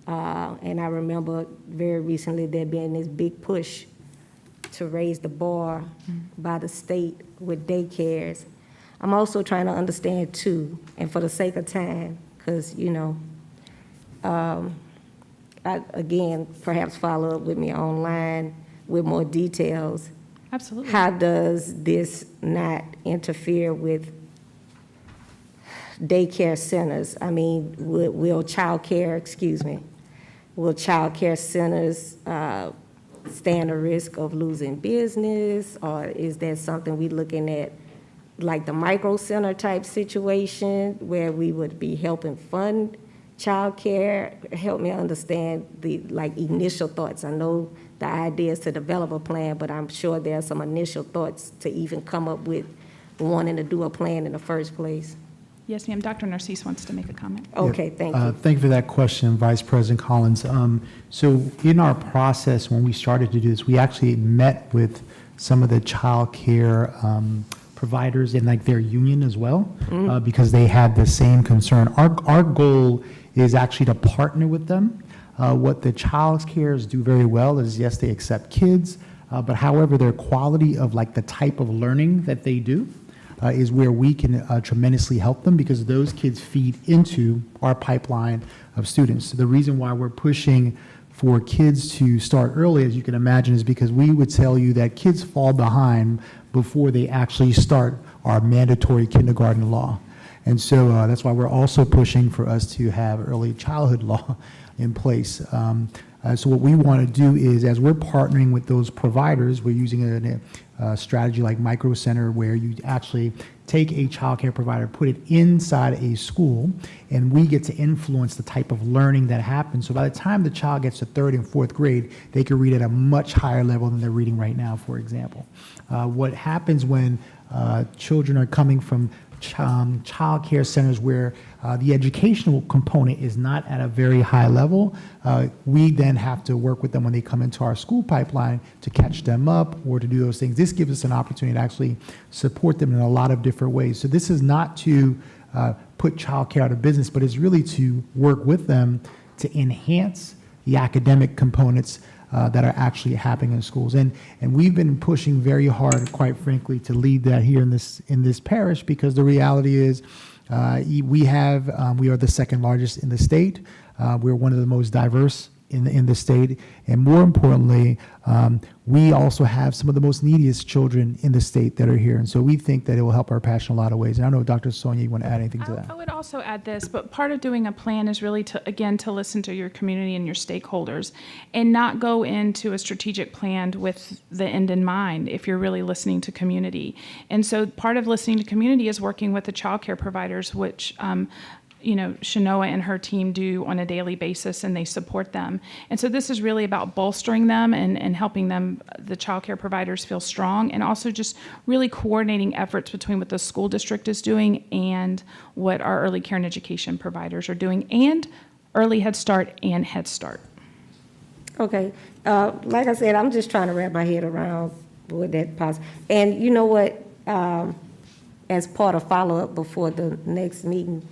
C: And I remember very recently there being this big push to raise the bar by the state with daycares. I'm also trying to understand too, and for the sake of time, because, you know, again, perhaps follow up with me online with more details.
V: Absolutely.
C: How does this not interfere with daycare centers? I mean, will child care centers stand a risk of losing business? Or is that something we looking at, like the micro center type situation where we would be helping fund child care? Help me understand the initial thoughts. I know the idea is to develop a plan, but I'm sure there are some initial thoughts to even come up with wanting to do a plan in the first place.
V: Yes, ma'am. Dr. Narcisse wants to make a comment.
C: Okay, thank you.
G: Thank you for that question, Vice President Collins. So in our process, when we started to do this, we actually met with some of the child care providers and their union as well, because they had the same concern. Our goal is actually to partner with them. What the child cares do very well is, yes, they accept kids, but however, their quality of the type of learning that they do is where we can tremendously help them, because those kids feed into our pipeline of students. So the reason why we're pushing for kids to start early, as you can imagine, is because we would tell you that kids fall behind before they actually start our mandatory kindergarten law. And so that's why we're also pushing for us to have early childhood law in place. So what we want to do is, as we're partnering with those providers, we're using a strategy like Micro Center, where you actually take a child care provider, put it inside a school, and we get to influence the type of learning that happens. So by the time the child gets to 3rd and 4th grade, they can read at a much higher level than they're reading right now, for example. What happens when children are coming from child care centers where the educational component is not at a very high level, we then have to work with them when they come into our school pipeline to catch them up or to do those things. This gives us an opportunity to actually support them in a lot of different ways. So this is not to put child care out of business, but it's really to work with them to enhance the academic components that are actually happening in schools. And we've been pushing very hard, quite frankly, to lead that here in this parish, because the reality is we are the second largest in the state. We're one of the most diverse in the state. And more importantly, we also have some of the most neediest children in the state that are here. And so we think that it will help our passion in a lot of ways. And I don't know, Dr. Sonia, you want to add anything to that?
V: I would also add this, but part of doing a plan is really to listen to your community and your stakeholders and not go into a strategic plan with the end in mind if you're really listening to community. And so part of listening to community is working with the child care providers, which Shanoa and her team do on a daily basis, and they support them. And so this is really about bolstering them and helping them, the child care providers, feel strong, and also just really coordinating efforts between what the school district is doing and what our early care and education providers are doing, and Early Head Start and Head Start.
C: Okay, like I said, I'm just trying to wrap my head around what that possible. And you know what, as part of follow-up before the next meeting,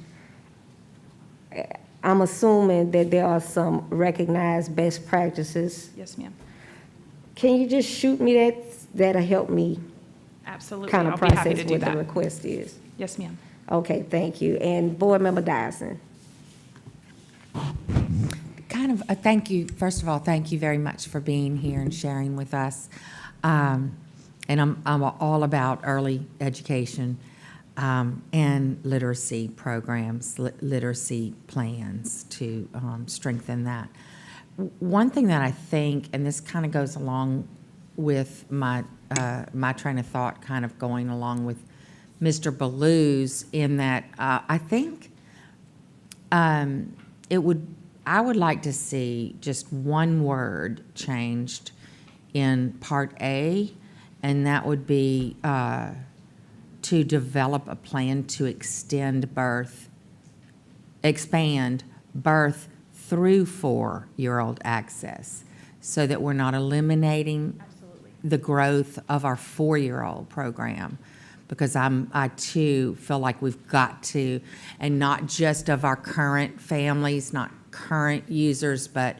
C: I'm assuming that there are some recognized best practices.
V: Yes, ma'am.
C: Can you just shoot me that? That'll help me
V: Absolutely.
C: kind of
V: I'll be happy
C: process
V: to do
C: what
V: that.
C: the request is.
V: Yes, ma'am.
C: Okay, thank you. And Board Member Dyson.
U: Thank you. First of all, thank you very much for being here and sharing with us. And I'm all about early education and literacy programs, literacy plans to strengthen that. One thing that I think, and this kind of goes along with my train of thought, kind of going along with Mr. Ballou's, in that I think I would like to see just one word changed in Part A, and that would be to develop a plan to expand birth through 4-year-old access, so that we're not eliminating the growth of our 4-year-old program. Because I too feel like we've got to, and not just of our current families, not current users, but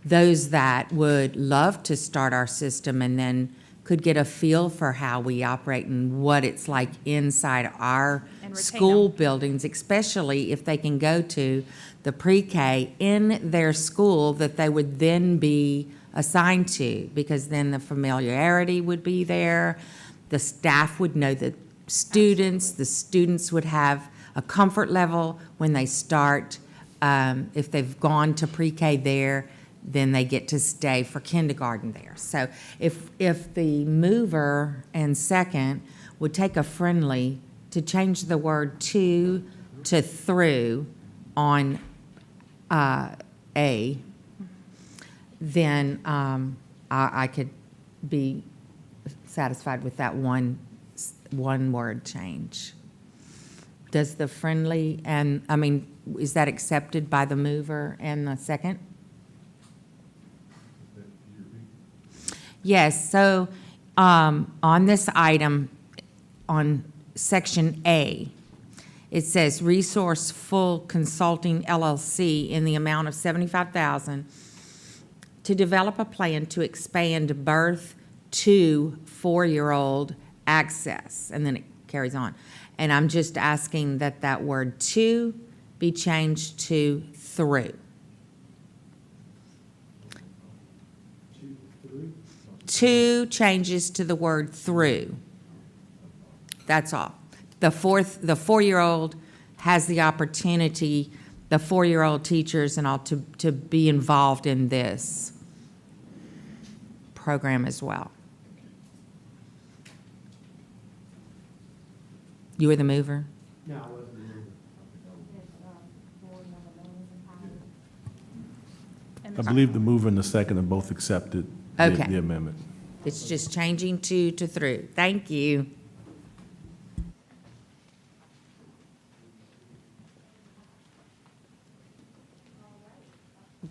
U: those that would love to start our system and then could get a feel for how we operate and what it's like inside our school buildings, especially if they can go to the pre-K in their school that they would then be assigned to, because then the familiarity would be there, the staff would know the students would have a comfort level when they start. If they've gone to pre-K there, then they get to stay for kindergarten there. So if the mover and second would take a friendly to change the word to through on A, then I could be satisfied with that one word change. Does the friendly, and I mean, is that accepted by the mover and the second? Yes, so on this item, on section A, it says Resourceful Consulting LLC in the amount of $75,000 to develop a plan to expand birth to 4-year-old access, and then it carries on. And I'm just asking that that word to be changed to through. Two changes to the word through. That's all. The 4-year-old has the opportunity, the 4-year-old teachers and all, to be involved in this program as well. You were the mover?
T: No, I wasn't the mover.
E: I believe the mover and the second have both accepted
U: Okay.
E: the amendment.
U: It's just changing to through. Thank you.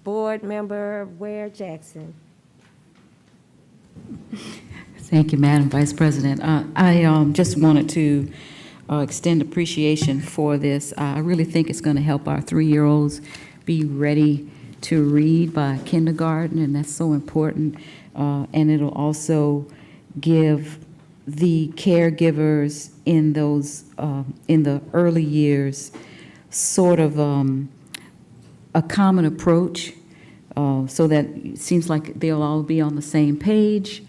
C: Board Member Ware Jackson.
Q: Thank you, Madam Vice President. I just wanted to extend appreciation for this. I really think it's going to help our 3-year-olds be ready to read by kindergarten, and that's so important. And it'll also give the caregivers in those in the early years sort of a common approach, so that it seems like they'll all be on the same page.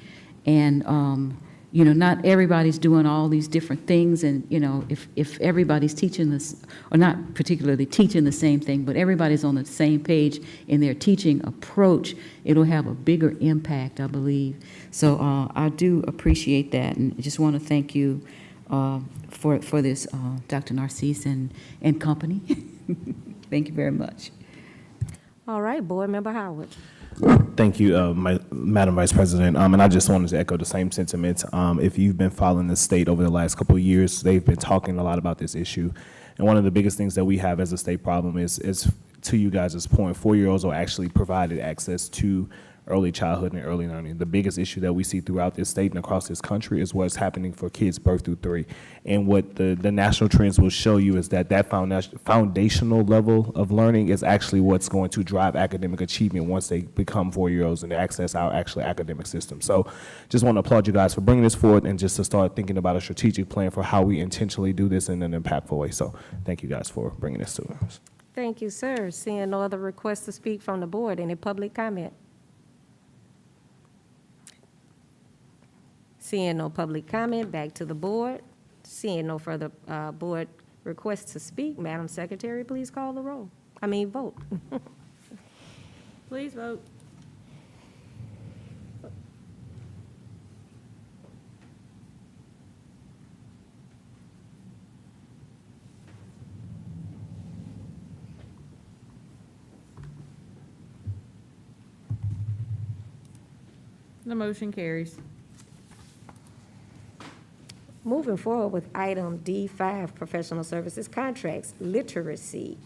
Q: And, you know, not everybody's doing all these different things. And, you know, if everybody's teaching this, or not particularly teaching the same thing, but everybody's on the same page in their teaching approach, it'll have a bigger impact, I believe. So I do appreciate that. And I just want to thank you for this, Dr. Narcisse and company. Thank you very much.
C: All right, Board Member Howard.
D: Thank you, Madam Vice President. And I just wanted to echo the same sentiments. If you've been following the state over the last couple of years, they've been talking a lot about this issue. And one of the biggest things that we have as a state problem is to you guys' point, 4-year-olds are actually provided access to early childhood and early learning. The biggest issue that we see throughout this state and across this country is what's happening for kids birth through 3. And what the national trends will show you is that foundational level of learning is actually what's going to drive academic achievement once they become 4-year-olds and access our actual academic system. So just want to applaud you guys for bringing this forward and just to start thinking about a strategic plan for how we intentionally do this in an impactful way. So thank you guys for bringing this to us.
C: Thank you, sir. Seeing no other requests to speak from the board, any public comment? Seeing no public comment, back to the board. Seeing no further board requests to speak, Madam Secretary, please call the roll. Vote.
N: Please vote.
F: The motion carries.
C: Moving forward with item D5, professional services contracts, literacy.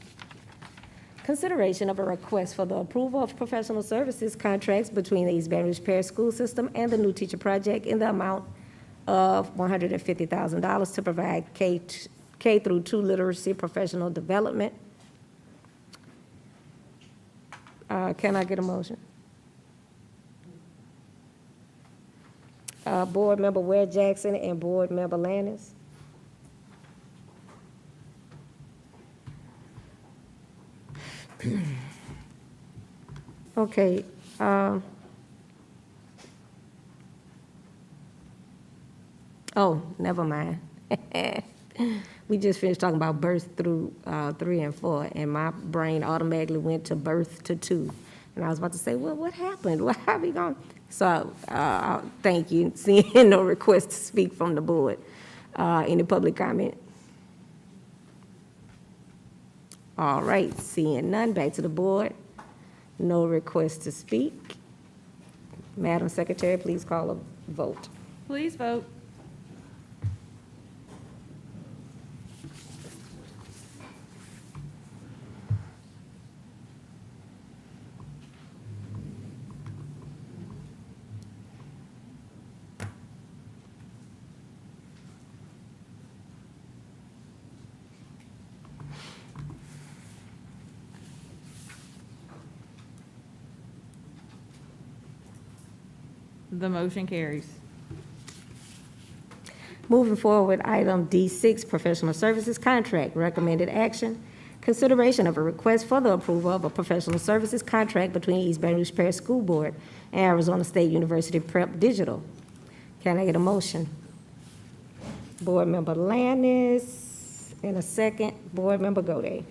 C: Consideration of a request for the approval of professional services contracts between the East Baton Rouge Parish School System and the New Teacher Project in the amount of $150,000 to provide K through 2 literacy professional development. Can I get a motion? Board Member Ware Jackson and Board Member Lannis. Okay. Oh, never mind. We just finished talking about birth through 3 and 4, and my brain automatically went to birth to 2. And I was about to say, well, what happened? Why are we going? So thank you. Seeing no request to speak from the board. Any public comment? All right, seeing none, back to the board. No request to speak. Madam Secretary, please call a vote.
N: Please vote.
F: The motion carries.
C: Moving forward, item D6, professional services contract, recommended action. Consideration of a request for the approval of a professional services contract between East Baton Rouge Parish School Board and Arizona State University Prep Digital. Can I get a motion? Board Member Lannis, and a second, Board Member Gode.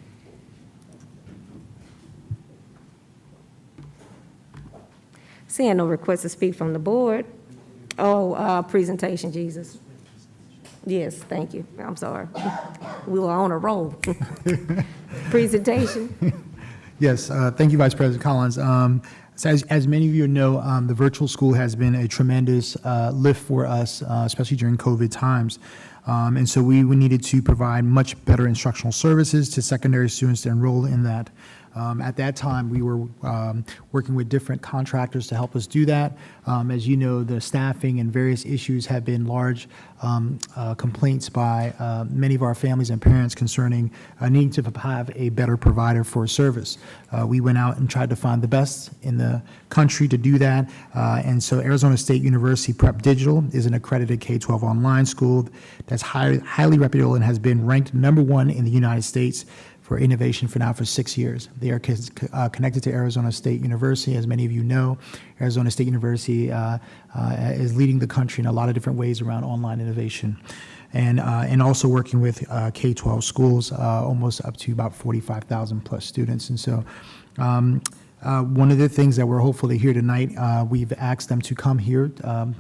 C: Seeing no request to speak from the board. Oh, presentation, Jesus. Yes, thank you. I'm sorry. We were on a roll. Presentation.
G: Yes, thank you, Vice President Collins. So as many of you know, the virtual school has been a tremendous lift for us, especially during COVID times. And so we needed to provide much better instructional services to secondary students to enroll in that. At that time, we were working with different contractors to help us do that. As you know, the staffing and various issues have been large complaints by many of our families and parents concerning needing to have a better provider for service. We went out and tried to find the best in the country to do that. And so Arizona State University Prep Digital is an accredited K-12 online school that's highly reputable and has been ranked #1 in the United States for innovation for 6 years. They are connected to Arizona State University. As many of you know, Arizona State University is leading the country in a lot of different ways around online innovation. And also working with K-12 schools, almost up to about 45,000 plus students. And so one of the things that we're hopeful to hear tonight, we've asked them to come here,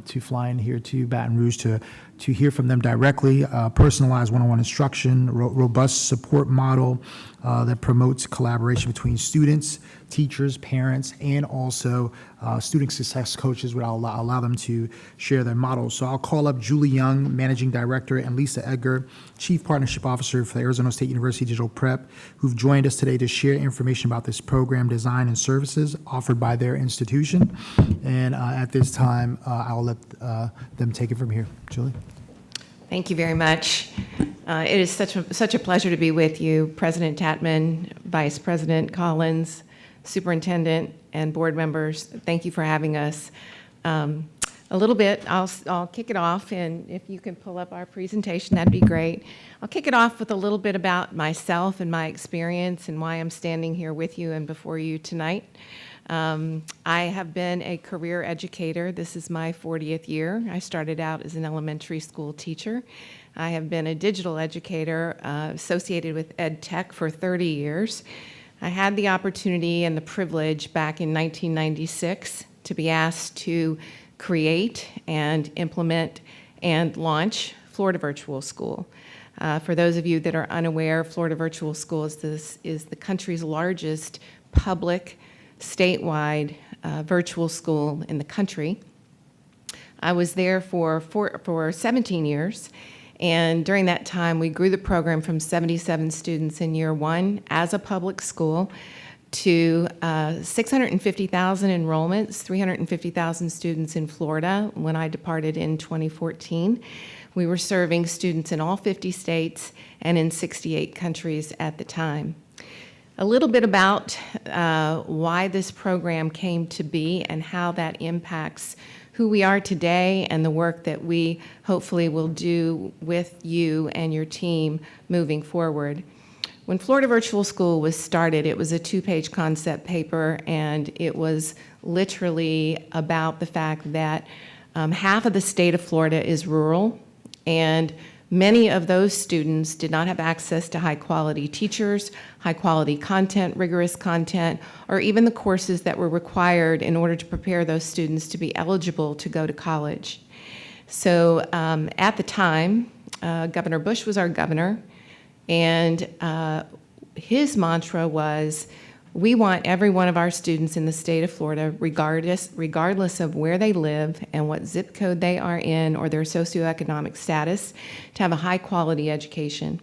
G: to fly in here to Baton Rouge to hear from them directly, personalized one-on-one instruction, robust support model that promotes collaboration between students, teachers, parents, and also student success coaches, would allow them to share their models. So I'll call up Julie Young, Managing Director, and Lisa Edgar, Chief Partnership Officer for the Arizona State University Digital Prep, who've joined us today to share information about this program design and services offered by their institution. And at this time, I'll let them take it from here. Julie?
I: Thank you very much. It is such a pleasure to be with you, President Tatman, Vice President Collins, Superintendent, and board members. Thank you for having us. A little bit, I'll kick it off, and if you can pull up our presentation, that'd be great. I'll kick it off with a little bit about myself and my experience and why I'm standing here with you and before you tonight. I have been a career educator. This is my 40th year. I started out as an elementary school teacher. I have been a digital educator associated with ed tech for 30 years. I had the opportunity and the privilege back in 1996 to be asked to create and implement and launch Florida Virtual School. For those of you that are unaware, Florida Virtual School is the country's largest public statewide virtual school in the country. I was there for 17 years, and during that time we grew the program from 77 students in year one as a public school to 650,000 enrollments, 350,000 students in Florida when I departed in 2014. We were serving students in all 50 states and in 68 countries at the time. A little bit about why this program came to be and how that impacts who we are today and the work that we hopefully will do with you and your team moving forward. When Florida Virtual School was started, it was a 2-page concept paper, and it was literally about the fact that half of the state of Florida is rural, and many of those students did not have access to high-quality teachers, high-quality content, rigorous content, or even the courses that were required in order to prepare those students to be eligible to go to college. So at the time, Governor Bush was our governor, and his mantra was, we want every one of our students in the state of Florida, regardless of where they live and what zip code they are in or their socioeconomic status, to have a high-quality education.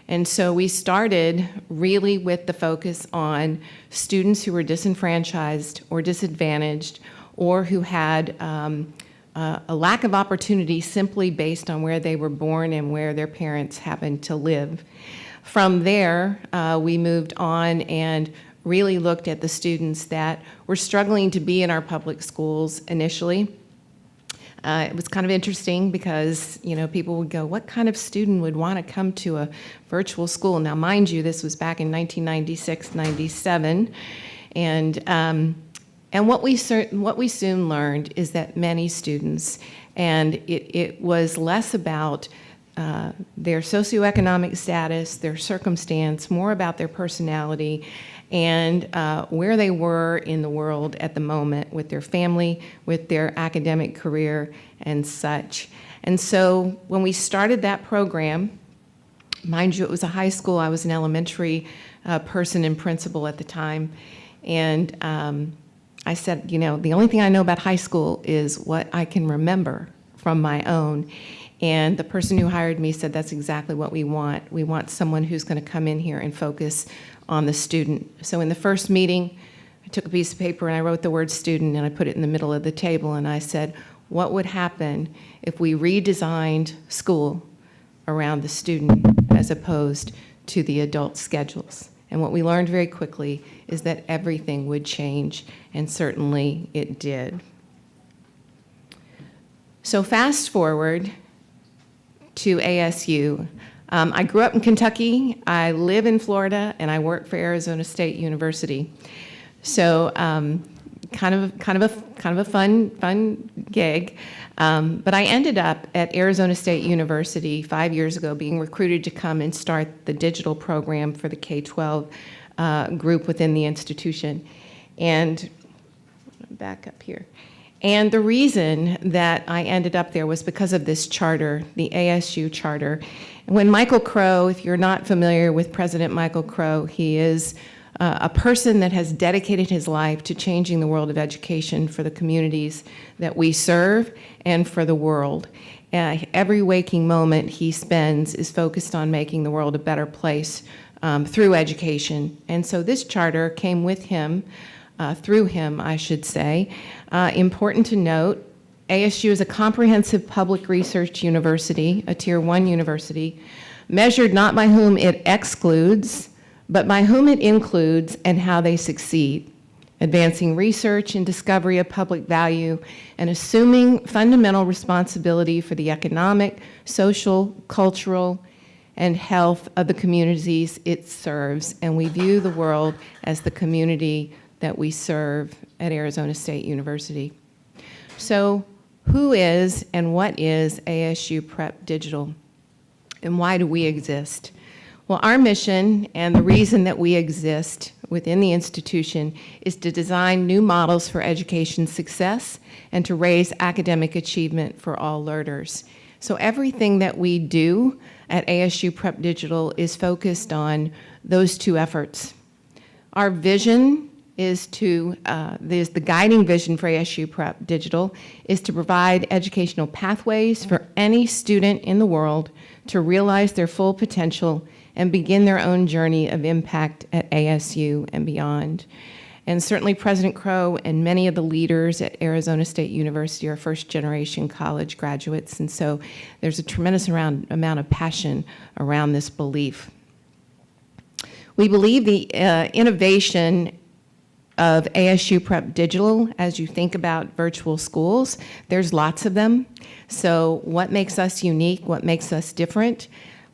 I: And so we started really with the focus on students who were disenfranchised or disadvantaged or who had a lack of opportunity simply based on where they were born and where their parents happened to live. From there, we moved on and really looked at the students that were struggling to be in our public schools initially. It was kind of interesting because, people would go, what kind of student would want to come to a virtual school? Now, mind you, this was back in 1996, 97. And what we soon learned is that many students, and it was less about their socioeconomic status, their circumstance, more about their personality, and where they were in the world at the moment with their family, with their academic career, and such. And so when we started that program, mind you, it was a high school. I was an elementary person and principal at the time. And I said, the only thing I know about high school is what I can remember from my own. And the person who hired me said that's exactly what we want. We want someone who's going to come in here and focus on the student. So in the first meeting, I took a piece of paper and I wrote the word student and I put it in the middle of the table and I said, what would happen if we redesigned school around the student as opposed to the adult schedules? And what we learned very quickly is that everything would change, and certainly it did. So fast forward to ASU. I grew up in Kentucky, I live in Florida, and I work for Arizona State University. So kind of a fun gig. But I ended up at Arizona State University 5 years ago being recruited to come and start the digital program for the K-12 group within the institution. And back up here. And the reason that I ended up there was because of this charter, the ASU charter. And when Michael Crow, if you're not familiar with President Michael Crow, he is a person that has dedicated his life to changing the world of education for the communities that we serve and for the world. Every waking moment he spends is focused on making the world a better place through education. And so this charter came with him, through him, I should say. Important to note, ASU is a comprehensive public research university, a Tier 1 university, measured not by whom it excludes, but by whom it includes and how they succeed, advancing research and discovery of public value, and assuming fundamental responsibility for the economic, social, cultural, and health of the communities it serves. And we view the world as the community that we serve at Arizona State University. So who is and what is ASU Prep Digital? And why do we exist? Well, our mission and the reason that we exist within the institution is to design new models for education success and to raise academic achievement for all learners. So everything that we do at ASU Prep Digital is focused on those two efforts. Our vision is the guiding vision for ASU Prep Digital is to provide educational pathways for any student in the world to realize their full potential and begin their own journey of impact at ASU and beyond. And certainly President Crow and many of the leaders at Arizona State University are first-generation college graduates, and so there's a tremendous amount of passion around this belief. We believe the innovation of ASU Prep Digital, as you think about virtual schools, there's lots of them. So what makes us unique? What makes us different?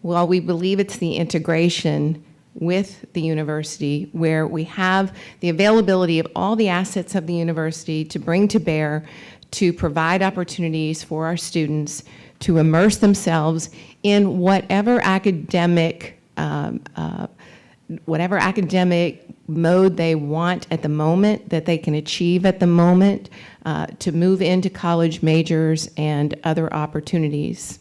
I: Well, we believe it's the integration with the university where we have the availability of all the assets of the university to bring to bear to provide opportunities for our students to immerse themselves in whatever academic mode they want at the moment, that they can achieve at the moment, to move into college majors and other opportunities.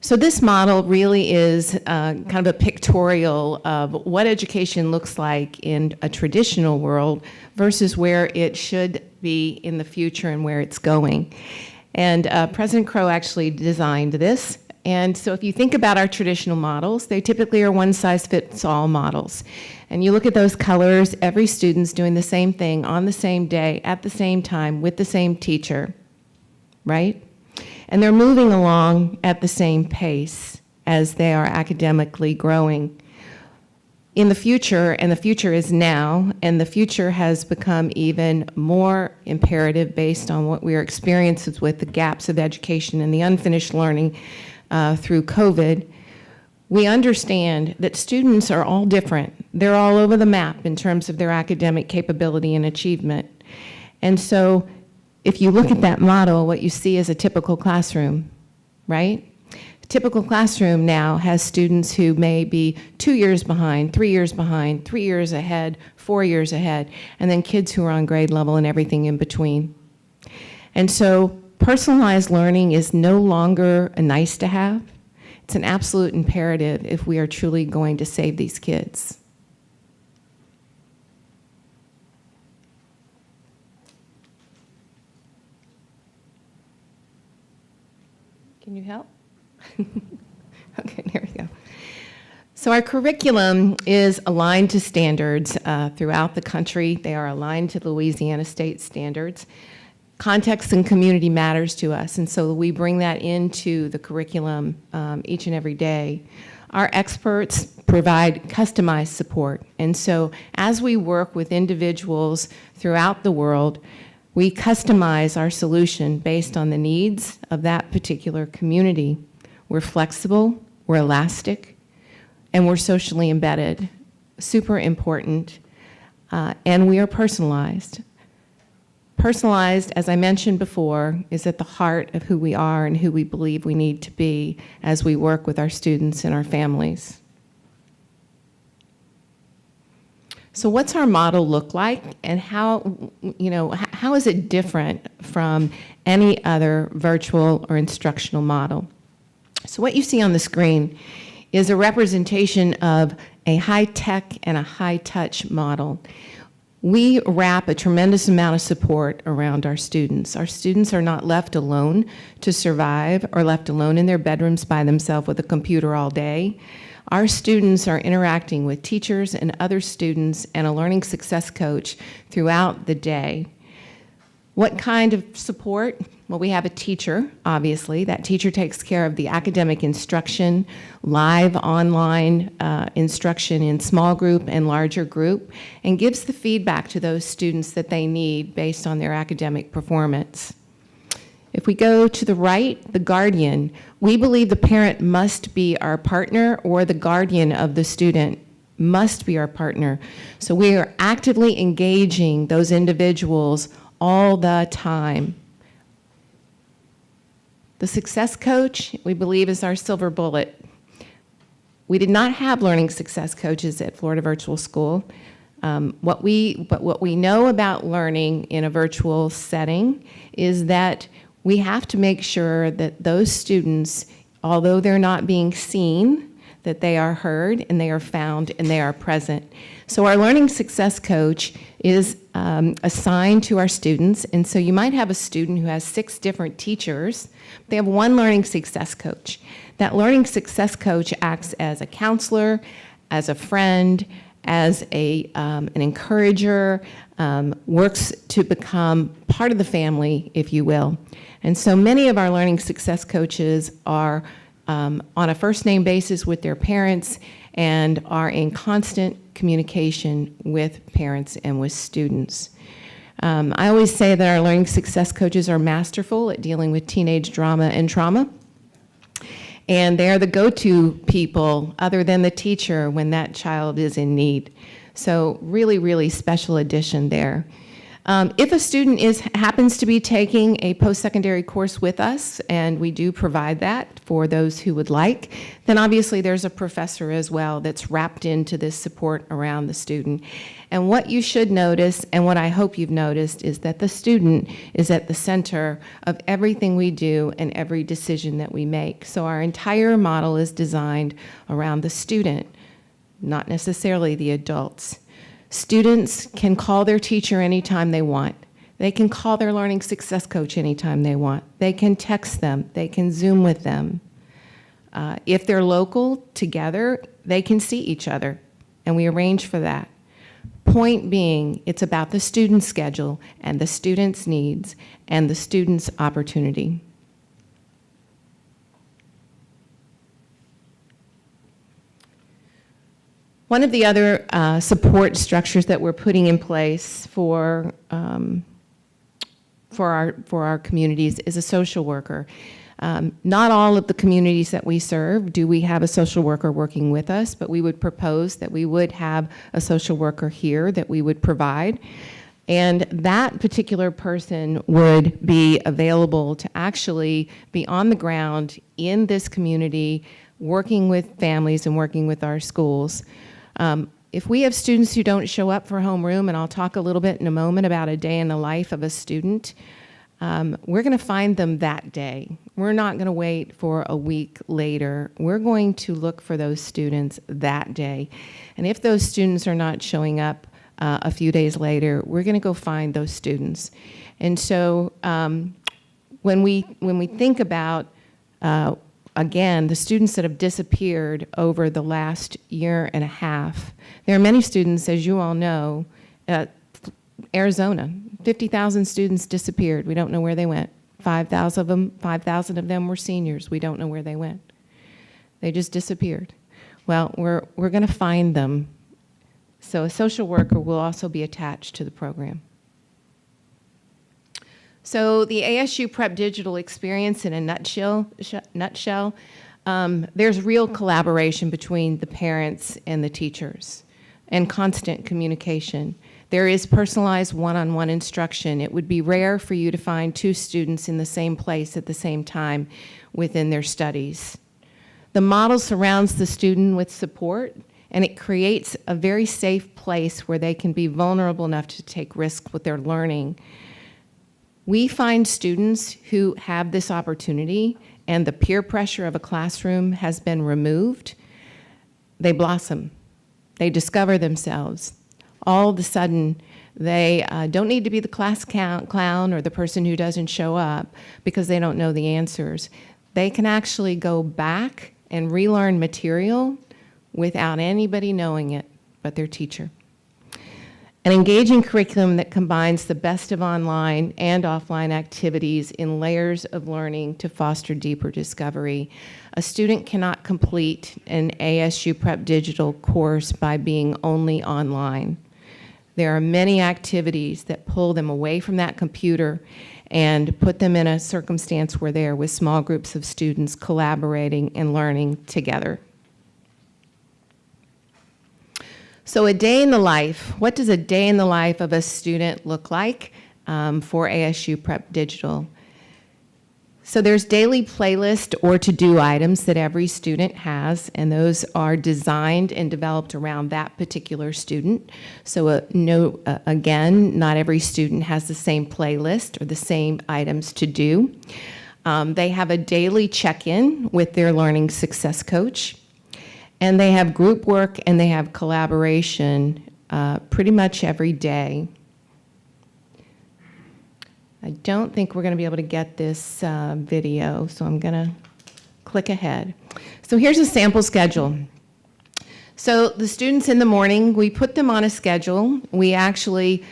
I: So this model really is kind of a pictorial of what education looks like in a traditional world versus where it should be in the future and where it's going. And President Crow actually designed this. And so if you think about our traditional models, they typically are one-size-fits-all models. And you look at those colors, every student's doing the same thing on the same day, at the same time, with the same teacher, right? And they're moving along at the same pace as they are academically growing. In the future, and the future is now, and the future has become even more imperative based on what we are experiencing with the gaps of education and the unfinished learning through COVID, we understand that students are all different. They're all over the map in terms of their academic capability and achievement. And so if you look at that model, what you see is a typical classroom, right? A typical classroom now has students who may be 2 years behind, 3 years behind, 3 years ahead, 4 years ahead, and then kids who are on grade level and everything in between. And so personalized learning is no longer a nice to have. It's an absolute imperative if we are truly going to save these kids. Can you help? Okay, there we go. So our curriculum is aligned to standards throughout the country. They are aligned to the Louisiana state standards. Context and community matters to us, and so we bring that into the curriculum each and every day. Our experts provide customized support, and so as we work with individuals throughout the world, we customize our solution based on the needs of that particular community. We're flexible, we're elastic, and we're socially embedded. Super important, and we are personalized. Personalized, as I mentioned before, is at the heart of who we are and who we believe we need to be as we work with our students and our families. So what's our model look like, and how is it different from any other virtual or instructional model? So what you see on the screen is a representation of a high-tech and a high-touch model. We wrap a tremendous amount of support around our students. Our students are not left alone to survive or left alone in their bedrooms by themselves with a computer all day. Our students are interacting with teachers and other students and a learning success coach throughout the day. What kind of support? Well, we have a teacher, obviously. That teacher takes care of the academic instruction, live online instruction in small group and larger group, and gives the feedback to those students that they need based on their academic performance. If we go to the right, the guardian, we believe the parent must be our partner, or the guardian of the student must be our partner. So we are actively engaging those individuals all the time. The success coach, we believe, is our silver bullet. We did not have learning success coaches at Florida Virtual School. What we know about learning in a virtual setting is that we have to make sure that those students, although they're not being seen, that they are heard and they are found and they are present. So our learning success coach is assigned to our students, and so you might have a student who has 6 different teachers. They have one learning success coach. That learning success coach acts as a counselor, as a friend, as an encourager, works to become part of the family, if you will. And so many of our learning success coaches are on a first-name basis with their parents and are in constant communication with parents and with students. I always say that our learning success coaches are masterful at dealing with teenage drama and trauma. And they are the go-to people other than the teacher when that child is in need. So really, really special addition there. If a student happens to be taking a post-secondary course with us, and we do provide that for those who would like, then obviously there's a professor as well that's wrapped into this support around the student. And what you should notice, and what I hope you've noticed, is that the student is at the center of everything we do and every decision that we make. So our entire model is designed around the student, not necessarily the adults. Students can call their teacher anytime they want. They can call their learning success coach anytime they want. They can text them. They can Zoom with them. If they're local together, they can see each other, and we arrange for that. Point being, it's about the student's schedule and the student's needs and the student's opportunity. One of the other support structures that we're putting in place for our communities is a social worker. Not all of the communities that we serve do we have a social worker working with us, but we would propose that we would have a social worker here that we would provide. And that particular person would be available to actually be on the ground in this community, working with families and working with our schools. If we have students who don't show up for homeroom, and I'll talk a little bit in a moment about a day in the life of a student, we're going to find them that day. We're not going to wait for a week later. We're going to look for those students that day. And if those students are not showing up a few days later, we're going to go find those students. And so when we think about Again, the students that have disappeared over the last year and a half, there are many students, as you all know, Arizona, 50,000 students disappeared. We don't know where they went. 5,000 of them were seniors. We don't know where they went. They just disappeared. Well, we're going to find them. So a social worker will also be attached to the program. So the ASU Prep Digital experience in a nutshell, there's real collaboration between the parents and the teachers and constant communication. There is personalized one-on-one instruction. It would be rare for you to find two students in the same place at the same time within their studies. The model surrounds the student with support, and it creates a very safe place where they can be vulnerable enough to take risks with their learning. We find students who have this opportunity and the peer pressure of a classroom has been removed, they blossom. They discover themselves. All of a sudden, they don't need to be the class clown or the person who doesn't show up because they don't know the answers. They can actually go back and relearn material without anybody knowing it but their teacher. An engaging curriculum that combines the best of online and offline activities in layers of learning to foster deeper discovery. A student cannot complete an ASU Prep Digital course by being only online. There are many activities that pull them away from that computer and put them in a circumstance where they are with small groups of students collaborating and learning together. So a day in the life, what does a day in the life of a student look like for ASU Prep Digital? So there's daily playlist or to-do items that every student has, and those are designed and developed around that particular student. So again, not every student has the same playlist or the same items to do. They have a daily check-in with their learning success coach. And they have group work and they have collaboration pretty much every day. I don't think we're going to be able to get this video, so I'm going to click ahead. So here's a sample schedule. So the students in the morning, we put them on a schedule. We actually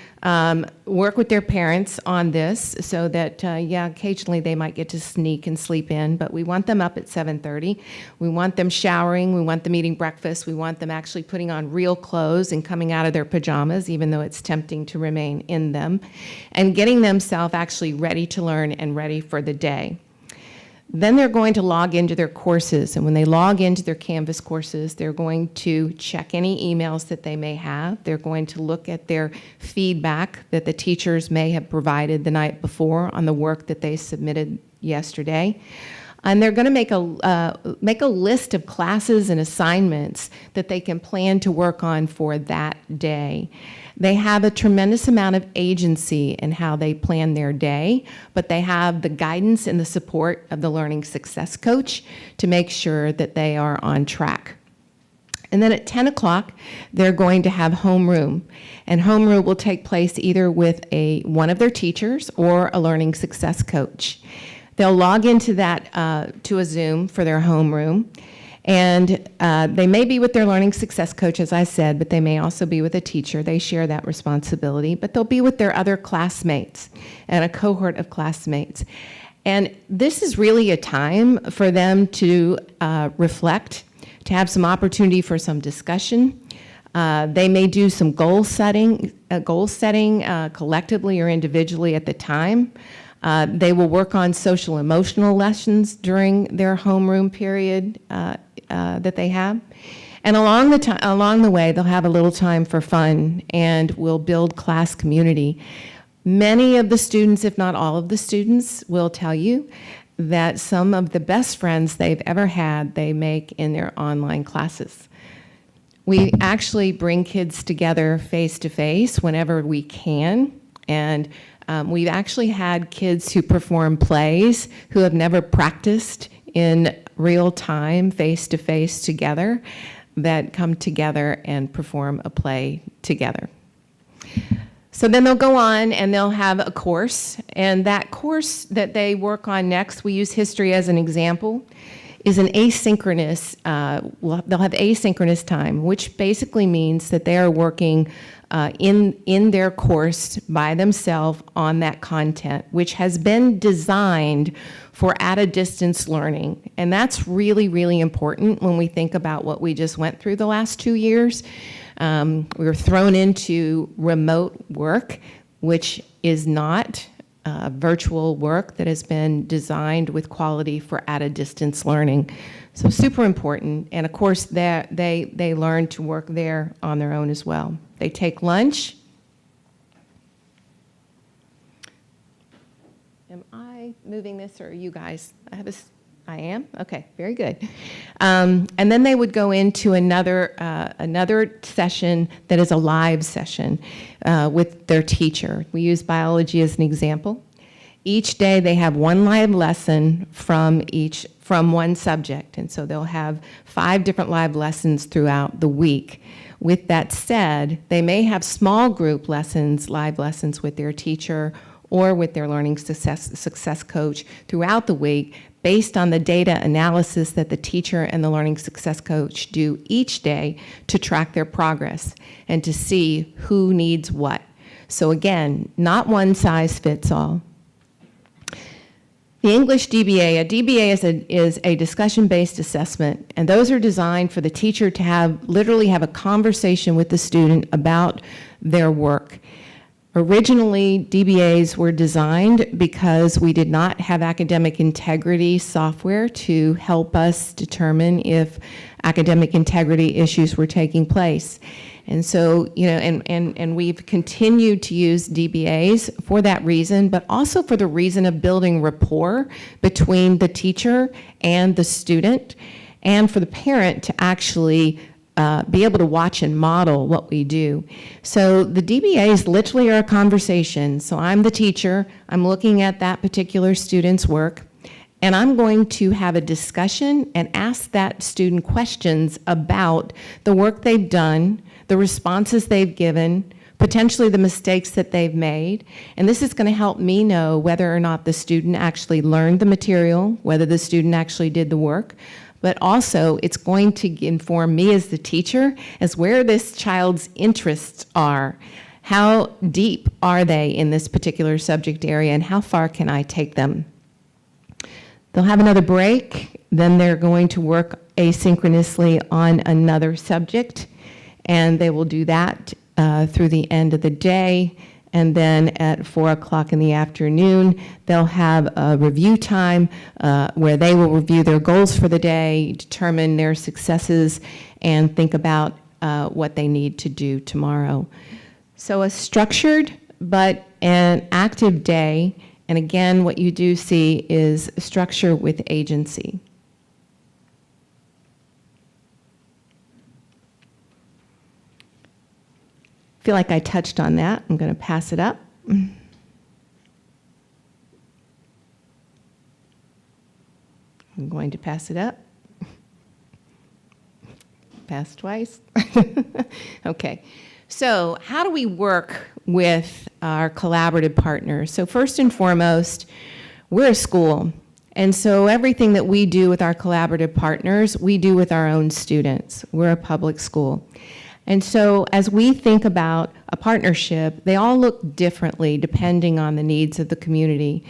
I: work with their parents on this so that, yeah, occasionally they might get to sneak and sleep in, but we want them up at 7:30. We want them showering. We want them eating breakfast. We want them actually putting on real clothes and coming out of their pajamas, even though it's tempting to remain in them, and getting themselves actually ready to learn and ready for the day. Then they're going to log into their courses, and when they log into their Canvas courses, they're going to check any emails that they may have. They're going to look at their feedback that the teachers may have provided the night before on the work that they submitted yesterday. And they're going to make a list of classes and assignments that they can plan to work on for that day. They have a tremendous amount of agency in how they plan their day, but they have the guidance and the support of the learning success coach to make sure that they are on track. And then at 10 o'clock, they're going to have homeroom. And homeroom will take place either with one of their teachers or a learning success coach. They'll log into that to a Zoom for their homeroom. And they may be with their learning success coach, as I said, but they may also be with a teacher. They share that responsibility, but they'll be with their other classmates and a cohort of classmates. And this is really a time for them to reflect, to have some opportunity for some discussion. They may do some goal setting collectively or individually at the time. They will work on social emotional lessons during their homeroom period that they have. And along the way, they'll have a little time for fun and will build class community. Many of the students, if not all of the students, will tell you that some of the best friends they've ever had, they make in their online classes. We actually bring kids together face to face whenever we can. And we've actually had kids who perform plays who have never practiced in real time, face to face together, that come together and perform a play together. So then they'll go on and they'll have a course, and that course that they work on next, we use history as an example, is an asynchronous, they'll have asynchronous time, which basically means that they are working in their course by themselves on that content, which has been designed for at-a-distance learning. And that's really, really important when we think about what we just went through the last 2 years. We were thrown into remote work, which is not virtual work that has been designed with quality for at-a-distance learning. So super important. And of course, they learn to work there on their own as well. They take lunch. Am I moving this, or are you guys? I am? Okay, very good. And then they would go into another session that is a live session with their teacher. We use biology as an example. Each day they have one live lesson from one subject, and so they'll have 5 different live lessons throughout the week. With that said, they may have small group lessons, live lessons with their teacher or with their learning success coach throughout the week, based on the data analysis that the teacher and the learning success coach do each day to track their progress and to see who needs what. So again, not one size fits all. The English DBA, a DBA is a discussion-based assessment, and those are designed for the teacher to literally have a conversation with the student about their work. Originally, DBAs were designed because we did not have academic integrity software to help us determine if academic integrity issues were taking place. And so, and we've continued to use DBAs for that reason, but also for the reason of building rapport between the teacher and the student, and for the parent to actually be able to watch and model what we do. So the DBAs literally are a conversation. So I'm the teacher, I'm looking at that particular student's work, and I'm going to have a discussion and ask that student questions about the work they've done, the responses they've given, potentially the mistakes that they've made. And this is going to help me know whether or not the student actually learned the material, whether the student actually did the work. But also, it's going to inform me as the teacher as where this child's interests are. How deep are they in this particular subject area, and how far can I take them? They'll have another break, then they're going to work asynchronously on another subject, and they will do that through the end of the day. And then at 4 o'clock in the afternoon, they'll have a review time where they will review their goals for the day, determine their successes, and think about what they need to do tomorrow. So a structured but an active day, and again, what you do see is structure with agency. I feel like I touched on that. I'm going to pass it up. I'm going to pass it up. Pass twice. Okay. So how do we work with our collaborative partners? So first and foremost, we're a school. And so everything that we do with our collaborative partners, we do with our own students. We're a public school. And so as we think about a partnership, they all look differently depending on the needs of the community.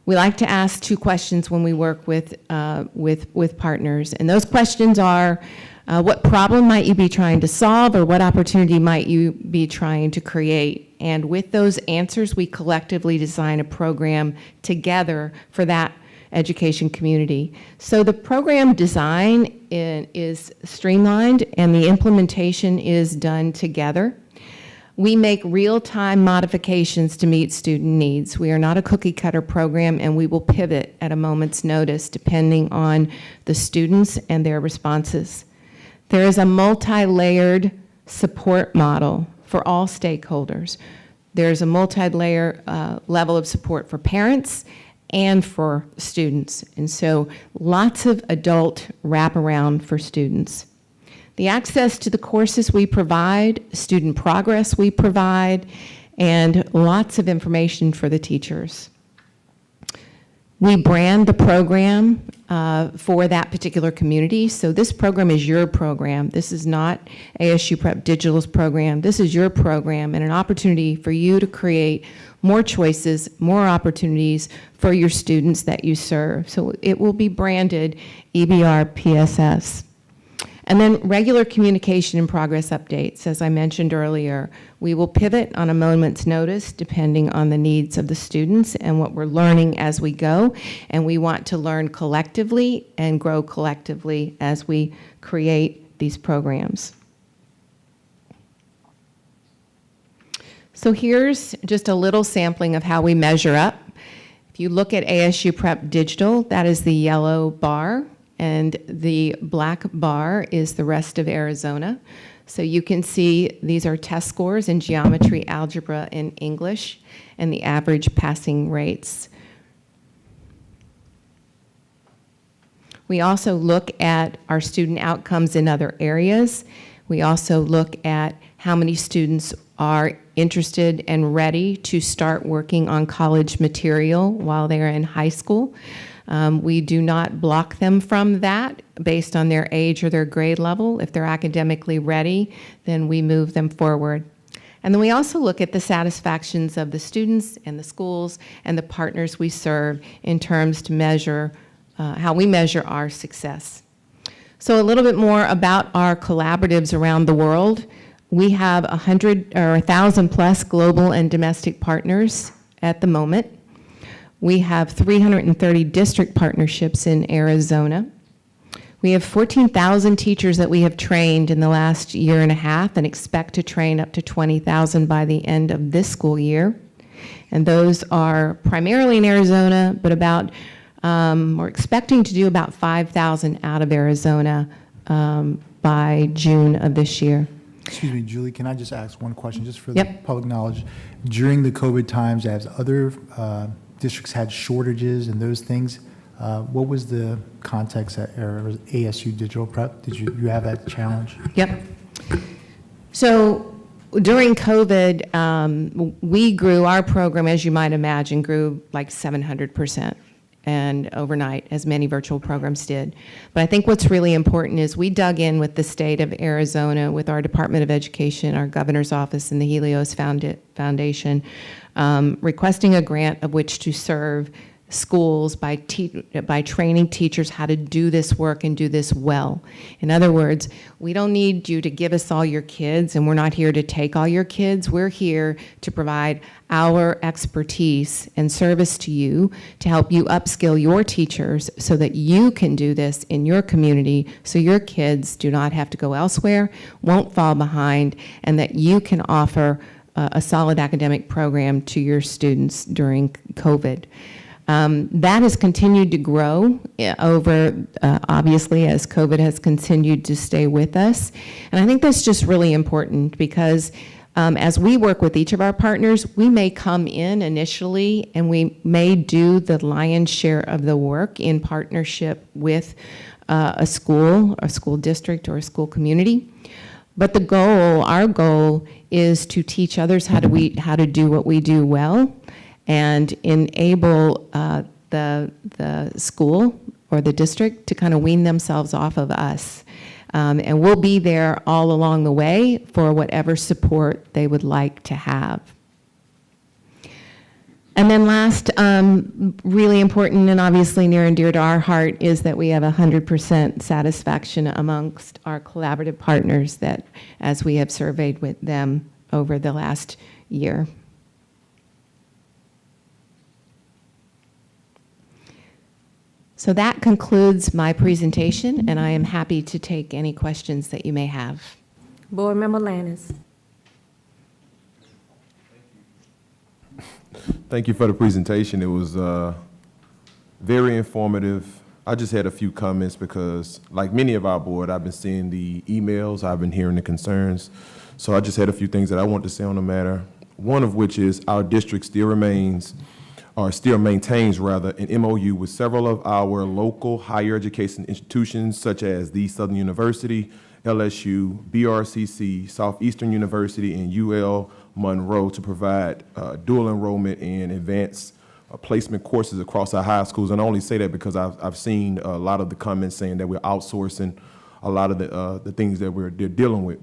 I: We like to ask 2 questions when we work with partners. And those questions are, what problem might you be trying to solve, or what opportunity might you be trying to create? And with those answers, we collectively design a program together for that education community. So the program design is streamlined and the implementation is done together. We make real-time modifications to meet student needs. We are not a cookie-cutter program, and we will pivot at a moment's notice depending on the students and their responses. There is a multi-layered support model for all stakeholders. There's a multi-layer level of support for parents and for students. And so lots of adult wraparound for students. The access to the courses we provide, student progress we provide, and lots of information for the teachers. We brand the program for that particular community. So this program is your program. This is not ASU Prep Digital's program. This is your program and an opportunity for you to create more choices, more opportunities for your students that you serve. So it will be branded EBR PSS. And then regular communication and progress updates. As I mentioned earlier, we will pivot on a moment's notice depending on the needs of the students and what we're learning as we go. And we want to learn collectively and grow collectively as we create these programs. So here's just a little sampling of how we measure up. If you look at ASU Prep Digital, that is the yellow bar, and the black bar is the rest of Arizona. So you can see these are test scores in geometry, algebra, and English, and the average passing rates. We also look at our student outcomes in other areas. We also look at how many students are interested and ready to start working on college material while they're in high school. We do not block them from that based on their age or their grade level. If they're academically ready, then we move them forward. And then we also look at the satisfactions of the students and the schools and the partners we serve in terms to measure how we measure our success. So a little bit more about our collaboratives around the world. We have 100 or 1,000 plus global and domestic partners at the moment. We have 330 district partnerships in Arizona. We have 14,000 teachers that we have trained in the last year and a half and expect to train up to 20,000 by the end of this school year. And those are primarily in Arizona, but we're expecting to do about 5,000 out of Arizona by June of this year.
G: Excuse me, Julie, can I just ask one question, just for the
I: Yep.
G: public knowledge? During the COVID times, as other districts had shortages and those things, what was the context at ASU Digital Prep? Did you have that challenge?
I: Yep. So during COVID, we grew, our program, as you might imagine, grew like 700%. And overnight, as many virtual programs did. But I think what's really important is we dug in with the state of Arizona, with our Department of Education, our governor's office, and the Helios Foundation, requesting a grant of which to serve schools by training teachers how to do this work and do this well. In other words, we don't need you to give us all your kids, and we're not here to take all your kids. We're here to provide our expertise and service to you to help you upskill your teachers so that you can do this in your community so your kids do not have to go elsewhere, won't fall behind, and that you can offer a solid academic program to your students during COVID. That has continued to grow over, obviously, as COVID has continued to stay with us. And I think that's just really important because as we work with each of our partners, we may come in initially and we may do the lion's share of the work in partnership with a school district, or a school community. But the goal, our goal, is to teach others how to do what we do well, and enable the school or the district to kind of wean themselves off of us. And we'll be there all along the way for whatever support they would like to have. And then last, really important and obviously near and dear to our heart, is that we have 100% satisfaction amongst our collaborative partners that, as we have surveyed with them over the last year. So that concludes my presentation, and I am happy to take any questions that you may have.
C: Board Member Lannis.
H: Thank you for the presentation. It was very informative. I just had a few comments because, like many of our board, I've been seeing the emails, I've been hearing the concerns. So I just had a few things that I want to say on the matter. One of which is our district still remains or still maintains rather, an MOU with several of our local higher education institutions such as the Southern University, LSU, BRCC, Southeastern University, and UL Monroe to provide dual enrollment and advanced placement courses across our high schools. And I only say that because I've seen a lot of the comments saying that we're outsourcing a lot of the things that they're dealing with.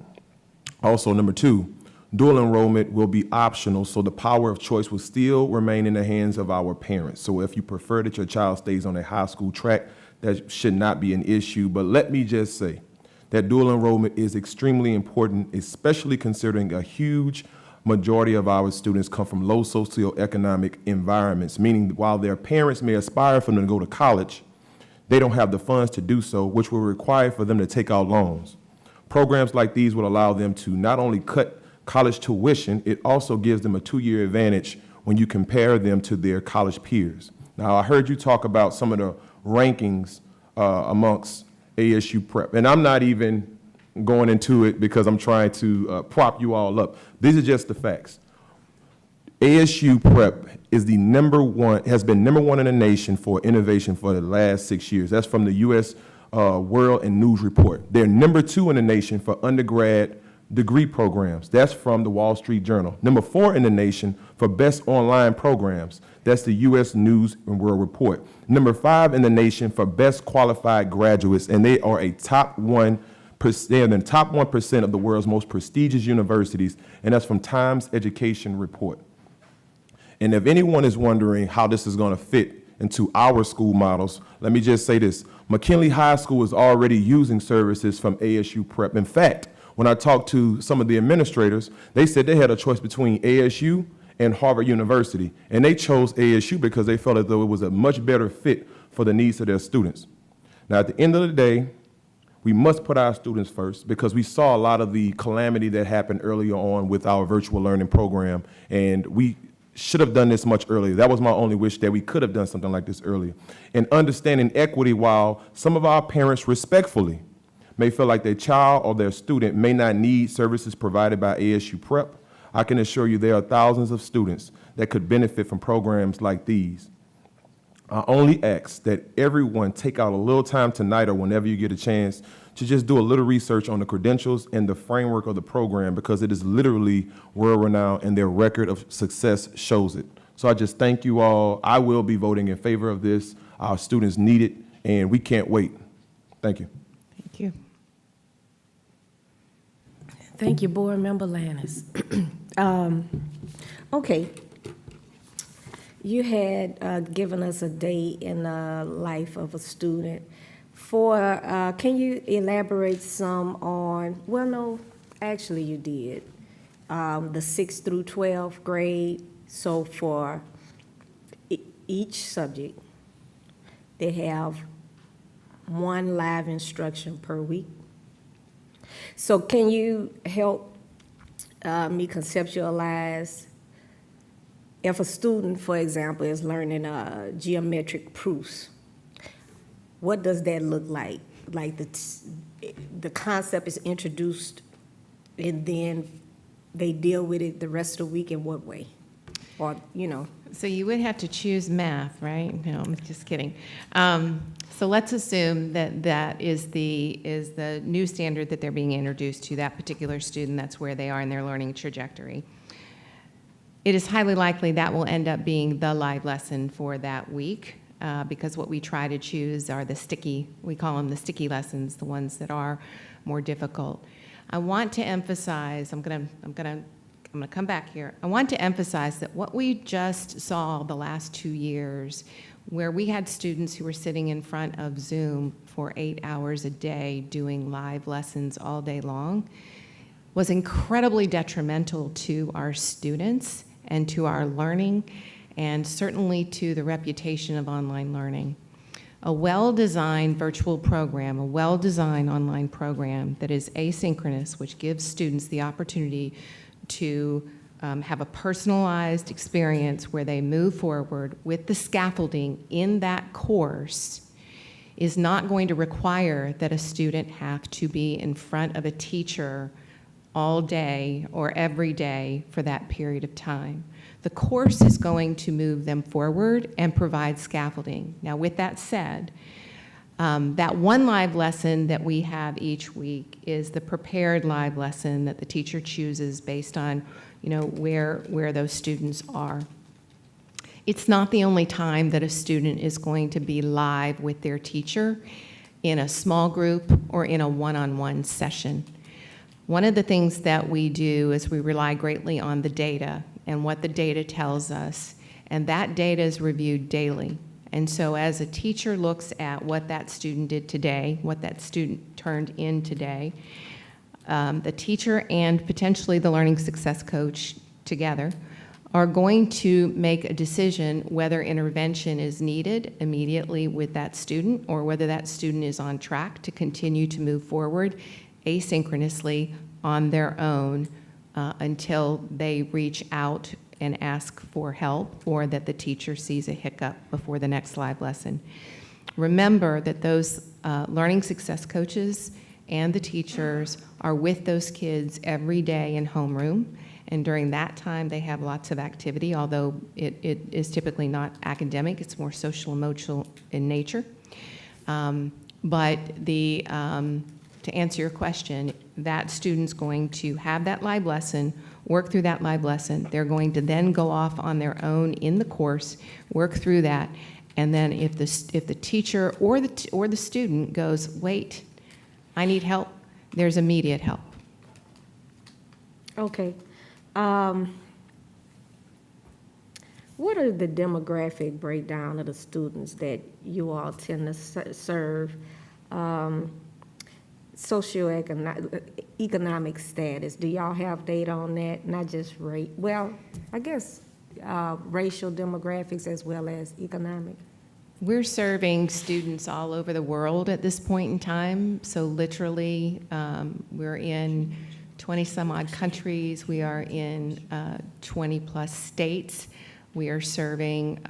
H: Also, number two, dual enrollment will be optional, so the power of choice will still remain in the hands of our parents. So if you prefer that your child stays on a high school track, that should not be an issue. But let me just say that dual enrollment is extremely important, especially considering a huge majority of our students come from low socioeconomic environments, meaning while their parents may aspire for them to go to college, they don't have the funds to do so, which will require for them to take out loans. Programs like these will allow them to not only cut college tuition, it also gives them a 2-year advantage when you compare them to their college peers. Now, I heard you talk about some of the rankings amongst ASU prep, and I'm not even going into it because I'm trying to prop you all up. These are just the facts. ASU prep is the has been number one in the nation for innovation for the last 6 years. That's from the U.S. World and News Report. They're number 2 in the nation for undergrad degree programs. That's from the Wall Street Journal. Number 4 in the nation for best online programs. That's the U.S. News and World Report. Number 5 in the nation for best qualified graduates, and they are a top 1%. They're in the top 1% of the world's most prestigious universities, and that's from Times Education Report. And if anyone is wondering how this is going to fit into our school models, let me just say this. McKinley High School is already using services from ASU Prep. In fact, when I talked to some of the administrators, they said they had a choice between ASU and Harvard University, and they chose ASU because they felt as though it was a much better fit for the needs of their students. Now, at the end of the day, we must put our students first because we saw a lot of the calamity that happened earlier on with our virtual learning program, and we should have done this much earlier. That was my only wish, that we could have done something like this earlier. And understanding equity, while some of our parents respectfully may feel like their child or their student may not need services provided by ASU Prep, I can assure you there are thousands of students that could benefit from programs like these. I only ask that everyone take out a little time tonight or whenever you get a chance to just do a little research on the credentials and the framework of the program, because it is literally world-renowned and their record of success shows it. So I just thank you all. I will be voting in favor of this. Our students need it, and we can't wait. Thank you.
I: Thank you.
C: Thank you, Board Member Lannis. Okay. You had given us a day in the life of a student. Can you elaborate some on, well, no, actually you did, the 6th through 12th grade. So for each subject, they have one live instruction per week. So can you help me conceptualize if a student, for example, is learning geometric proofs? What does that look like? Like the concept is introduced and then they deal with it the rest of the week in what way? Or, you know.
I: So you would have to choose math, right? No, I'm just kidding. So let's assume that that is the new standard that they're being introduced to, that particular student. That's where they are in their learning trajectory. It is highly likely that will end up being the live lesson for that week, because what we try to choose are we call them the sticky lessons, the ones that are more difficult. I want to emphasize, I'm gonna come back here. I want to emphasize that what we just saw the last 2 years, where we had students who were sitting in front of Zoom for 8 hours a day doing live lessons all day long, was incredibly detrimental to our students and to our learning, and certainly to the reputation of online learning. A well-designed virtual program, a well-designed online program that is asynchronous, which gives students the opportunity to have a personalized experience where they move forward with the scaffolding in that course, is not going to require that a student have to be in front of a teacher all day or every day for that period of time. The course is going to move them forward and provide scaffolding. Now, with that said, that one live lesson that we have each week is the prepared live lesson that the teacher chooses based on, where those students are. It's not the only time that a student is going to be live with their teacher in a small group or in a one-on-one session. One of the things that we do is we rely greatly on the data and what the data tells us, and that data is reviewed daily. And so as a teacher looks at what that student did today, what that student turned in today, the teacher and potentially the learning success coach together are going to make a decision whether intervention is needed immediately with that student or whether that student is on track to continue to move forward asynchronously on their own until they reach out and ask for help or that the teacher sees a hiccup before the next live lesson. Remember that those learning success coaches and the teachers are with those kids every day in homeroom, and during that time they have lots of activity, although it is typically not academic, it's more social emotional in nature. But to answer your question, that student's going to have that live lesson, work through that live lesson. They're going to then go off on their own in the course, work through that, and then if the teacher or the student goes, wait, I need help, there's immediate help.
C: Okay. What are the demographic breakdown of the students that you all tend to serve? Socioeconomic status, do y'all have data on that? Not just rate, well, I guess racial demographics as well as economic.
I: We're serving students all over the world at this point in time. So literally, we're in 20 some odd countries. We are in 20 plus states. We are serving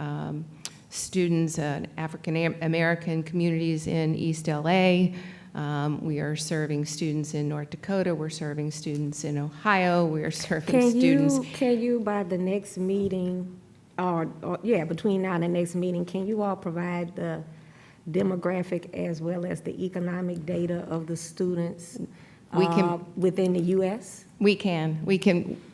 I: students, African American communities in East LA. We are serving students in North Dakota. We're serving students in Ohio. We are serving students.
C: Can you by the next meeting, between now and the next meeting, can you all provide the demographic as well as the economic data of the students within the U.S.?
I: We can.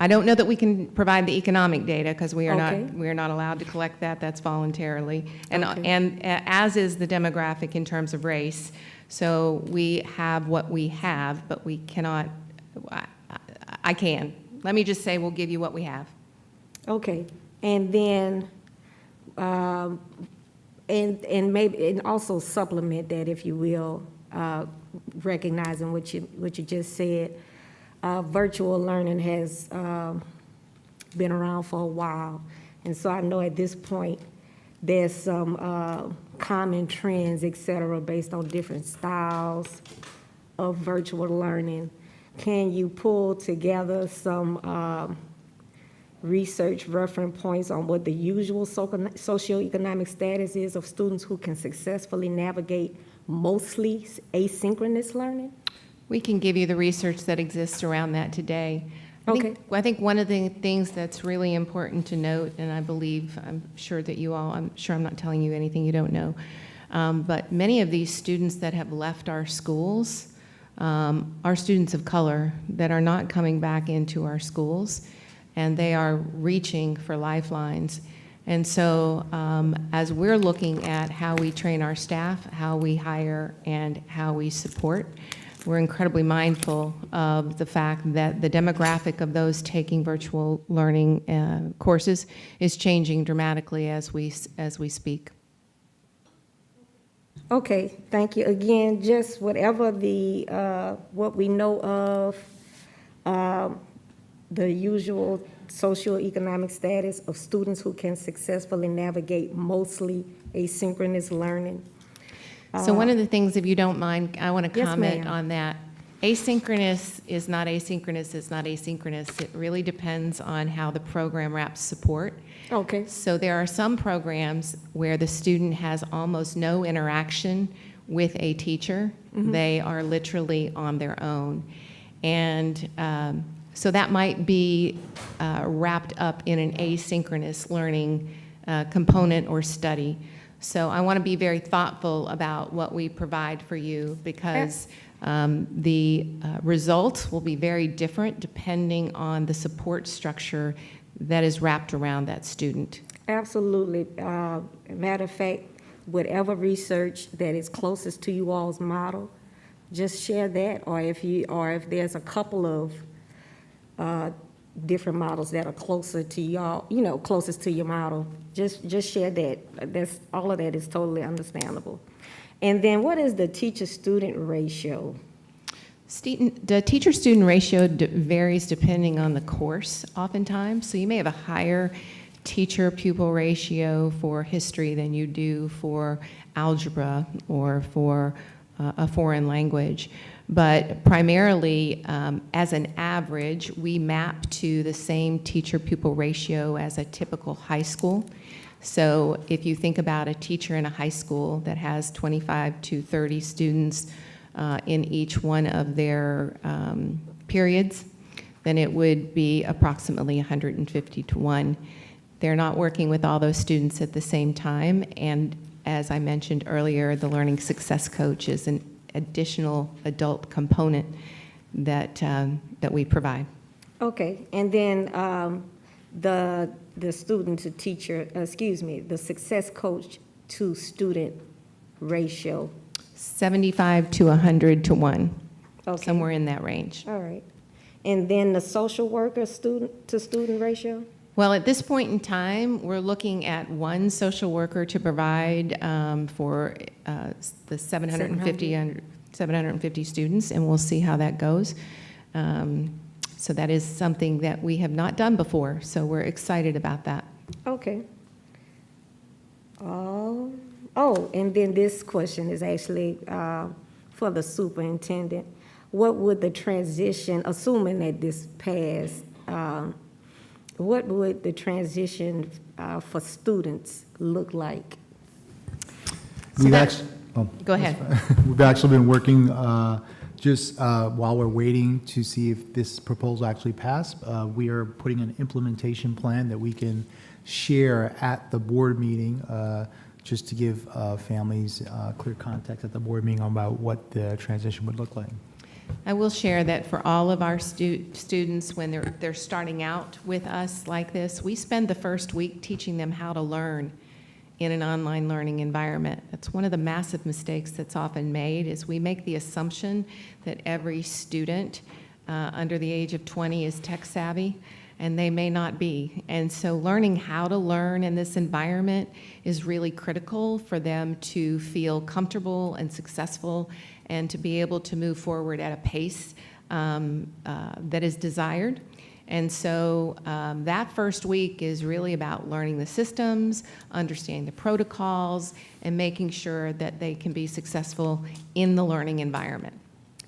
I: I don't know that we can provide the economic data because we are not allowed to collect that. That's voluntarily, and as is the demographic in terms of race. So we have what we have, but we cannot. I can. Let me just say we'll give you what we have.
C: Okay, and then and also supplement that, if you will, recognizing what you just said. Virtual learning has been around for a while, and so I know at this point there's some common trends, et cetera, based on different styles of virtual learning. Can you pull together some research reference points on what the usual socioeconomic status is of students who can successfully navigate mostly asynchronous learning?
I: We can give you the research that exists around that today. I think one of the things that's really important to note, and I'm sure I'm not telling you anything you don't know, but many of these students that have left our schools are students of color that are not coming back into our schools, and they are reaching for lifelines. And so as we're looking at how we train our staff, how we hire, and how we support, we're incredibly mindful of the fact that the demographic of those taking virtual learning courses is changing dramatically as we speak.
C: Okay, thank you. Again, just whatever what we know of, the usual socioeconomic status of students who can successfully navigate mostly asynchronous learning.
I: So one of the things, if you don't mind, I want to
C: Yes,
I: comment
C: ma'am.
I: on that. Asynchronous is not asynchronous, it's not asynchronous. It really depends on how the program wraps support.
C: Okay.
I: So there are some programs where the student has almost no interaction with a teacher.
C: Mhm.
I: They are literally on their own. And So that might be wrapped up in an asynchronous learning component or study. So I want to be very thoughtful about what we provide for you, because the results will be very different depending on the support structure that is wrapped around that student.
C: Absolutely. Matter of fact, whatever research that is closest to you all's model, just share that, or if there's a couple of different models that are closer to y'all, closest to your model, just share that. All of that is totally understandable. And then what is the teacher-student ratio?
I: The teacher-student ratio varies depending on the course oftentimes. So you may have a higher teacher-pupil ratio for history than you do for algebra or for a foreign language. But primarily, as an average, we map to the same teacher-pupil ratio as a typical high school. So if you think about a teacher in a high school that has 25 to 30 students in each one of their periods, then it would be approximately 150 to 1. They're not working with all those students at the same time, and as I mentioned earlier, the Learning Success Coach is an additional adult component that we provide.
C: Okay, and then the student to teacher, the success coach to student ratio.
I: 75 to 100 to 1,
C: Okay.
I: somewhere in that range.
C: All right. And then the social worker student to student ratio?
I: Well, at this point in time, we're looking at one social worker to provide for the 750 students, and we'll see how that goes. So that is something that we have not done before, so we're excited about that.
C: Okay. Oh, and then this question is actually for the superintendent. What would the transition, assuming that this passed, what would the transition for students look like?
G: We've actually,
I: Go ahead.
G: We've actually been working just while we're waiting to see if this proposal actually passed. We are putting an implementation plan that we can share at the board meeting, just to give families clear context at the board meeting about what the transition would look like.
I: I will share that for all of our students, when they're starting out with us like this, we spend the first week teaching them how to learn in an online learning environment. That's one of the massive mistakes that's often made, is we make the assumption that every student under the age of 20 is tech savvy, and they may not be. And so learning how to learn in this environment is really critical for them to feel comfortable and successful, and to be able to move forward at a pace that is desired. And so that first week is really about learning the systems, understanding the protocols, and making sure that they can be successful in the learning environment.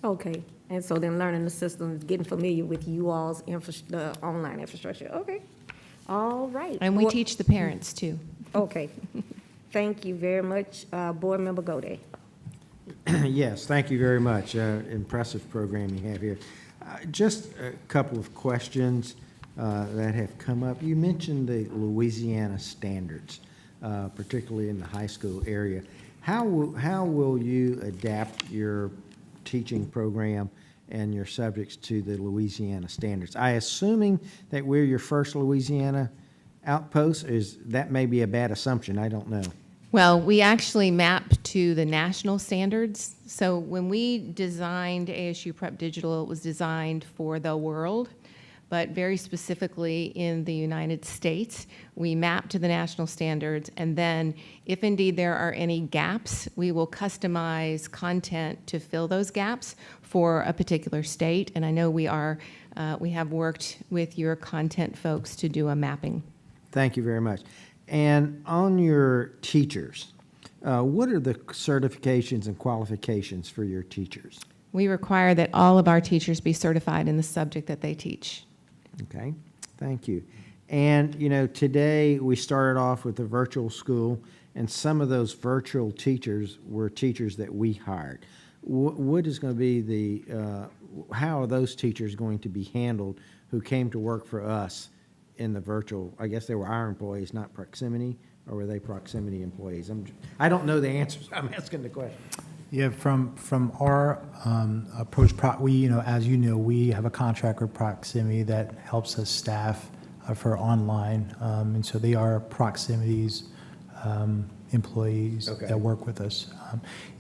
C: Okay, and so then learning the systems, getting familiar with you all's the online infrastructure. Okay, all right.
I: And we teach the parents too.
C: Okay, thank you very much, Board Member Gode.
T: Yes, thank you very much. Impressive program you have here. Just a couple of questions that have come up. You mentioned the Louisiana standards, particularly in the high school area. How will you adapt your teaching program and your subjects to the Louisiana standards? I assuming that we're your first Louisiana outpost. That may be a bad assumption. I don't know.
I: Well, we actually map to the national standards. So when we designed ASU Prep Digital, it was designed for the world, but very specifically in the United States. We map to the national standards, and then if indeed there are any gaps, we will customize content to fill those gaps for a particular state. And I know we have worked with your content folks to do a mapping.
T: Thank you very much. And on your teachers, what are the certifications and qualifications for your teachers?
I: We require that all of our teachers be certified in the subject that they teach.
T: Okay, thank you. And, today we started off with a virtual school, and some of those virtual teachers were teachers that we hired. what is going to be how are those teachers going to be handled who came to work for us in the virtual? I guess they were our employees, not proximity, or were they proximity employees? I don't know the answers. I'm asking the question.
G: Yeah, from our approach, we, as you know, we have a contract with Proximity that helps us staff for online, and so they are Proximity's employees that work with us.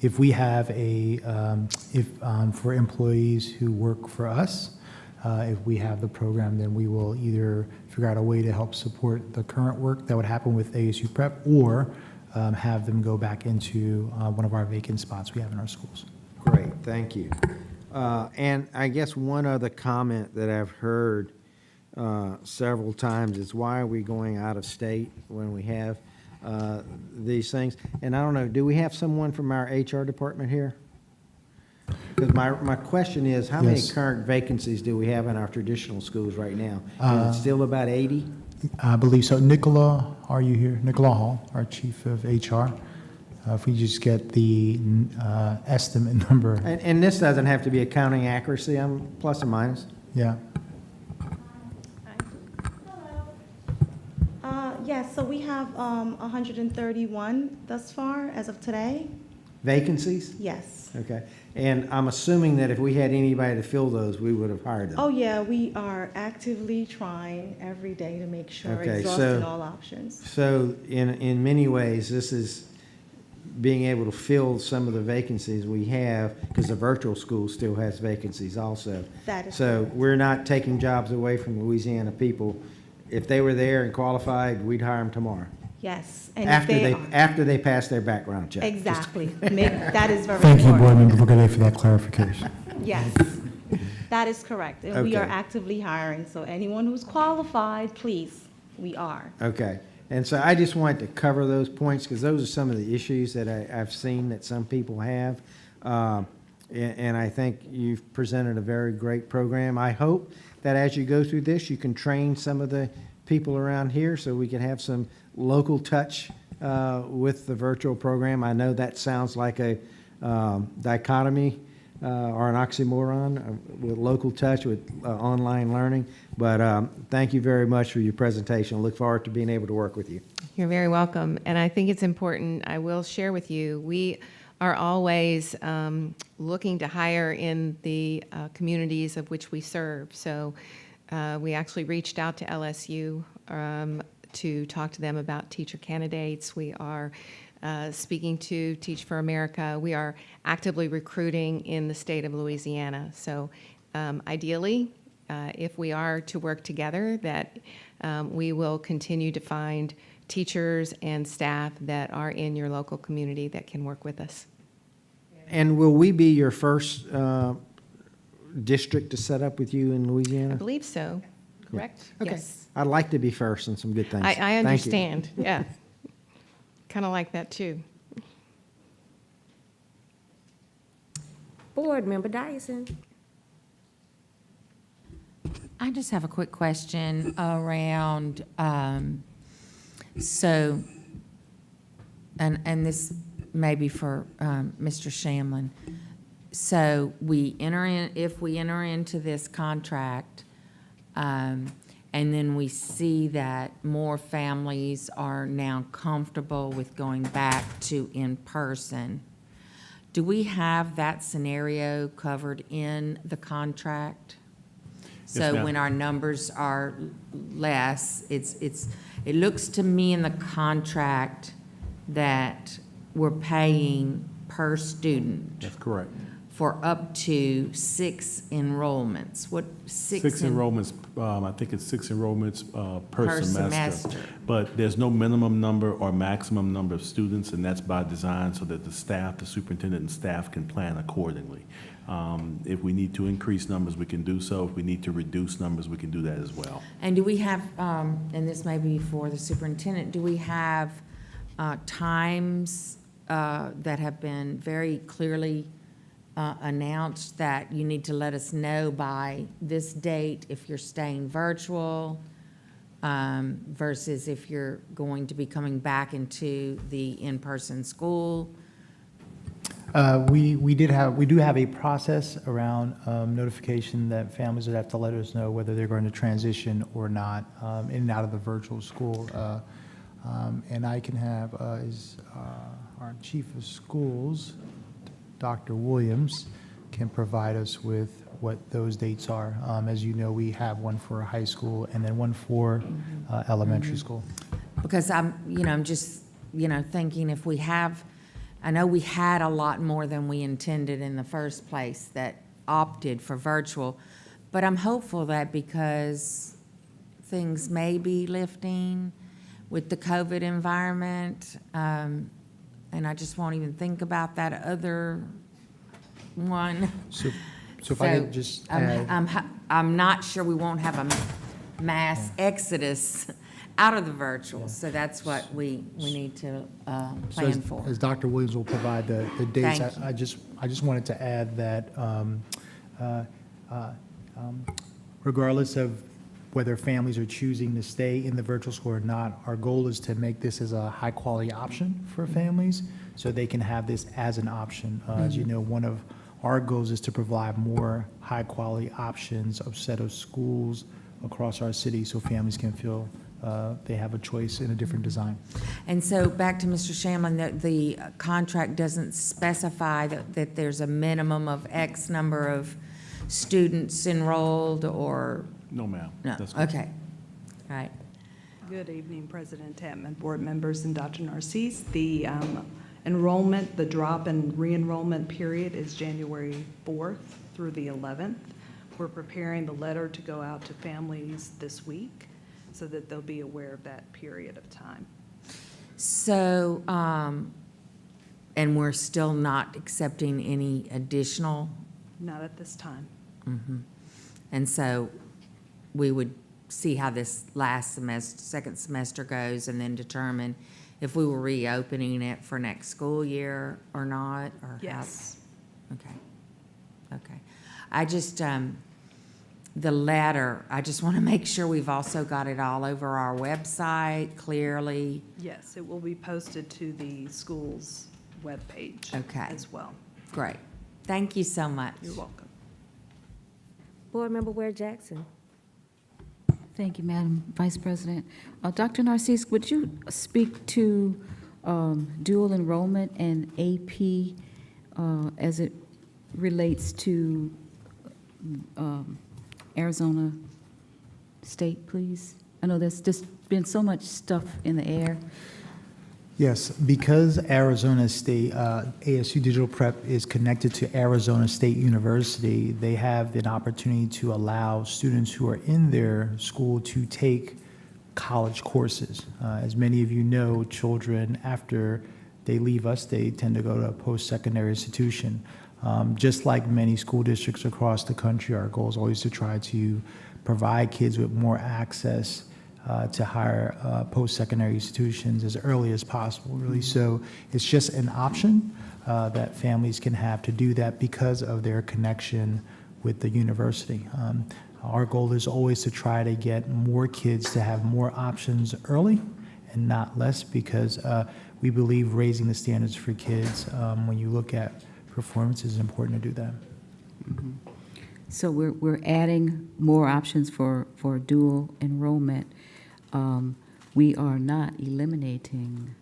G: If we have for employees who work for us, if we have the program, then we will either figure out a way to help support the current work that would happen with ASU Prep, or have them go back into one of our vacant spots we have in our schools.
T: Great, thank you. And I guess one other comment that I've heard several times is, why are we going out of state when we have these things? And I don't know, do we have someone from our HR department here? Because my question is, how many current vacancies do we have in our traditional schools right now? Is it still about 80?
G: I believe so. Nicola, are you here? Nicola Hall, our chief of HR. If we just get the estimate number.
T: And this doesn't have to be accounting accuracy, I'm plus or minus.
G: Yeah.
J: Yes, so we have 131 thus far as of today.
T: Vacancies?
J: Yes.
T: Okay. And I'm assuming that if we had anybody to fill those, we would have hired them.
J: Oh, yeah, we are actively trying every day to make sure,
T: Okay,
J: exhausting all options.
T: So in many ways, this is being able to fill some of the vacancies we have, because the virtual school still has vacancies also.
J: That is
T: So
J: correct.
T: we're not taking jobs away from Louisiana people. If they were there and qualified, we'd hire them tomorrow.
J: Yes. And
T: After they pass their background check.
J: Exactly. That is very
G: Thank you,
J: important.
G: Board Member Bougalet, for that clarification.
J: Yes, that is correct. And we are
T: Okay.
J: actively hiring, so anyone who's qualified, please, we are.
T: Okay, and so I just wanted to cover those points, because those are some of the issues that I've seen that some people have. And I think you've presented a very great program. I hope that as you go through this, you can train some of the people around here so we can have some local touch with the virtual program. I know that sounds like a dichotomy or an oxymoron with local touch with online learning, but thank you very much for your presentation. Look forward to being able to work with you.
I: You're very welcome. And I think it's important, I will share with you, we are always looking to hire in the communities of which we serve. So we actually reached out to LSU to talk to them about teacher candidates. We are speaking to Teach for America. We are actively recruiting in the state of Louisiana. So ideally, if we are to work together, that we will continue to find teachers and staff that are in your local community that can work with us.
T: And will we be your first district to set up with you in Louisiana?
I: I believe so, correct?
T: Okay.
I: Yes.
T: I'd like to be first in some good things.
I: I
T: Thank you.
I: understand, yeah. Kind of like that, too.
C: Board Member Dyson.
U: I just have a quick question around, and this may be for Mr. Shamlin. So if we enter into this contract, and then we see that more families are now comfortable with going back to in-person, do we have that scenario covered in the contract? So
K: ma'am.
U: when our numbers are less, it looks to me in the contract that we're paying per student
K: That's correct.
U: for up to 6 enrollments. What,
K: Six enrollments, I think it's 6 enrollments per
U: Per
K: semester.
U: semester.
K: But there's no minimum number or maximum number of students, and that's by design so that the staff, the superintendent and staff can plan accordingly. If we need to increase numbers, we can do so. If we need to reduce numbers, we can do that as well.
U: And do we have, and this may be for the superintendent, do we have times that have been very clearly announced that you need to let us know by this date if you're staying virtual versus if you're going to be coming back into the in-person school?
G: We do have a process around notification that families would have to let us know whether they're going to transition or not in and out of the virtual school. And I can have our chief of schools, Dr. Williams, can provide us with what those dates are. As you know, we have one for high school and then one for elementary school.
U: Because I'm just, thinking if we have, I know we had a lot more than we intended in the first place that opted for virtual, but I'm hopeful that because things may be lifting with the COVID environment, and I just won't even think about that other one.
G: So if I could just add.
U: I'm not sure we won't have a mass exodus out of the virtual, so that's what we need to plan for.
G: As Dr. Williams will provide the dates,
U: Thank you.
G: I just wanted to add that regardless of whether families are choosing to stay in the virtual school or not, our goal is to make this as a high-quality option for families so they can have this as an option. As you know, one of our goals is to provide more high-quality options of set of schools across our city so families can feel they have a choice in a different design.
U: And so back to Mr. Shamlin, the contract doesn't specify that there's a minimum of X number of students enrolled or?
K: No, ma'am.
U: No,
K: That's correct.
U: okay. All right.
L: Good evening, President Tapman, board members, and Dr. Narcisse. The enrollment, the drop in re-enrollment period is January 4th through the 11th. We're preparing the letter to go out to families this week so that they'll be aware of that period of time.
U: So, and we're still not accepting any additional?
L: Not at this time.
U: And so we would see how this last semester, second semester goes and then determine if we were reopening it for next school year or not, or how?
L: Yes.
U: Okay. I just, the letter, I just want to make sure we've also got it all over our website clearly.
L: Yes, it will be posted to the school's webpage as well.
U: Great. Thank you so much.
L: You're welcome.
C: Board Member Ware Jackson.
Q: Thank you, Madam Vice President. Dr. Narcisse, would you speak to dual enrollment and AP as it relates to Arizona State, please? I know there's just been so much stuff in the air.
G: Yes, because Arizona State, ASU Digital Prep is connected to Arizona State University, they have an opportunity to allow students who are in their school to take college courses. As many of you know, children, after they leave us, they tend to go to a post-secondary institution. Just like many school districts across the country, our goal is always to try to provide kids with more access to higher post-secondary institutions as early as possible, really. So it's just an option that families can have to do that because of their connection with the university. Our goal is always to try to get more kids to have more options early and not less, because we believe raising the standards for kids, when you look at performance, is important to do that.
Q: So we're adding more options for dual enrollment. We are not eliminating.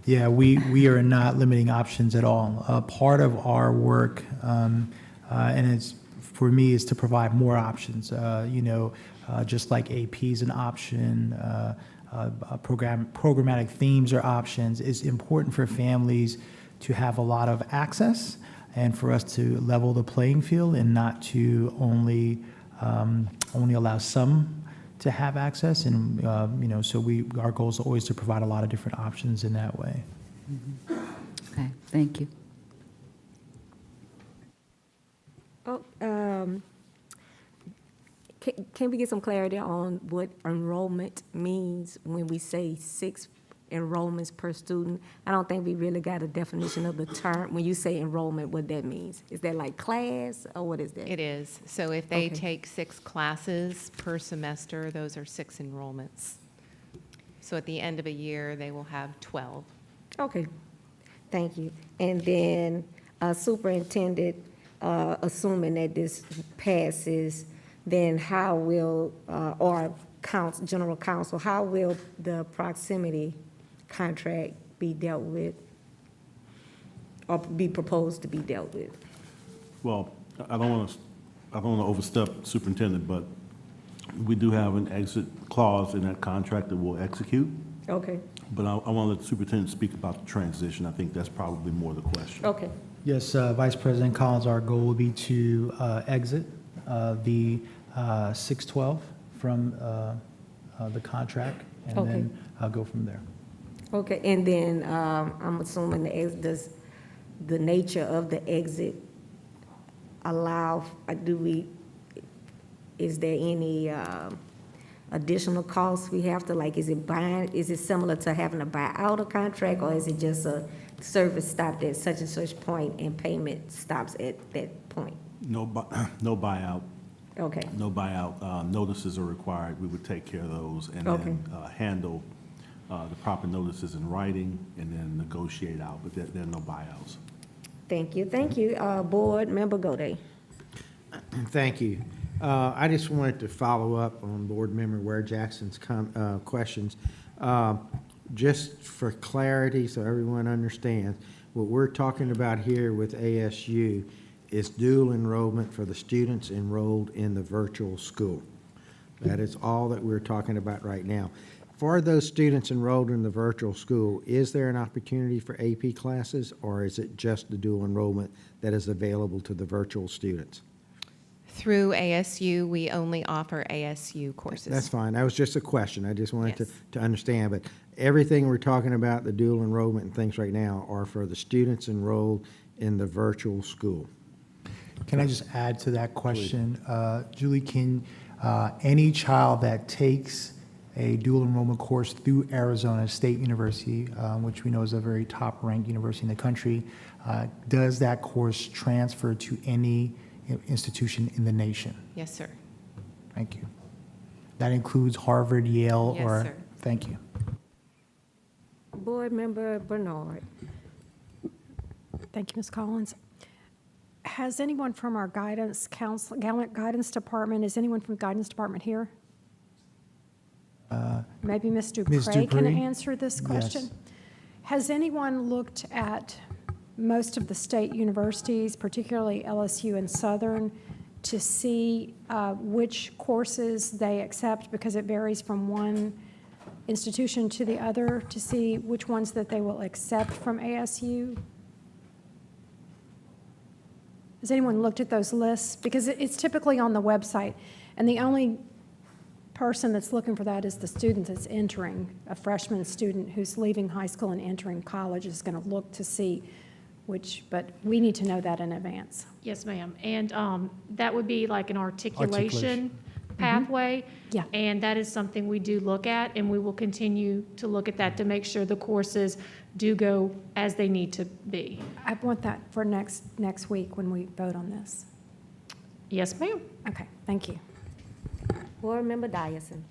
G: Yeah, we are not limiting options at all. Part of our work, and it's for me, is to provide more options. Just like AP is an option, programmatic themes are options. It's important for families to have a lot of access and for us to level the playing field and not to only allow some to have access. And so our goal is always to provide a lot of different options in that way.
Q: Okay, thank you.
C: Can we get some clarity on what enrollment means when we say 6 enrollments per student? I don't think we really got a definition of the term. When you say enrollment, what that means? Is that like class, or what is that?
I: It is. So if they
C: Okay.
I: take 6 classes per semester, those are 6 enrollments. So at the end of a year, they will have 12.
C: Okay, thank you. And then Superintendent, assuming that this passes, then how will, or council, general counsel, how will the proximity contract be dealt with or be proposed to be dealt with?
K: Well, I don't want to overstep superintendent, but we do have an exit clause in that contract that we'll execute.
C: Okay,
K: But I want to let the superintendent speak about the transition. I think that's probably more the question.
C: okay.
E: Yes, Vice President Collins, our goal would be to exit the 612 from the contract, and
C: Okay.
E: then go from there.
C: Okay, and then I'm assuming does the nature of the exit allow, is there any additional costs we have to, like, is it similar to having to buy out a contract, or is it just a service stopped at such and such point and payment stops at that point?
K: No buyout.
C: Okay,
K: No buyout. Notices are required. We would take care of those and then handle the proper notices in writing and then negotiate out, but there are no buyouts.
C: thank you, thank you. Board Member Gode.
T: Thank you. I just wanted to follow up on Board Member Ware Jackson's questions. Just for clarity, so everyone understands, what we're talking about here with ASU is dual enrollment for the students enrolled in the virtual school. That is all that we're talking about right now. For those students enrolled in the virtual school, is there an opportunity for AP classes, or is it just the dual enrollment that is available to the virtual students?
I: Through ASU, we only offer ASU courses.
T: That's fine. That was just a question. I just wanted
I: Yes.
T: to understand. But everything we're talking about, the dual enrollment and things right now, are for the students enrolled in the virtual school.
G: Can I just add to that question? Julie, can any child that takes a dual enrollment course through Arizona State University, which we know is a very top-ranked university in the country, does that course transfer to any institution in the nation?
I: Yes, sir.
G: Thank you. That includes Harvard, Yale,
I: Yes,
G: or?
I: sir.
G: Thank you.
C: Board Member Bernard.
M: Thank you, Ms. Collins. Has anyone from our guidance council, guidance department, is anyone from the guidance department here? Maybe Ms.
G: Ms.
M: Dupre can
G: Dupree?
M: answer this question.
G: Yes.
M: Has anyone looked at most of the state universities, particularly LSU and Southern, to see which courses they accept, because it varies from one institution to the other, to see which ones that they will accept from ASU? Has anyone looked at those lists? Because it's typically on the website, and the only person that's looking for that is the student that's entering. A freshman student who's leaving high school and entering college is going to look to see which, but we need to know that in advance.
O: Yes, ma'am. And that would be like an articulation pathway.
M: Yeah.
O: And that is something we do look at, and we will continue to look at that to make sure the courses do go as they need to be.
M: I want that for next week when we vote on this.
O: Yes, ma'am.
M: Okay, thank you.
C: Board Member Dyson.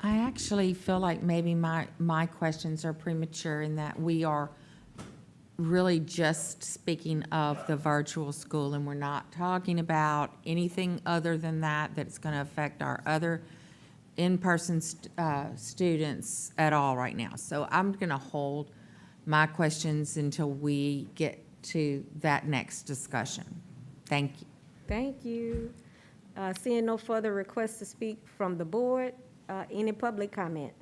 U: I actually feel like maybe my questions are premature in that we are really just speaking of the virtual school, and we're not talking about anything other than that that's going to affect our other in-person students at all right now. So I'm going to hold my questions until we get to that next discussion. Thank you.
C: Thank you. Seeing no further requests to speak from the board, any public comment?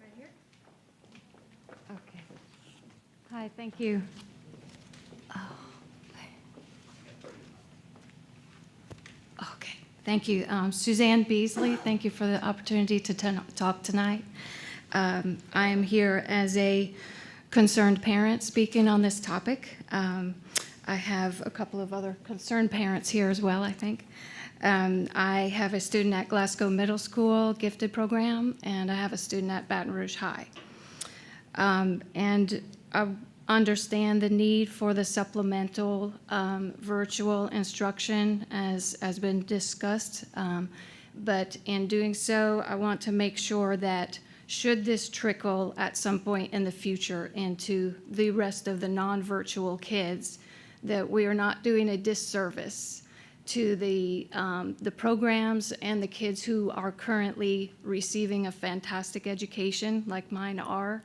W: Right here? Okay. Hi, thank you. Okay, thank you. Suzanne Beasley, thank you for the opportunity to talk tonight. I am here as a concerned parent speaking on this topic. I have a couple of other concerned parents here as well, I think. I have a student at Glasgow Middle School gifted program, and I have a student at Baton Rouge High. And I understand the need for the supplemental virtual instruction as has been discussed. But in doing so, I want to make sure that should this trickle at some point in the future into the rest of the non-virtual kids, that we are not doing a disservice to the programs and the kids who are currently receiving a fantastic education like mine are,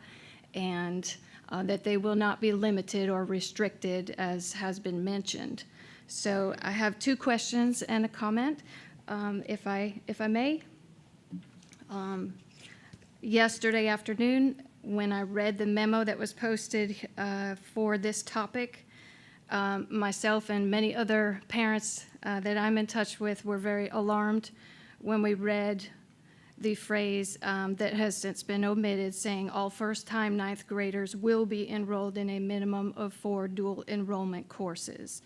W: and that they will not be limited or restricted as has been mentioned. So I have two questions and a comment, if I may. Yesterday afternoon, when I read the memo that was posted for this topic, myself and many other parents that I'm in touch with were very alarmed when we read the phrase that has since been omitted, saying all first-time ninth graders will be enrolled in a minimum of 4 dual enrollment courses.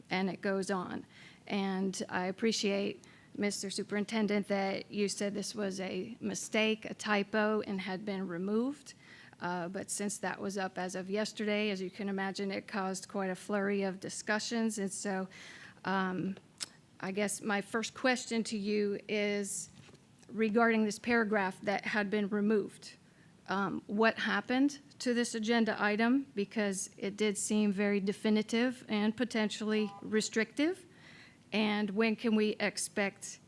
W: And it goes on. And I appreciate, Mr. Superintendent, that you said this was a mistake, a typo, and had been removed. But since that was up as of yesterday, as you can imagine, it caused quite a flurry of discussions. And so I guess my first question to you is regarding this paragraph that had been removed. What happened to this agenda item? Because it did seem very definitive and potentially restrictive. And when can we expect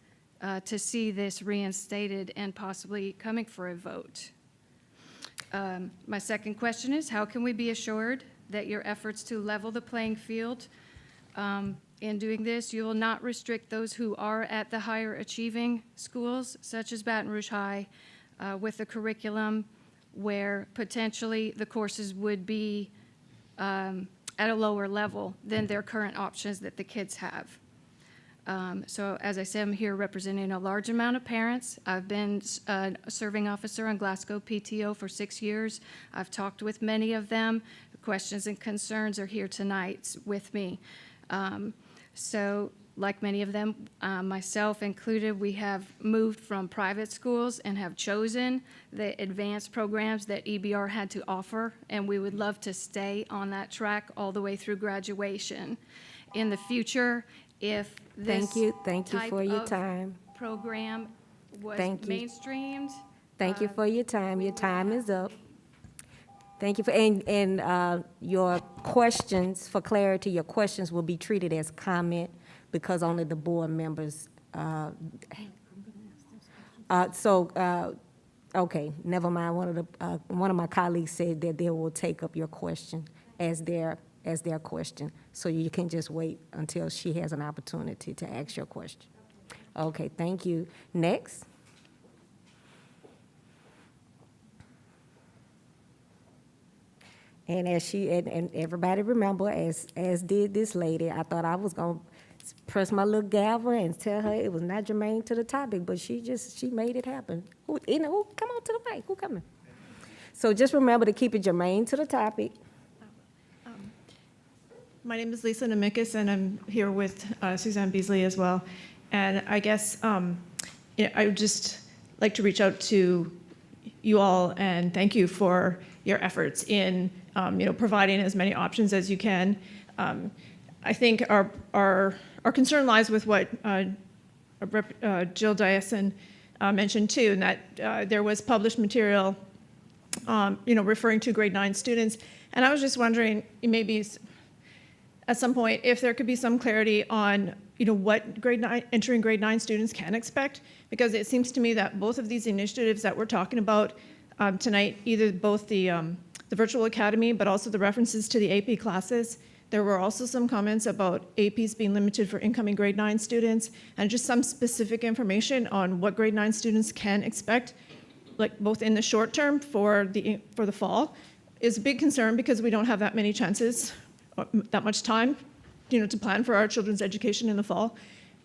W: to see this reinstated and possibly coming for a vote? My second question is, how can we be assured that your efforts to level the playing field, in doing this, you will not restrict those who are at the higher achieving schools, such as Baton Rouge High, with a curriculum where potentially the courses would be at a lower level than their current options that the kids have? So as I said, I'm here representing a large amount of parents. I've been a serving officer on Glasgow PTO for 6 years. I've talked with many of them. The questions and concerns are here tonight with me. So like many of them, myself included, we have moved from private schools and have chosen the advanced programs that EBR had to offer, and we would love to stay on that track all the way through graduation. In the future, if this
C: Thank you for your time.
W: program was
C: Thank you.
W: mainstreamed.
C: Thank you for your time. Your time is up. Thank you for, and your questions, for clarity, your questions will be treated as comment because only the board members, okay, never mind. One of my colleagues said that they will take up your question as their question. So you can just wait until she has an opportunity to ask your question. Okay, thank you. Next. And and everybody remember, as did this lady, I thought I was gonna press my little gavel and tell her it was not germane to the topic, but she made it happen. Who come on to the mic? Who coming? So just remember to keep it germane to the topic.
B: My name is Lisa Nemikis, and I'm here with Suzanne Beasley as well. And I guess I would just like to reach out to you all and thank you for your efforts in providing as many options as you can. I think our concern lies with what Jill Dyson mentioned too, and that there was published material, referring to grade 9 students. And I was just wondering, maybe at some point, if there could be some clarity on, what entering grade 9 students can expect, because it seems to me that both of these initiatives that we're talking about tonight, either both the virtual academy, but also the references to the AP classes. There were also some comments about APs being limited for incoming grade 9 students, and just some specific information on what grade 9 students can expect, like both in the short term for the fall, is a big concern because we don't have that many chances, that much time, to plan for our children's education in the fall.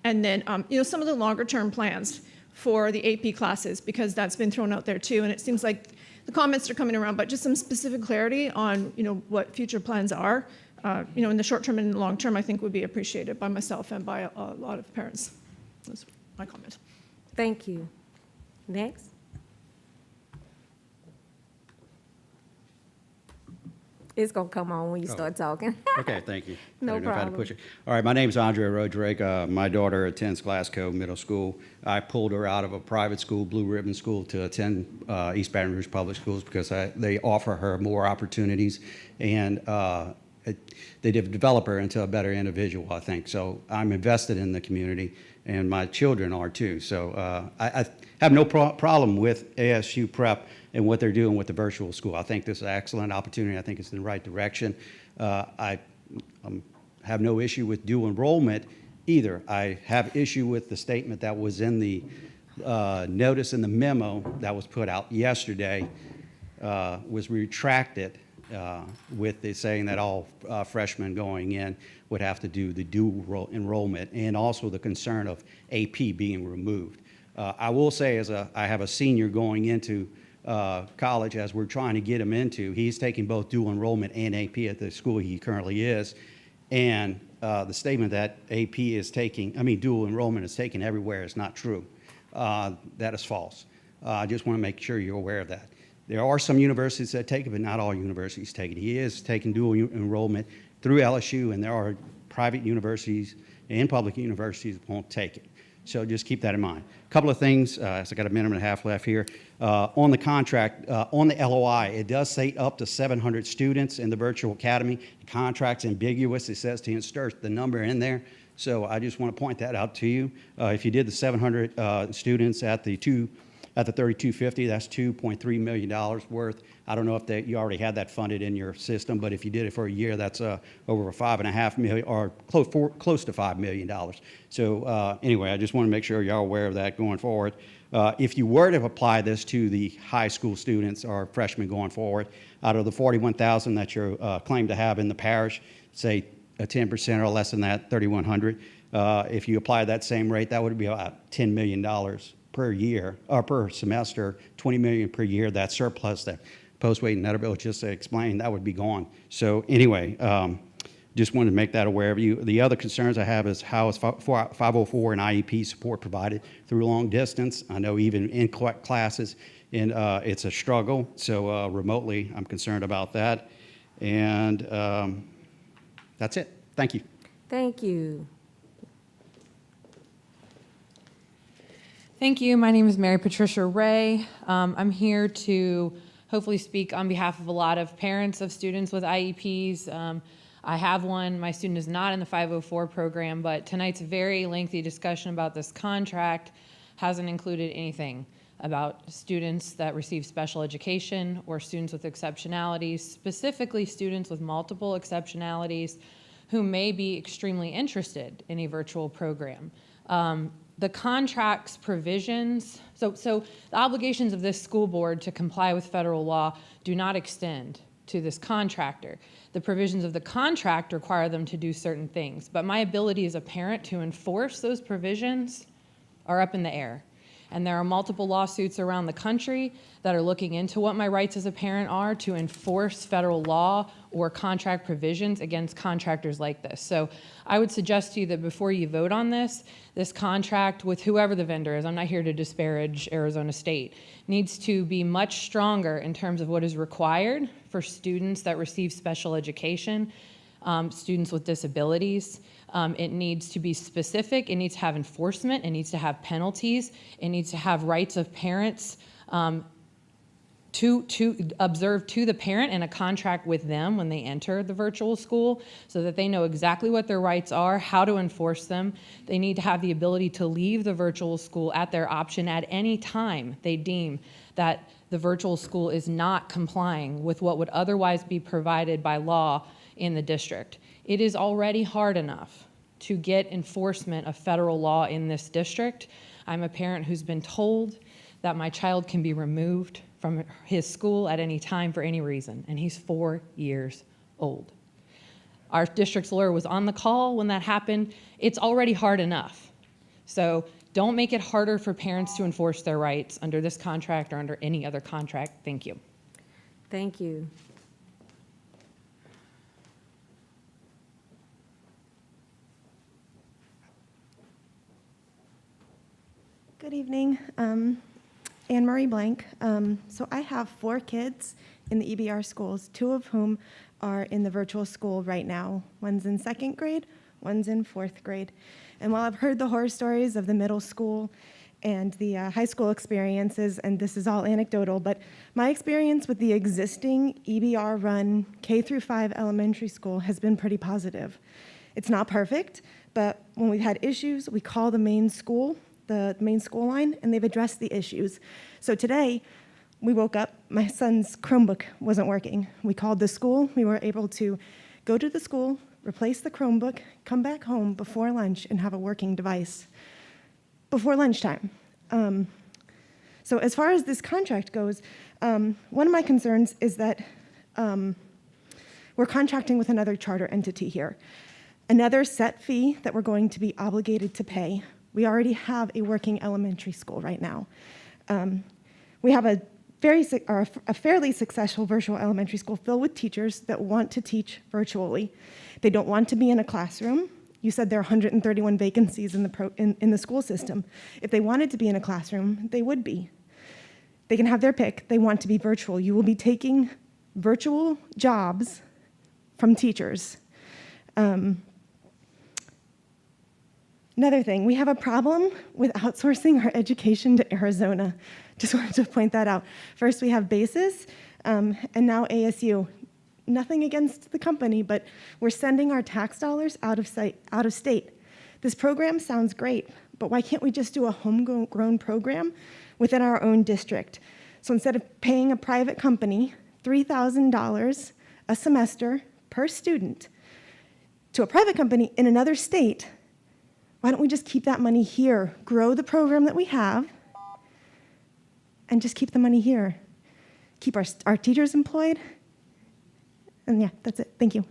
B: And then, some of the longer term plans for the AP classes, because that's been thrown out there too. And it seems like the comments are coming around, but just some specific clarity on, what future plans are, in the short term and in the long term, I think would be appreciated by myself and by a lot of parents. That's my comment.
C: Thank you. Next. It's gonna come on when you start talking.
P: Okay, thank you.
C: No
P: I don't know if I had to
C: problem.
P: push it. All right, my name's Andre Roderick. My daughter attends Glasgow Middle School. I pulled her out of a private school, Blue Ribbon School, to attend East Baton Rouge Public Schools because they offer her more opportunities, and they develop her into a better individual, I think. So I'm invested in the community, and my children are too. So I have no problem with ASU Prep and what they're doing with the virtual school. I think this is an excellent opportunity. I think it's in the right direction. I have no issue with dual enrollment either. I have issue with the statement that was in the notice in the memo that was put out yesterday, was retracted with the saying that all freshmen going in would have to do the dual enrollment, and also the concern of AP being removed. I will say, I have a senior going into college, as we're trying to get him into, he's taking both dual enrollment and AP at the school he currently is. And the statement that AP is taking, dual enrollment is taken everywhere is not true. That is false. I just want to make sure you're aware of that. There are some universities that take it, but not all universities take it. He is taking dual enrollment through LSU, and there are private universities and public universities that won't take it. So just keep that in mind. A couple of things, so I got a minute and a half left here. On the contract, on the LOI, it does say up to 700 students in the virtual academy. The contract's ambiguous. It says to insert the number in there. So I just want to point that out to you. If you did the 700 students at the 3250, that's $2.3 million worth. I don't know if you already had that funded in your system, but if you did it for a year, that's over $5.5 million, or close to $5 million. So anyway, I just want to make sure you're aware of that going forward. If you were to apply this to the high school students or freshmen going forward, out of the 41,000 that you claim to have in the parish, say 10% or less than that, 3,100. If you apply that same rate, that would be about $10 million per year, or per semester, $20 million per year. That surplus that Postway and Netterville just explained, that would be gone. So anyway, just wanted to make that aware of you. The other concerns I have is how is 504 and IEP support provided through long distance. I know even in classes, and it's a struggle. So remotely, I'm concerned about that. And that's it. Thank you.
C: Thank you.
R: Thank you. My name is Mary Patricia Ray. I'm here to hopefully speak on behalf of a lot of parents of students with IEPs. I have one. My student is not in the 504 program, but tonight's very lengthy discussion about this contract hasn't included anything about students that receive special education or students with exceptionalities, specifically students with multiple exceptionalities who may be extremely interested in a virtual program. The contract's provisions, so the obligations of this school board to comply with federal law do not extend to this contractor. The provisions of the contract require them to do certain things, but my ability as a parent to enforce those provisions are up in the air. And there are multiple lawsuits around the country that are looking into what my rights as a parent are to enforce federal law or contract provisions against contractors like this. So I would suggest to you that before you vote on this contract with whoever the vendor is, I'm not here to disparage Arizona State, needs to be much stronger in terms of what is required for students that receive special education, students with disabilities. It needs to be specific. It needs to have enforcement. It needs to have penalties. It needs to have rights of parents to observe to the parent and a contract with them when they enter the virtual school so that they know exactly what their rights are, how to enforce them. They need to have the ability to leave the virtual school at their option at any time they deem that the virtual school is not complying with what would otherwise be provided by law in the district. It is already hard enough to get enforcement of federal law in this district. I'm a parent who's been told that my child can be removed from his school at any time for any reason, and he's 4 years old. Our district's lawyer was on the call when that happened. It's already hard enough. So don't make it harder for parents to enforce their rights under this contract or under any other contract. Thank you.
C: Thank you.
S: Good evening.
J: Anne Marie Blank. So I have 4 kids in the EBR schools, 2 of whom are in the virtual school right now. One's in 2nd grade, one's in 4th grade. And while I've heard the horror stories of the middle school and the high school experiences, and this is all anecdotal, but my experience with the existing EBR-run K-5 elementary school has been pretty positive. It's not perfect, but when we've had issues, we call the main school line, and they've addressed the issues. So today, we woke up, my son's Chromebook wasn't working. We called the school, we were able to go to the school, replace the Chromebook, come back home before lunch, and have a working device before lunchtime. So as far as this contract goes, one of my concerns is that we're contracting with another charter entity here. Another set fee that we're going to be obligated to pay. We already have a working elementary school right now. We have a fairly successful virtual elementary school filled with teachers that want to teach virtually. They don't want to be in a classroom. You said there are 131 vacancies in the school system. If they wanted to be in a classroom, they would be. They can have their pick. They want to be virtual. You will be taking virtual jobs from teachers. Another thing, we have a problem with outsourcing our education to Arizona. Just wanted to point that out. First, we have BASIS, and now ASU. Nothing against the company, but we're sending our tax dollars out of state. This program sounds great, but why can't we just do a homegrown program within our own district? So instead of paying a private company $3,000 a semester per student to a private company in another state, why don't we just keep that money here, grow the program that we have, and just keep the money here? Keep our teachers employed. And yeah, that's it. Thank you.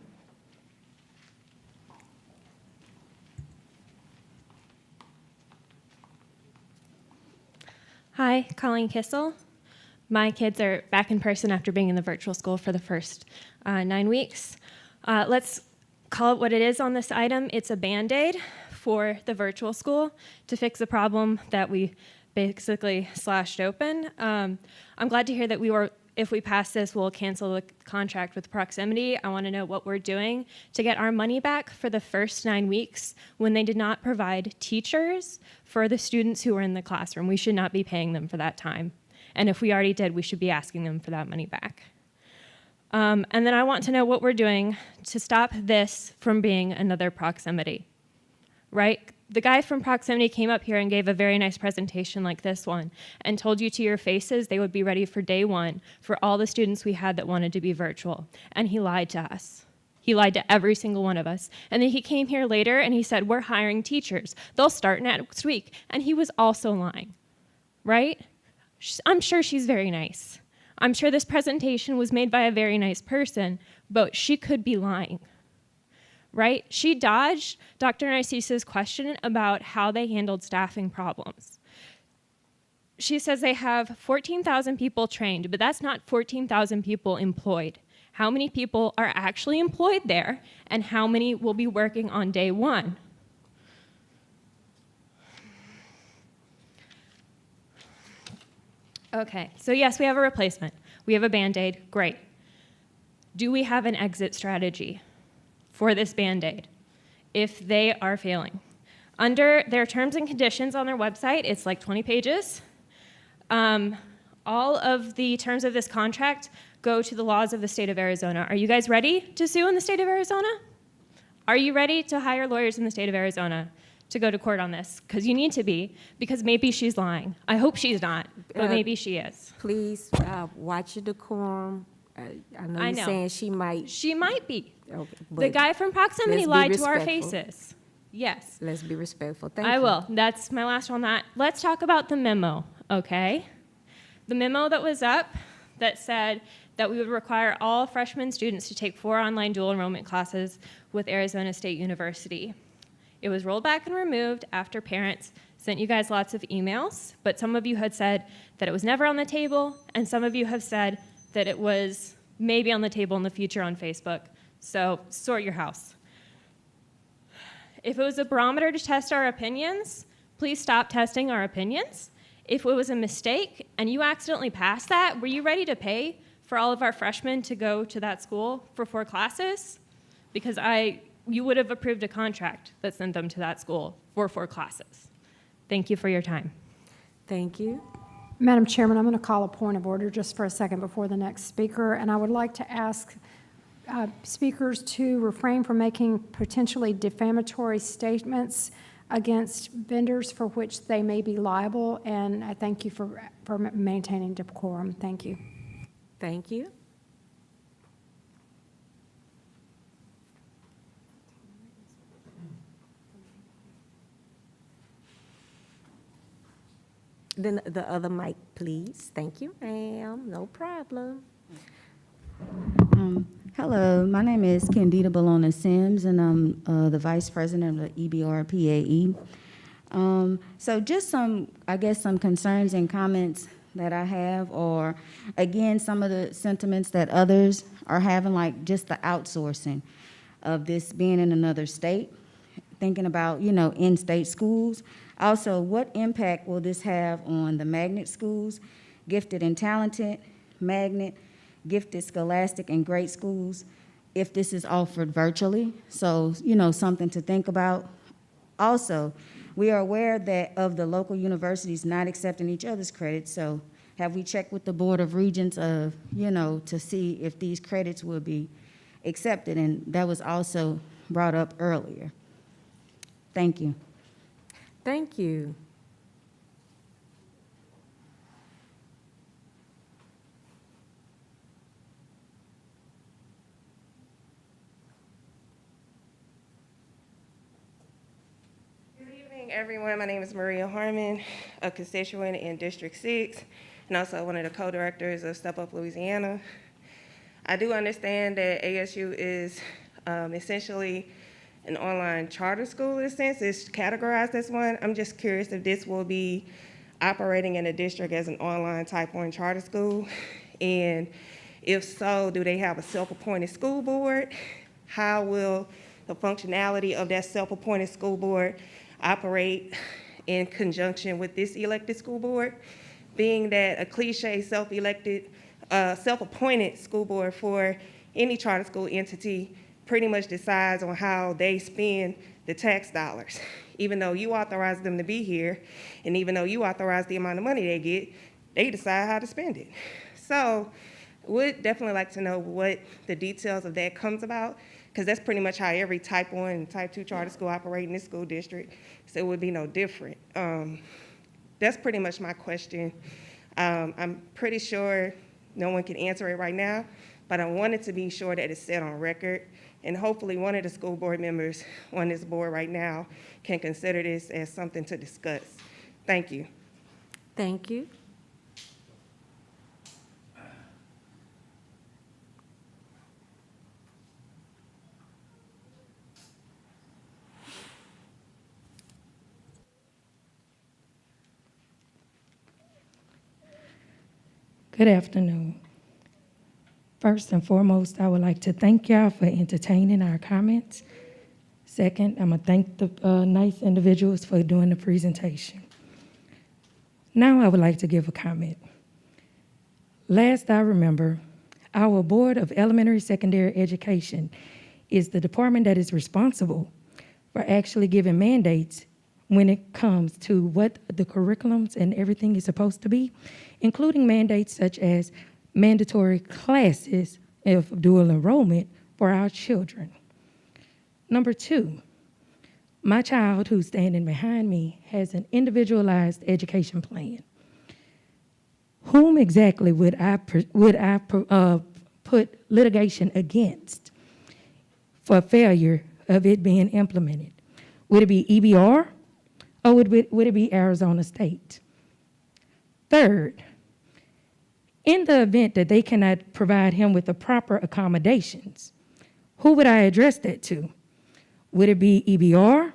A: Hi, Colleen Kissel. My kids are back in person after being in the virtual school for the first 9 weeks. Let's call it what it is on this item. It's a Band-Aid for the virtual school to fix a problem that we basically slashed open. I'm glad to hear that if we pass this, we'll cancel the contract with Proximity. I want to know what we're doing to get our money back for the first 9 weeks when they did not provide teachers for the students who were in the classroom. We should not be paying them for that time. And if we already did, we should be asking them for that money back. And then I want to know what we're doing to stop this from being another Proximity, right? The guy from Proximity came up here and gave a very nice presentation like this one and told you to your faces they would be ready for day 1 for all the students we had that wanted to be virtual. And he lied to us. He lied to every single one of us. And then he came here later and he said, we're hiring teachers. They'll start next week. And he was also lying, right? I'm sure she's very nice. I'm sure this presentation was made by a very nice person, but she could be lying. Right? She dodged Dr. Narcisa's question about how they handled staffing problems. She says they have 14,000 people trained, but that's not 14,000 people employed. How many people are actually employed there, and how many will be working on day 1? Okay, so yes, we have a replacement. We have a Band-Aid, great. Do we have an exit strategy for this Band-Aid if they are failing? Under their terms and conditions on their website, it's like 20 pages. All of the terms of this contract go to the laws of the state of Arizona. Are you guys ready to sue in the state of Arizona? Are you ready to hire lawyers in the state of Arizona to go to court on this? Because you need to be, because maybe she's lying. I hope she's not, but maybe she is.
C: Please watch your decorum. I know you're saying she might.
A: She might be.
C: Okay,
A: The guy from Proximity lied to our faces. Yes.
C: Let's be respectful. Thank you.
A: I will. That's my last on that. Let's talk about the memo, okay? The memo that was up that said that we would require all freshman students to take 4 online dual enrollment classes with Arizona State University. It was rolled back and removed after parents sent you guys lots of emails, but some of you had said that it was never on the table, and some of you have said that it was maybe on the table in the future on Facebook. So sort your house. If it was a barometer to test our opinions, please stop testing our opinions. If it was a mistake and you accidentally passed that, were you ready to pay for all of our freshmen to go to that school for 4 classes? Because you would have approved a contract that sent them to that school for 4 classes. Thank you for your time.
C: Thank you.
M: Madam Chairman, I'm going to call a point of order just for a second before the next speaker, and I would like to ask speakers to refrain from making potentially defamatory statements against vendors for which they may be liable, and I thank you for maintaining decorum. Thank you.
C: Thank you. Then the other mic, please. Thank you, ma'am. No problem.
D: Hello, my name is Candida Bologna Sims, and I'm the Vice President of the EBR PAE. So just some concerns and comments that I have, or again, some of the sentiments that others are having, like just the outsourcing of this being in another state, thinking about, in-state schools. Also, what impact will this have on the magnet schools, gifted and talented, magnet, gifted, scholastic, and great schools, if this is offered virtually? So, something to think about. Also, we are aware of the local universities not accepting each other's credits, so have we checked with the Board of Regents of, to see if these credits will be accepted? And that was also brought up earlier. Thank you.
C: Thank you.
S: Good evening, everyone. My name is Maria Harmon, a constituent in District 6, and also one of the co-directors of Step Up Louisiana. I do understand that ASU is essentially an online charter school in a sense. It's categorized as one. I'm just curious if this will be operating in the district as an online type 1 charter school. And if so, do they have a self-appointed school board? How will the functionality of that self-appointed school board operate in conjunction with this elected school board? Being that a cliche self-appointed school board for any charter school entity pretty much decides on how they spend the tax dollars. Even though you authorize them to be here, and even though you authorize the amount of money they get, they decide how to spend it. So would definitely like to know what the details of that comes about, because that's pretty much how every type 1 and type 2 charter school operate in this school district, so it would be no different. That's pretty much my question. I'm pretty sure no one can answer it right now, but I wanted to be sure that it's set on record. And hopefully one of the school board members on this board right now can consider this as something to discuss. Thank you.
C: Thank you.
V: Good afternoon. First and foremost, I would like to thank y'all for entertaining our comments. Second, I'm gonna thank the nice individuals for doing the presentation. Now I would like to give a comment. Last I remember, our Board of Elementary Secondary Education is the department that is responsible for actually giving mandates when it comes to what the curriculums and everything is supposed to be, including mandates such as mandatory classes of dual enrollment for our children. Number 2, my child who's standing behind me has an individualized education plan. Whom exactly would I put litigation against for failure of it being implemented? Would it be EBR or would it be Arizona State? Third, in the event that they cannot provide him with the proper accommodations, who would I address that to? Would it be EBR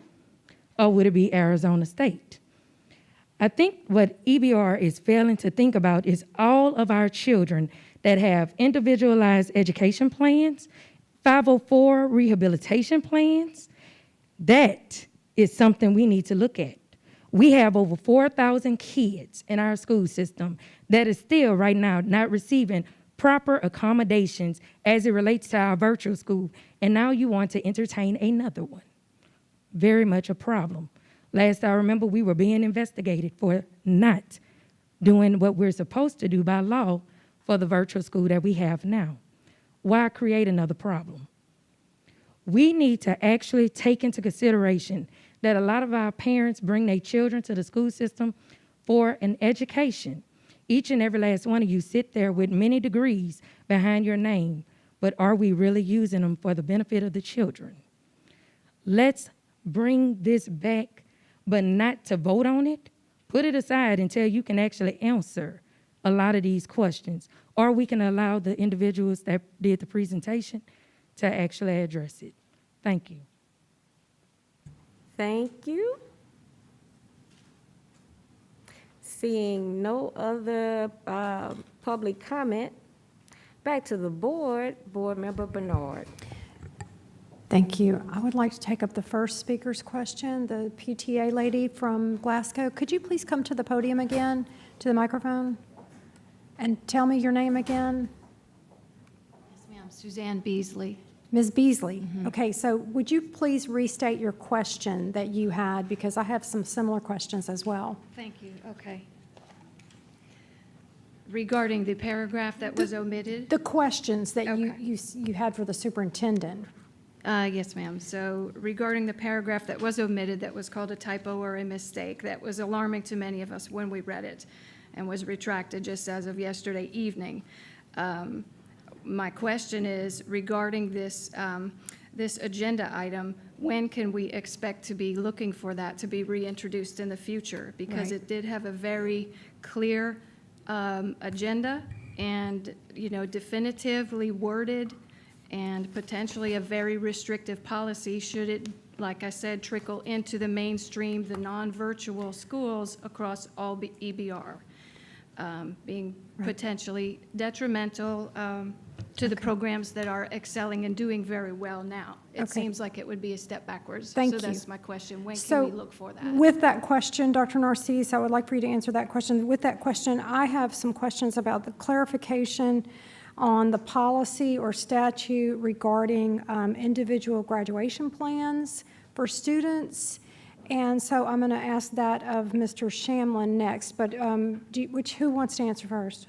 V: or would it be Arizona State? I think what EBR is failing to think about is all of our children that have individualized education plans, 504 rehabilitation plans. That is something we need to look at. We have over 4,000 kids in our school system that is still right now not receiving proper accommodations as it relates to our virtual school. And now you want to entertain another one. Very much a problem. Last I remember, we were being investigated for not doing what we're supposed to do by law for the virtual school that we have now. Why create another problem? We need to actually take into consideration that a lot of our parents bring their children to the school system for an education. Each and every last one of you sit there with many degrees behind your name, but are we really using them for the benefit of the children? Let's bring this back, but not to vote on it. Put it aside until you can actually answer a lot of these questions, or we can allow the individuals that did the presentation to actually address it. Thank you.
C: Thank you. Seeing no other public comment, back to the board, Board Member Bernard.
M: Thank you. I would like to take up the first speaker's question, the PTA lady from Glasgow. Could you please come to the podium again, to the microphone, and tell me your name again?
W: Yes, ma'am. Suzanne Beasley.
M: Ms. Beasley. Okay, so would you please restate your question that you had, because I have some similar questions as well.
W: Thank you. Okay. Regarding the paragraph that was omitted?
M: The questions that you had for the superintendent.
W: Yes, ma'am. So regarding the paragraph that was omitted, that was called a typo or a mistake, that was alarming to many of us when we read it and was retracted just as of yesterday evening. My question is regarding this, this agenda item, when can we expect to be looking for that to be reintroduced in the future? Because
M: Right.
W: it did have a very clear agenda and, you know, definitively worded and potentially a very restrictive policy should it, like I said, trickle into the mainstream, the non-virtual schools across all EBR, being potentially detrimental to the programs that are excelling and doing very well now. It
M: Okay.
W: seems like it would be a step backwards.
M: Thank
W: So
M: you.
W: that's my question. When
M: So,
W: can we look for that?
M: With that question, Dr. Narcisse, I would like for you to answer that question. With that question, I have some questions about the clarification on the policy or statute regarding individual graduation plans for students. And so I'm going to ask that of Mr. Shamlin next, but who wants to answer first?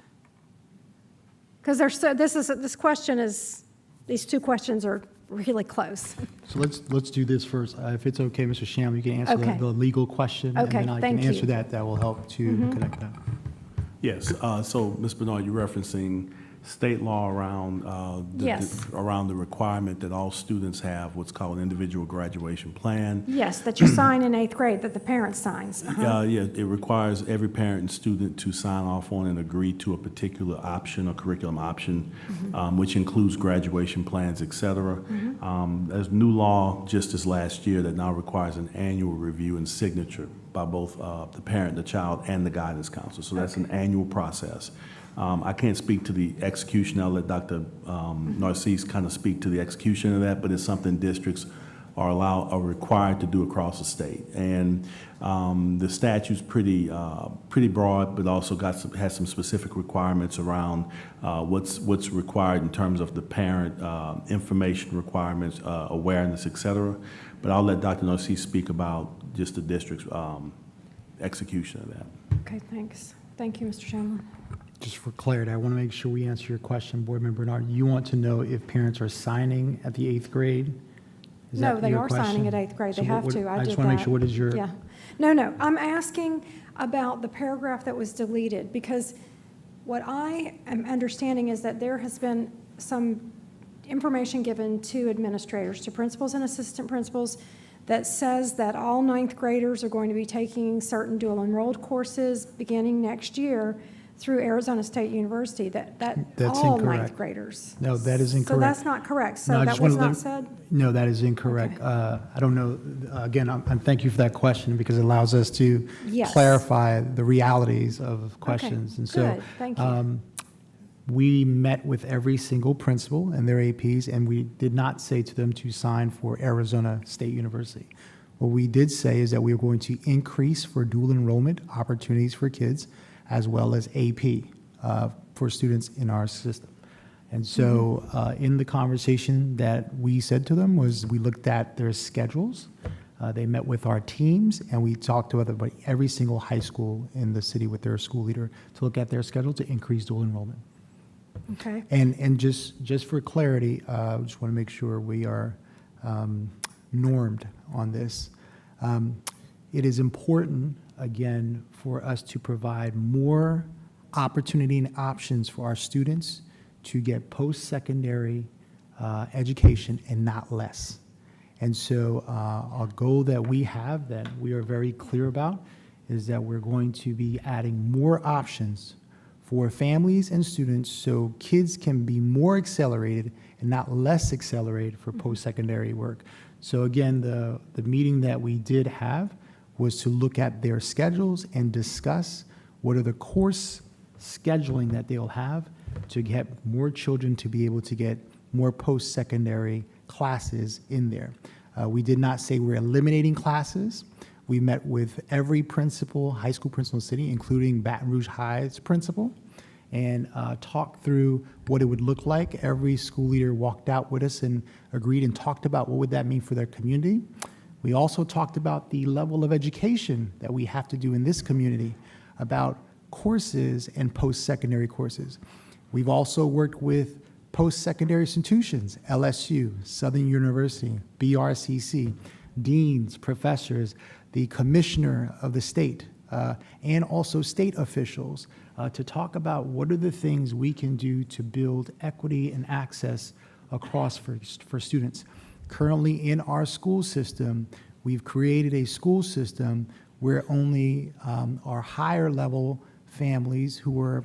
M: Because this question is, these two questions are really close.
G: So let's do this first. If it's okay, Mr. Sham, you can answer
M: Okay.
G: the legal question.
M: Okay,
G: And then I
M: thank
G: can answer
M: you.
G: that. That will help to connect that.
K: Yes, so, Ms. Bernard, you're referencing state law around,
M: Yes.
K: around the requirement that all students have what's called an individual graduation plan.
M: Yes, that you sign in 8th grade, that the parent signs.
K: Yeah, it requires every parent and student to sign off on and agree to a particular option or curriculum option, which includes graduation plans, et cetera. There's new law just this last year that now requires an annual review and signature by both the parent, the child, and the guidance counselor. So that's an annual process. I can't speak to the execution. I'll let Dr. Narcisse kind of speak to the execution of that, but it's something districts are required to do across the state. And the statute's pretty broad, but also has some specific requirements around what's required in terms of the parent information requirements, awareness, et cetera. But I'll let Dr. Narcisse speak about just the district's execution of that.
M: Okay, thanks. Thank you, Mr. Shamlin.
G: Just for clarity, I want to make sure we answer your question, Board Member Bernard. You want to know if parents are signing at the 8th grade? Is
M: No,
G: that
M: they
G: your
M: are signing at
G: question?
M: 8th grade.
G: So
M: They have to. I did that.
G: I just want to make sure, what is your?
M: Yeah. No, I'm asking about the paragraph that was deleted, because what I am understanding is that there has been some information given to administrators, to principals and assistant principals, that says that all 9th graders are going to be taking certain dual enrolled courses beginning next year through Arizona State University, that's all
G: incorrect.
M: 9th graders.
G: No, that is incorrect.
M: So that's not correct. So
G: No, I
M: that
G: just
M: was
G: wanna
M: not said?
G: No, that is incorrect. I don't know, again, thank you for that question because it allows us to
M: Yes.
G: clarify the realities of questions. And so,
M: good. Thank you.
G: we met with every single principal and their APs, and we did not say to them to sign for Arizona State University. What we did say is that we are going to increase for dual enrollment opportunities for kids, as well as AP for students in our system. And so in the conversation that we said to them was we looked at their schedules. They met with our teams, and we talked to every single high school in the city with their school leader to look at their schedule to increase dual enrollment.
M: Okay.
G: And just for clarity, I just want to make sure we are normed on this. It is important, again, for us to provide more opportunity and options for our students to get post-secondary education and not less. And so a goal that we have that we are very clear about is that we're going to be adding more options for families and students so kids can be more accelerated and not less accelerated for post-secondary work. So again, the meeting that we did have was to look at their schedules and discuss what are the course scheduling that they'll have to get more children to be able to get more post-secondary classes in there. We did not say we're eliminating classes. We met with every principal, high school principal in the city, including Baton Rouge High's principal, and talked through what it would look like. Every school leader walked out with us and agreed and talked about what would that mean for their community. We also talked about the level of education that we have to do in this community, about courses and post-secondary courses. We've also worked with post-secondary institutions, LSU, Southern University, BRCC, deans, professors, the commissioner of the state, and also state officials to talk about what are the things we can do to build equity and access across for students. Currently in our school system, we've created a school system where only our higher level families who are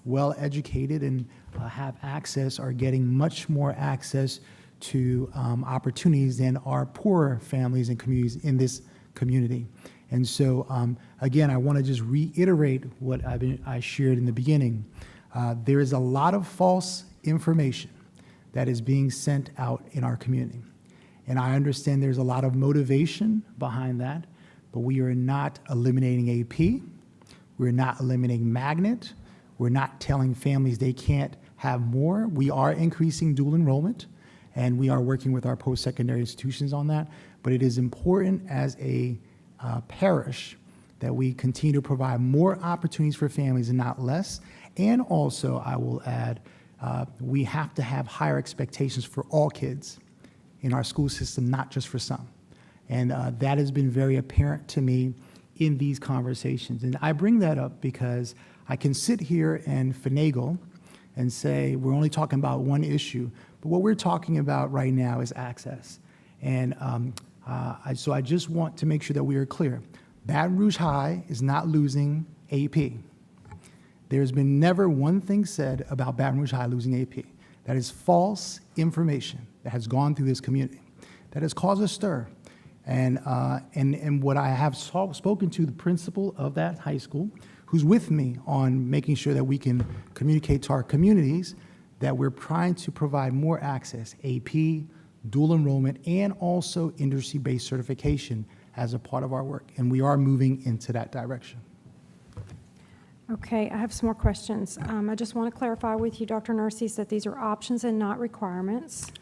G: well educated and have access are getting much more access to opportunities than our poorer families and communities in this community. And so, again, I want to just reiterate what I shared in the beginning. There is a lot of false information that is being sent out in our community. And I understand there's a lot of motivation behind that, but we are not eliminating AP. We're not eliminating magnet. We're not telling families they can't have more. We are increasing dual enrollment, and we are working with our post-secondary institutions on that. But it is important as a parish that we continue to provide more opportunities for families and not less. And also, I will add, we have to have higher expectations for all kids in our school system, not just for some. And that has been very apparent to me in these conversations. And I bring that up because I can sit here and finagle and say we're only talking about one issue, but what we're talking about right now is access. And so I just want to make sure that we are clear. Baton Rouge High is not losing AP. There's been never one thing said about Baton Rouge High losing AP. That is false information that has gone through this community, that has caused a stir. And what I have spoken to the principal of that high school, who's with me on making sure that we can communicate to our communities that we're trying to provide more access, AP, dual enrollment, and also industry-based certification as a part of our work. And we are moving into that direction.
M: Okay, I have some more questions. I just want to clarify with you, Dr. Narcisse, that these are options and not requirements.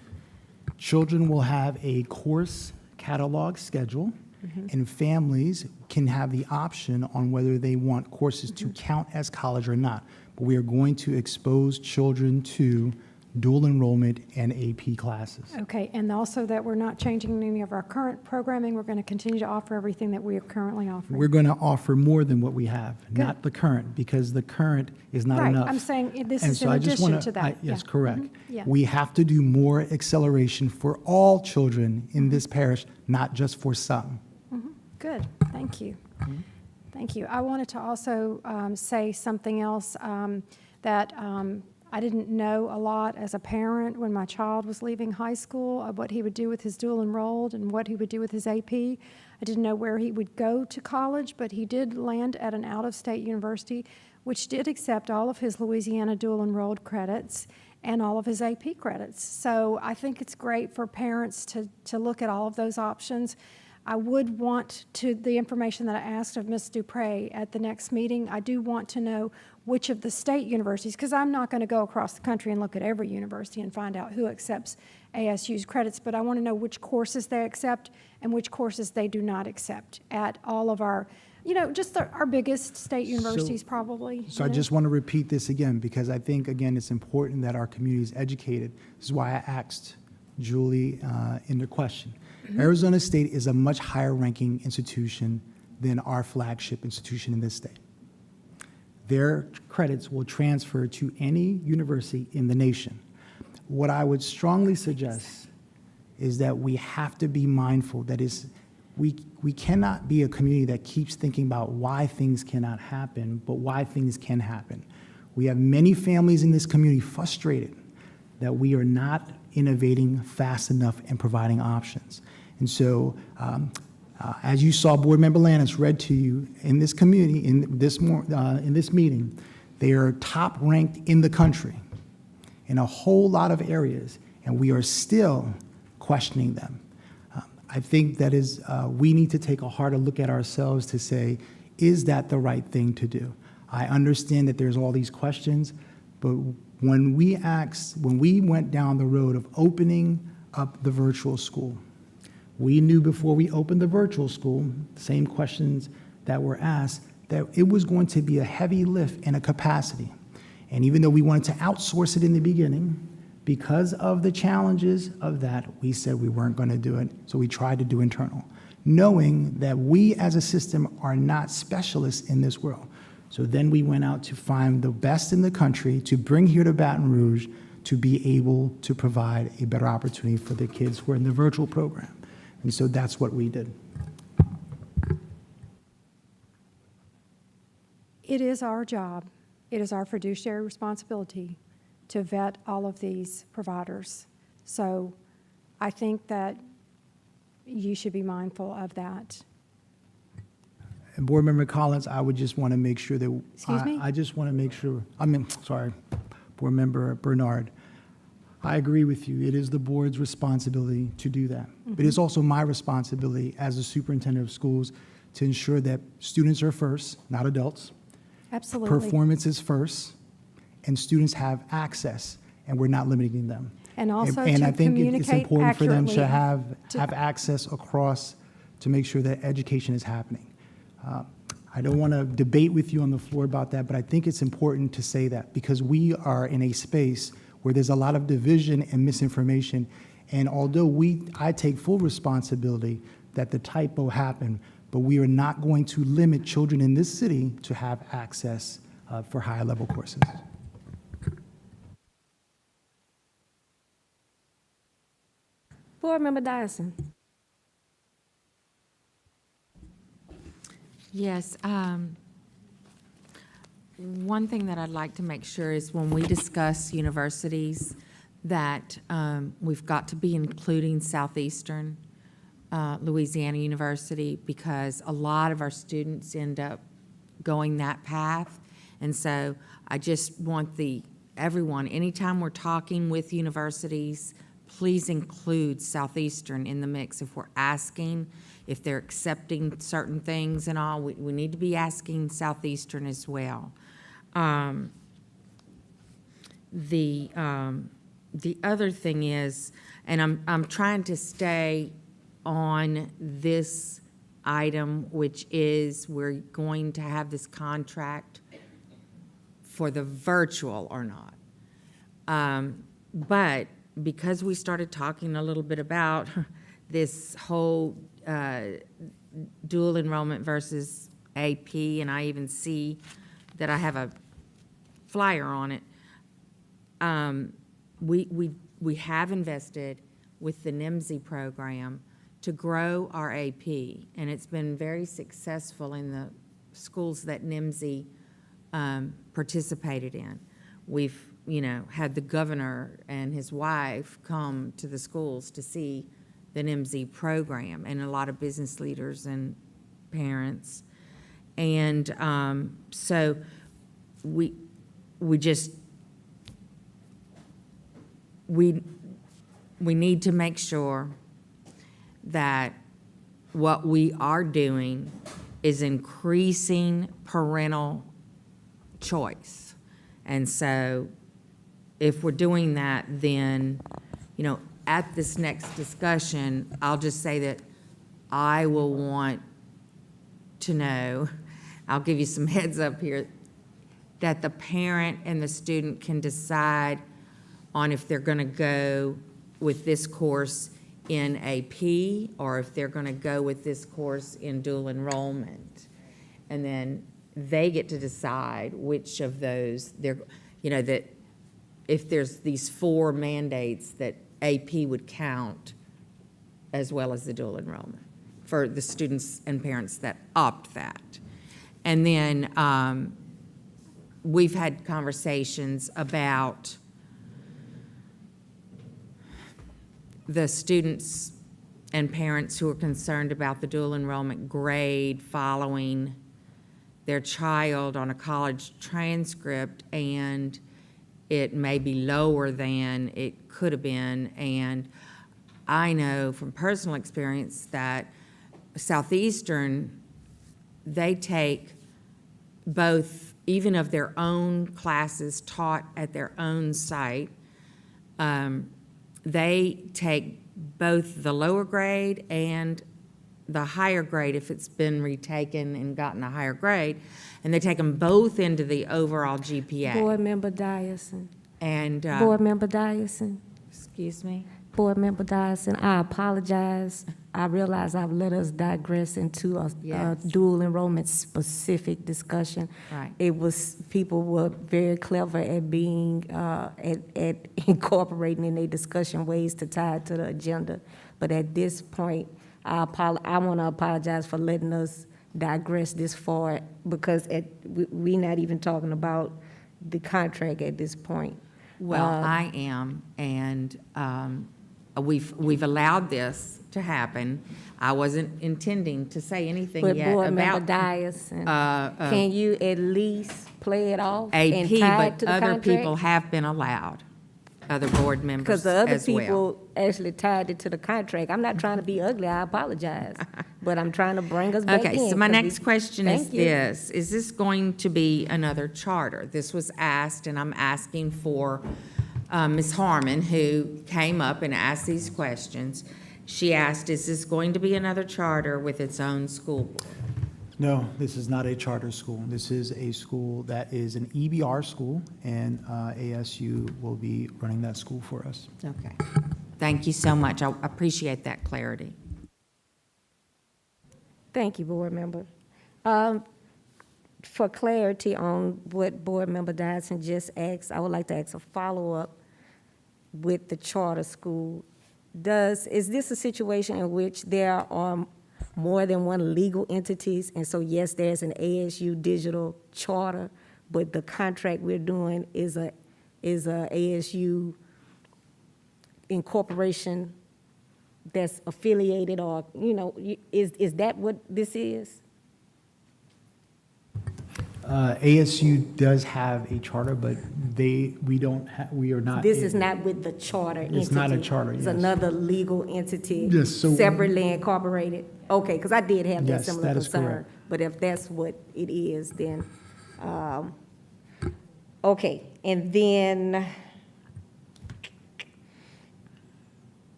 G: Children will have a course catalog schedule, and families can have the option on whether they want courses to count as college or not. But we are going to expose children to dual enrollment and AP classes.
M: Okay, and also that we're not changing any of our current programming. We're going to continue to offer everything that we are currently offering.
G: We're going to offer more than what we have, not the current, because the current is not enough.
M: Right, I'm saying this
G: And
M: is
G: so
M: in
G: I just
M: addition
G: wanna-
M: to that.
G: Yes,
M: Yeah.
G: correct.
M: Yeah.
G: We have to do more acceleration for all children in this parish, not just for some.
M: Good, thank you. Thank you. I wanted to also say something else that I didn't know a lot as a parent when my child was leaving high school of what he would do with his dual enrolled and what he would do with his AP. I didn't know where he would go to college, but he did land at an out-of-state university, which did accept all of his Louisiana dual enrolled credits and all of his AP credits. So I think it's great for parents to look at all of those options. I would want to, the information that I asked of Ms. Dupre at the next meeting, I do want to know which of the state universities, because I'm not going to go across the country and look at every university and find out who accepts ASU's credits, but I want to know which courses they accept and which courses they do not accept at all of our, just our biggest state universities probably.
G: So I just want to repeat this again, because I think, again, it's important that our community is educated. This is why I asked Julie in the question. Arizona State is a much higher ranking institution than our flagship institution in this state. Their credits will transfer to any university in the nation. What I would strongly suggest is that we have to be mindful that we cannot be a community that keeps thinking about why things cannot happen, but why things can happen. We have many families in this community frustrated that we are not innovating fast enough and providing options. And so, as you saw, Board Member Lannis read to you in this community, in this meeting, they are top ranked in the country in a whole lot of areas, and we are still questioning them. I think that is, we need to take a harder look at ourselves to say, is that the right thing to do? I understand that there's all these questions, but when we went down the road of opening up the virtual school, we knew before we opened the virtual school, same questions that were asked, that it was going to be a heavy lift and a capacity. And even though we wanted to outsource it in the beginning, because of the challenges of that, we said we weren't going to do it, so we tried to do internal, knowing that we as a system are not specialists in this world. So then we went out to find the best in the country to bring here to Baton Rouge to be able to provide a better opportunity for the kids who are in the virtual program. And so that's what we did.
M: It is our job, it is our fiduciary responsibility to vet all of these providers. So I think that you should be mindful of that.
G: And Board Member Collins, I would just want to make sure that.
M: Excuse me?
G: I just want to make sure, sorry, Board Member Bernard. I agree with you. It is the board's responsibility to do that. But it's also my responsibility as a superintendent of schools to ensure that students are first, not adults.
M: Absolutely.
G: Performance is first, and students have access, and we're not limiting them.
M: And also
G: and
M: to
G: I think it's
M: communicate
G: important for them to
M: accurately.
G: have access across to make sure that education is happening. I don't want to debate with you on the floor about that, but I think it's important to say that because we are in a space where there's a lot of division and misinformation. And although I take full responsibility that the typo happened, but we are not going to limit children in this city to have access for higher level courses.
C: Board Member Dyson.
U: Yes. One thing that I'd like to make sure is when we discuss universities, that we've got to be including Southeastern Louisiana University, because a lot of our students end up going that path. And so I just want everyone, anytime we're talking with universities, please include Southeastern in the mix. If we're asking, if they're accepting certain things and all, we need to be asking Southeastern as well. The other thing is, and I'm trying to stay on this item, which is we're going to have this contract for the virtual or not. But because we started talking a little bit about this whole dual enrollment versus AP, and I even see that I have a flyer on it. We have invested with the NIMSI program to grow our AP, and it's been very successful in the schools that NIMSI participated in. We've, had the governor and his wife come to the schools to see the NIMSI program, and a lot of business leaders and parents. And so we need to make sure that what we are doing is increasing parental choice. And so if we're doing that, then, you know, at this next discussion, I'll just say that I will want to know, I'll give you some heads up here, that the parent and the student can decide on if they're going to go with this course in AP or if they're going to go with this course in dual enrollment. And then they get to decide which of those they're, you know, that if there's these 4 mandates that AP would count as well as the dual enrollment for the students and parents that opt that. And then we've had conversations about the students and parents who are concerned about the dual enrollment grade following their child on a college transcript, and it may be lower than it could have been. And I know from personal experience that Southeastern, they take both, even of their own classes taught at their own site, they take both the lower grade and the higher grade if it's been retaken and gotten a higher grade, and they take them both into the overall GPA.
C: Board Member Dyson.
U: And
C: Board Member Dyson.
U: excuse me.
C: Board Member Dyson, I apologize. I realize I've let us digress into a
U: Yes.
C: dual enrollment specific discussion.
U: Right.
C: It was, people were very clever at being, at incorporating in their discussion ways to tie it to the agenda. But at this point, I want to apologize for letting us digress this far because we're not even talking about the contract at this point.
U: Well, I am, and we've allowed this to happen. I wasn't intending to say anything
C: But
U: yet
C: Board Member
U: about
C: Dyson, can you at least play it off and
U: AP,
C: tie it
U: but
C: to the
U: other
C: contract?
U: people have been allowed, other board members
C: Because the other
U: as well.
C: people actually tied it to the contract. I'm not trying to be ugly, I apologize, but I'm trying to bring us back in.
U: Okay, so my
C: 'cause
U: next question is
C: Thank you.
U: this: is this going to be another charter? This was asked, and I'm asking for Ms. Harmon, who came up and asked these questions. She asked, is this going to be another charter with its own school board?
G: No, this is not a charter school. This is a school that is an EBR school, and ASU will be running that school for us.
U: Okay. Thank you so much. I appreciate that clarity.
C: Thank you, Board Member. For clarity on what Board Member Dyson just asked, I would like to ask a follow-up with the charter school. Is this a situation in which there are more than one legal entities? And so, yes, there's an ASU digital charter, but the contract we're doing is a ASU incorporation that's affiliated, or, you know, is that what this is?
G: ASU does have a charter, but we are not.
C: This is not with the charter entity?
G: It's not a charter,
C: It's
G: yes.
C: another legal entity?
G: Yes, so-
C: Separately incorporated? Okay, because I did have that
G: Yes,
C: similar
G: that is
C: concern.
G: correct.
C: But if that's what it is, then, okay. And then,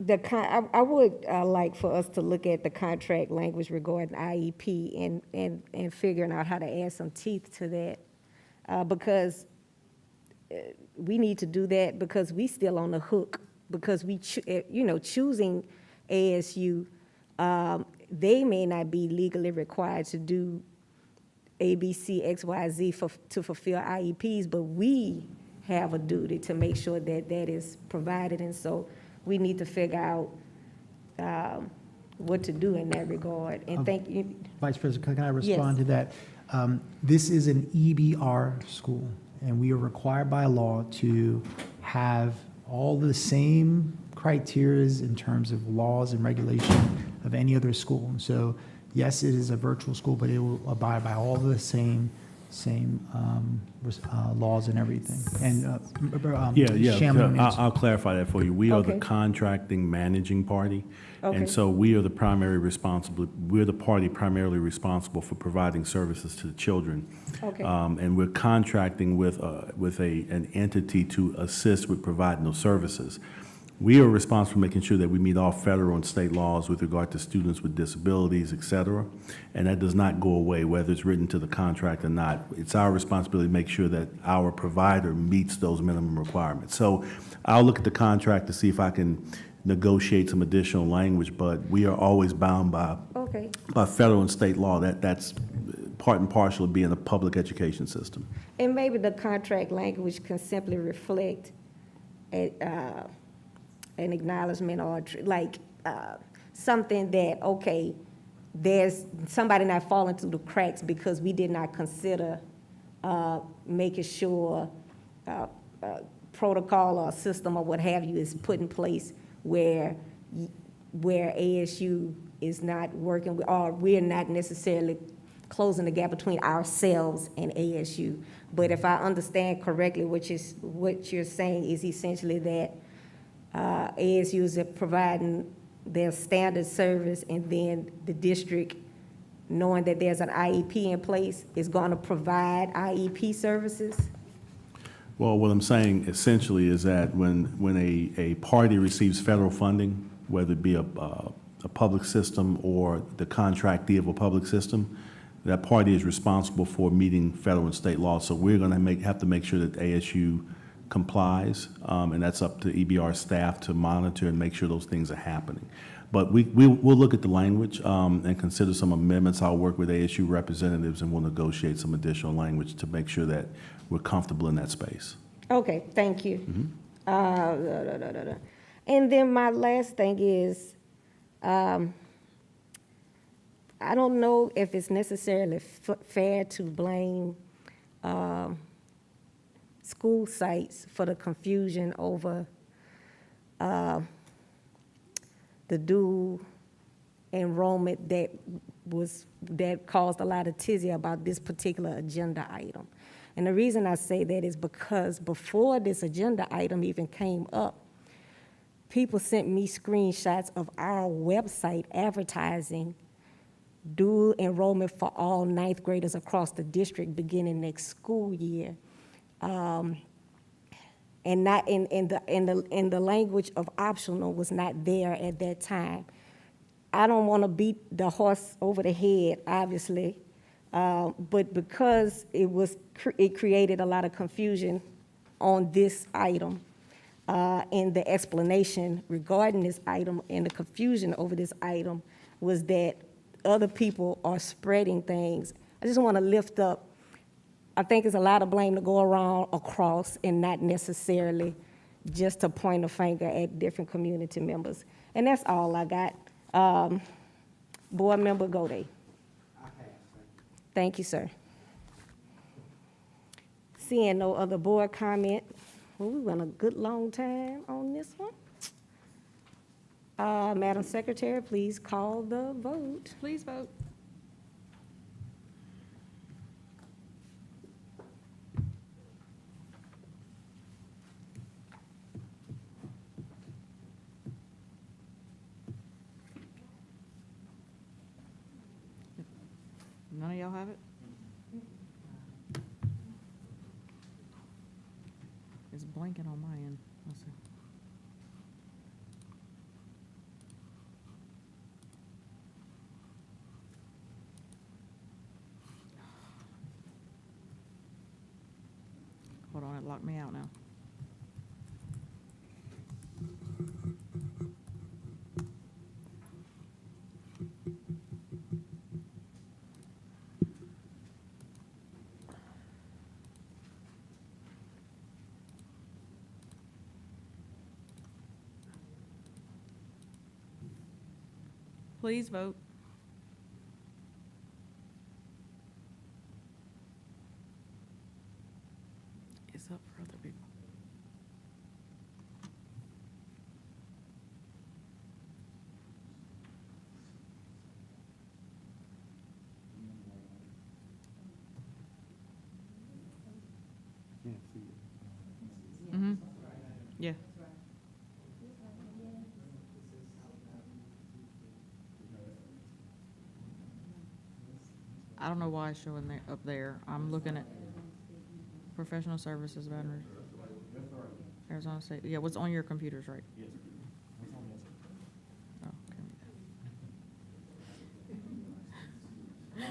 C: I would like for us to look at the contract language regarding IEP and figuring out how to add some teeth to that. Because we need to do that because we still on the hook, because choosing ASU, they may not be legally required to do A, B, C, X, Y, Z to fulfill IEPs, but we have a duty to make sure that that is provided. And so we need to figure out what to do in that regard. And thank you.
G: Vice President, can I
C: Yes.
G: respond to that? This is an EBR school, and we are required by law to have all the same criterias in terms of laws and regulation of any other school. So yes, it is a virtual school, but it will abide by all the same same laws and everything. And
K: Yeah.
G: Shamlin is-
K: I'll clarify that for you. We are the
C: Okay.
K: contracting managing party.
C: Okay.
K: And so we're the party primarily responsible for providing services to the children.
C: Okay.
K: And we're contracting with an entity to assist with providing those services. We are responsible for making sure that we meet all federal and state laws with regard to students with disabilities, et cetera. And that does not go away, whether it's written to the contract or not. It's our responsibility to make sure that our provider meets those minimum requirements. So I'll look at the contract to see if I can negotiate some additional language, but we are always bound by
C: Okay.
K: federal and state law. That's part and parcel of being a public education system.
C: And maybe the contract language can simply reflect an acknowledgement or something that, okay, there's somebody not falling through the cracks because we did not consider making sure protocol or system or what have you is put in place where ASU is not working with, or we're not necessarily closing the gap between ourselves and ASU. But if I understand correctly, what you're saying is essentially that ASU is providing their standard service, and then the district, knowing that there's an IEP in place, is going to provide IEP services?
K: Well, what I'm saying essentially is that when a party receives federal funding, whether it be a public system or the contractee of a public system, that party is responsible for meeting federal and state laws. So we're going to have to make sure that ASU complies, and that's up to EBR staff to monitor and make sure those things are happening. But we'll look at the language and consider some amendments. I'll work with ASU representatives and we'll negotiate some additional language to make sure that we're comfortable in that space.
C: Okay, thank you. And then my last thing is, I don't know if it's necessarily fair to blame school sites for the confusion over the dual enrollment that caused a lot of tizzy about this particular agenda item. And the reason I say that is because before this agenda item even came up, people sent me screenshots of our website advertising dual enrollment for all ninth graders across the district beginning next school year. And not in the language of optional was not there at that time. I don't want to beat the horse over the head, obviously, but because it created a lot of confusion on this item, and the explanation regarding this item and the confusion over this item was that other people are spreading things. I just want to lift up, I think there's a lot of blame to go around across and not necessarily just to point a finger at different community members. And that's all I got. Board Member Gode. Thank you, sir. Seeing no other board comment, well, we went a good long time on this one. Madam Secretary, please call the vote.
O: Please vote.
R: None of y'all have it? It's blanking on my end. Let's see. Hold on, it locked me out now. Please vote. It's up for other people.
F: I don't know why it's showing there, up there. I'm looking at professional services, Baton Rouge. Arizona State, yeah, what's on your computers, right?
E: Yes.
F: Oh, okay.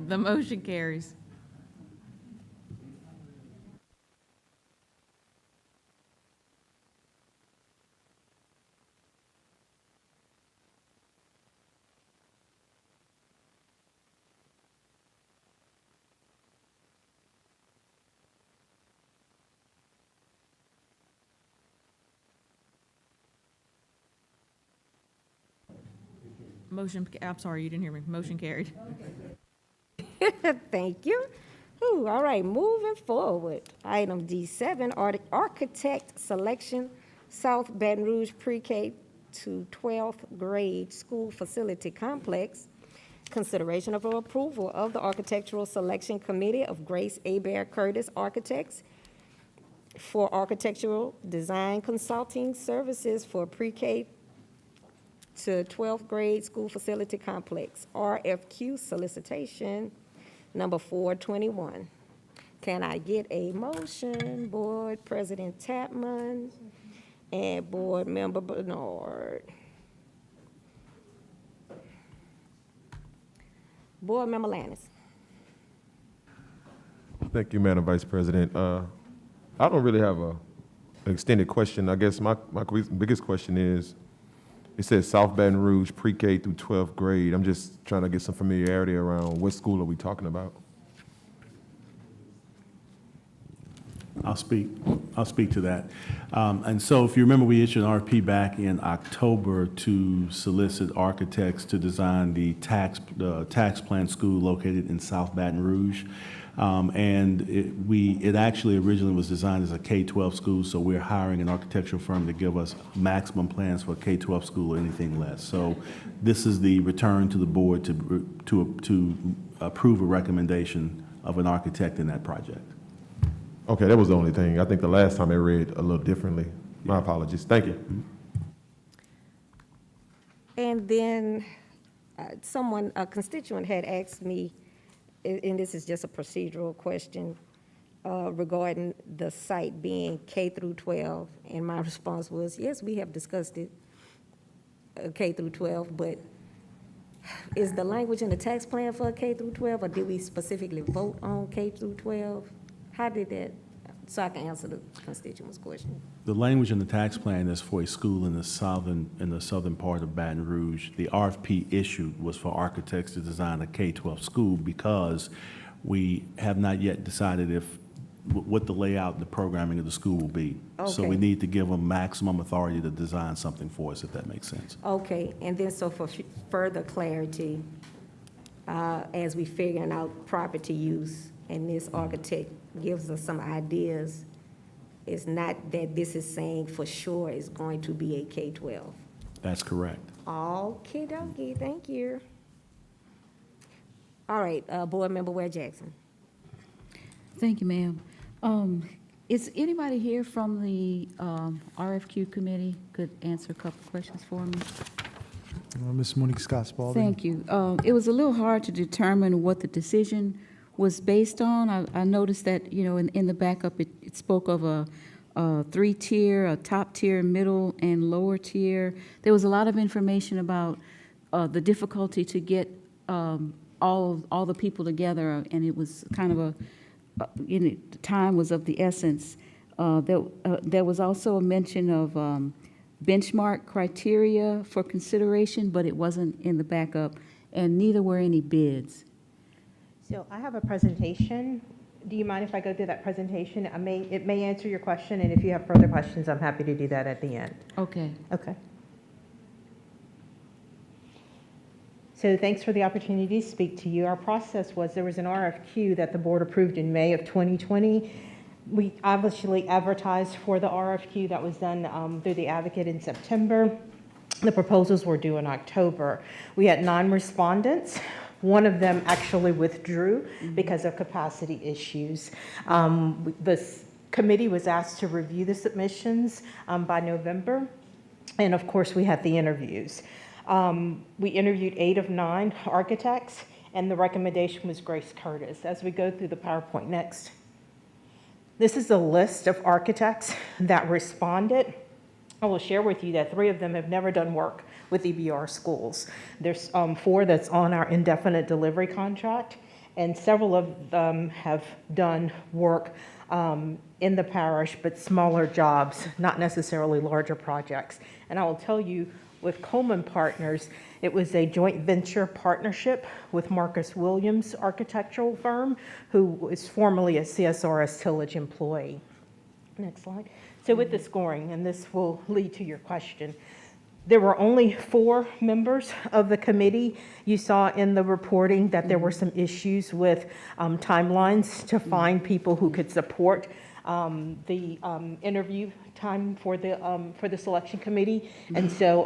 F: The motion carries. Motion, I'm sorry, you didn't hear me. Motion carried.
C: Thank you. Ooh, all right, moving forward. Item D7, architect selection, South Baton Rouge Pre-K to 12th grade school facility complex. Consideration of approval of the Architectural Selection Committee of Grace EBR Curtis Architects for architectural design consulting services for pre-K to 12th grade school facility complex, RFQ solicitation number 421. Can I get a motion, Board President Tapman and Board Member Bernard? Board Member Lannis.
H: Thank you, Madam Vice President. I don't really have an extended question. I guess my biggest question is, it says South Baton Rouge pre-K through 12th grade. I'm just trying to get some familiarity around what school are we talking about?
K: I'll speak to that. And so if you remember, we issued an RFP back in October to solicit architects to design the tax plan school located in South Baton Rouge. And it actually originally was designed as a K-12 school, so we're hiring an architectural firm to give us maximum plans for a K-12 school or anything less. So this is the return to the board to approve a recommendation of an architect in that project.
H: Okay, that was the only thing. I think the last time I read a little differently. My apologies. Thank you.
C: And then a constituent had asked me, and this is just a procedural question, regarding the site being K through 12. And my response was, yes, we have discussed it, K through 12, but is the language in the tax plan for K through 12, or did we specifically vote on K through 12? How did that, so I can answer the constituent's question?
K: The language in the tax plan is for a school in the southern part of Baton Rouge. The RFP issued was for architects to design a K-12 school because we have not yet decided what the layout and the programming of the school will be. Okay. So we need to give them maximum authority to design something for us, if that makes sense.
C: Okay, and then so for further clarity, as we figuring out property use, and this architect gives us some ideas, it's not that this is saying for sure it's going to be a K-12.
K: That's correct.
C: Okie dokie, thank you. All right, Board Member Ware Jackson.
Q: Thank you, ma'am. Is anybody here from the RFQ committee could answer a couple questions for me?
G: Ms. Monique Scott Spalding.
Q: Thank you. It was a little hard to determine what the decision was based on. I noticed that, in the backup, it spoke of a three-tier, a top tier, middle, and lower tier. There was a lot of information about the difficulty to get all the people together, and it was kind of time was of the essence. There was also a mention of benchmark criteria for consideration, but it wasn't in the backup, and neither were any bids.
N: So I have a presentation. Do you mind if I go through that presentation? It may answer your question, and if you have further questions, I'm happy to do that at the end.
Q: Okay.
N: Okay. So thanks for the opportunity to speak to you. Our process was there was an RFQ that the board approved in May of 2020. We obviously advertised for the RFQ that was done through the Advocate in September. The proposals were due in October. We had 9 respondents. One of them actually withdrew because of capacity issues. This committee was asked to review the submissions by November, and of course we had the interviews. We interviewed 8 of 9 architects, and the recommendation was Grace Curtis. As we go through the PowerPoint next, this is a list of architects that responded. I will share with you that 3 of them have never done work with EBR schools. There's 4 that's on our indefinite delivery contract, and several of them have done work in the parish, but smaller jobs, not necessarily larger projects. And I will tell you, with Coleman Partners, it was a joint venture partnership with Marcus Williams architectural firm, who is formerly a CSRS Tillage employee. Next slide. So with the scoring, and this will lead to your question, there were only 4 members of the committee. You saw in the reporting that there were some issues with timelines to find people who could support the interview time for the selection committee. And so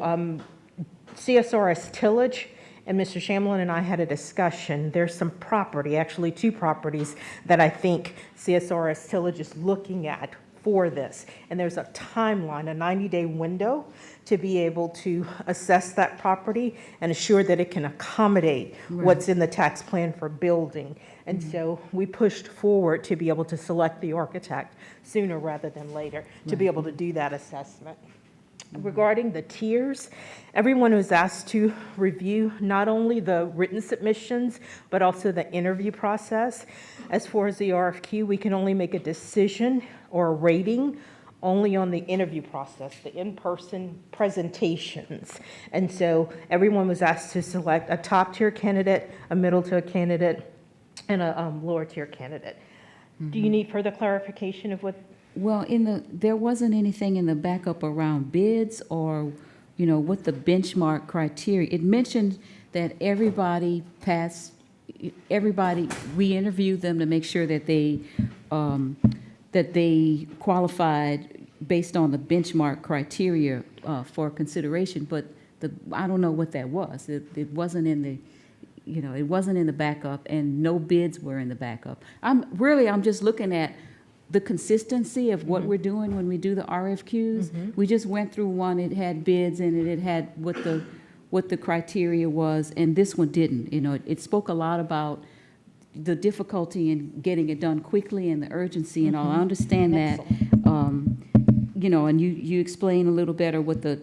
N: CSRS Tillage and Mr. Shamlin and I had a discussion. There's some property, actually 2 properties, that I think CSRS Tillage is looking at for this. And there's a timeline, a 90-day window, to be able to assess that property and assure that it can accommodate what's in the tax plan for building. And so we pushed forward to be able to select the architect sooner rather than later to be able to do that assessment. Regarding the tiers, everyone was asked to review not only the written submissions, but also the interview process. As far as the RFQ, we can only make a decision or a rating only on the interview process, the in-person presentations. And so everyone was asked to select a top-tier candidate, a middle-tier candidate, and a lower-tier candidate. Do you need further clarification of what?
Q: Well, there wasn't anything in the backup around bids or, what the benchmark criteria. It mentioned that everybody passed, we interviewed them to make sure that they qualified based on the benchmark criteria for consideration, but I don't know what that was. It wasn't in the, it wasn't in the backup, and no bids were in the backup. I'm just looking at the consistency of what we're doing when we do the RFQs. We just went through one, it had bids in it, it had what the criteria was, and this one didn't. It spoke a lot about the difficulty in getting it done quickly and the urgency and all. I understand that, and you explain a little better what the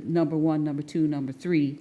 Q: number 1, number 2, number 3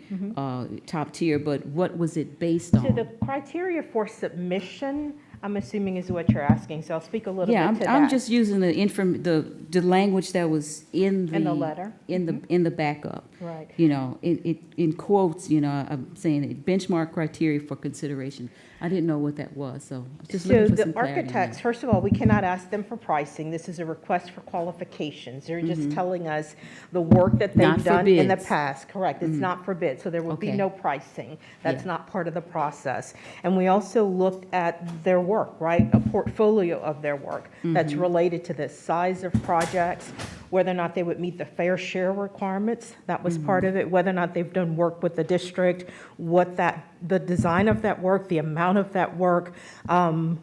Q: top tier, but what was it based on?
N: So the criteria for submission, I'm assuming, is what you're asking, so I'll speak a little bit to that.
Q: I'm just using the language that was in
N: the letter,
Q: in the backup.
N: Right.
Q: In quotes, I'm saying benchmark criteria for consideration. I didn't know what that was, so just looking for some clarity on that.
N: Architects, first of all, we cannot ask them for pricing. This is a request for qualifications. They're just telling us the work that they've done in the past. Correct. It's not for bid, so there will be no pricing. That's not part of the process. And we also looked at their work, right? A portfolio of their work that's related to the size of projects, whether or not they would meet the fair share requirements. That was part of it. Whether or not they've done work with the district, the design of that work, the amount of that work,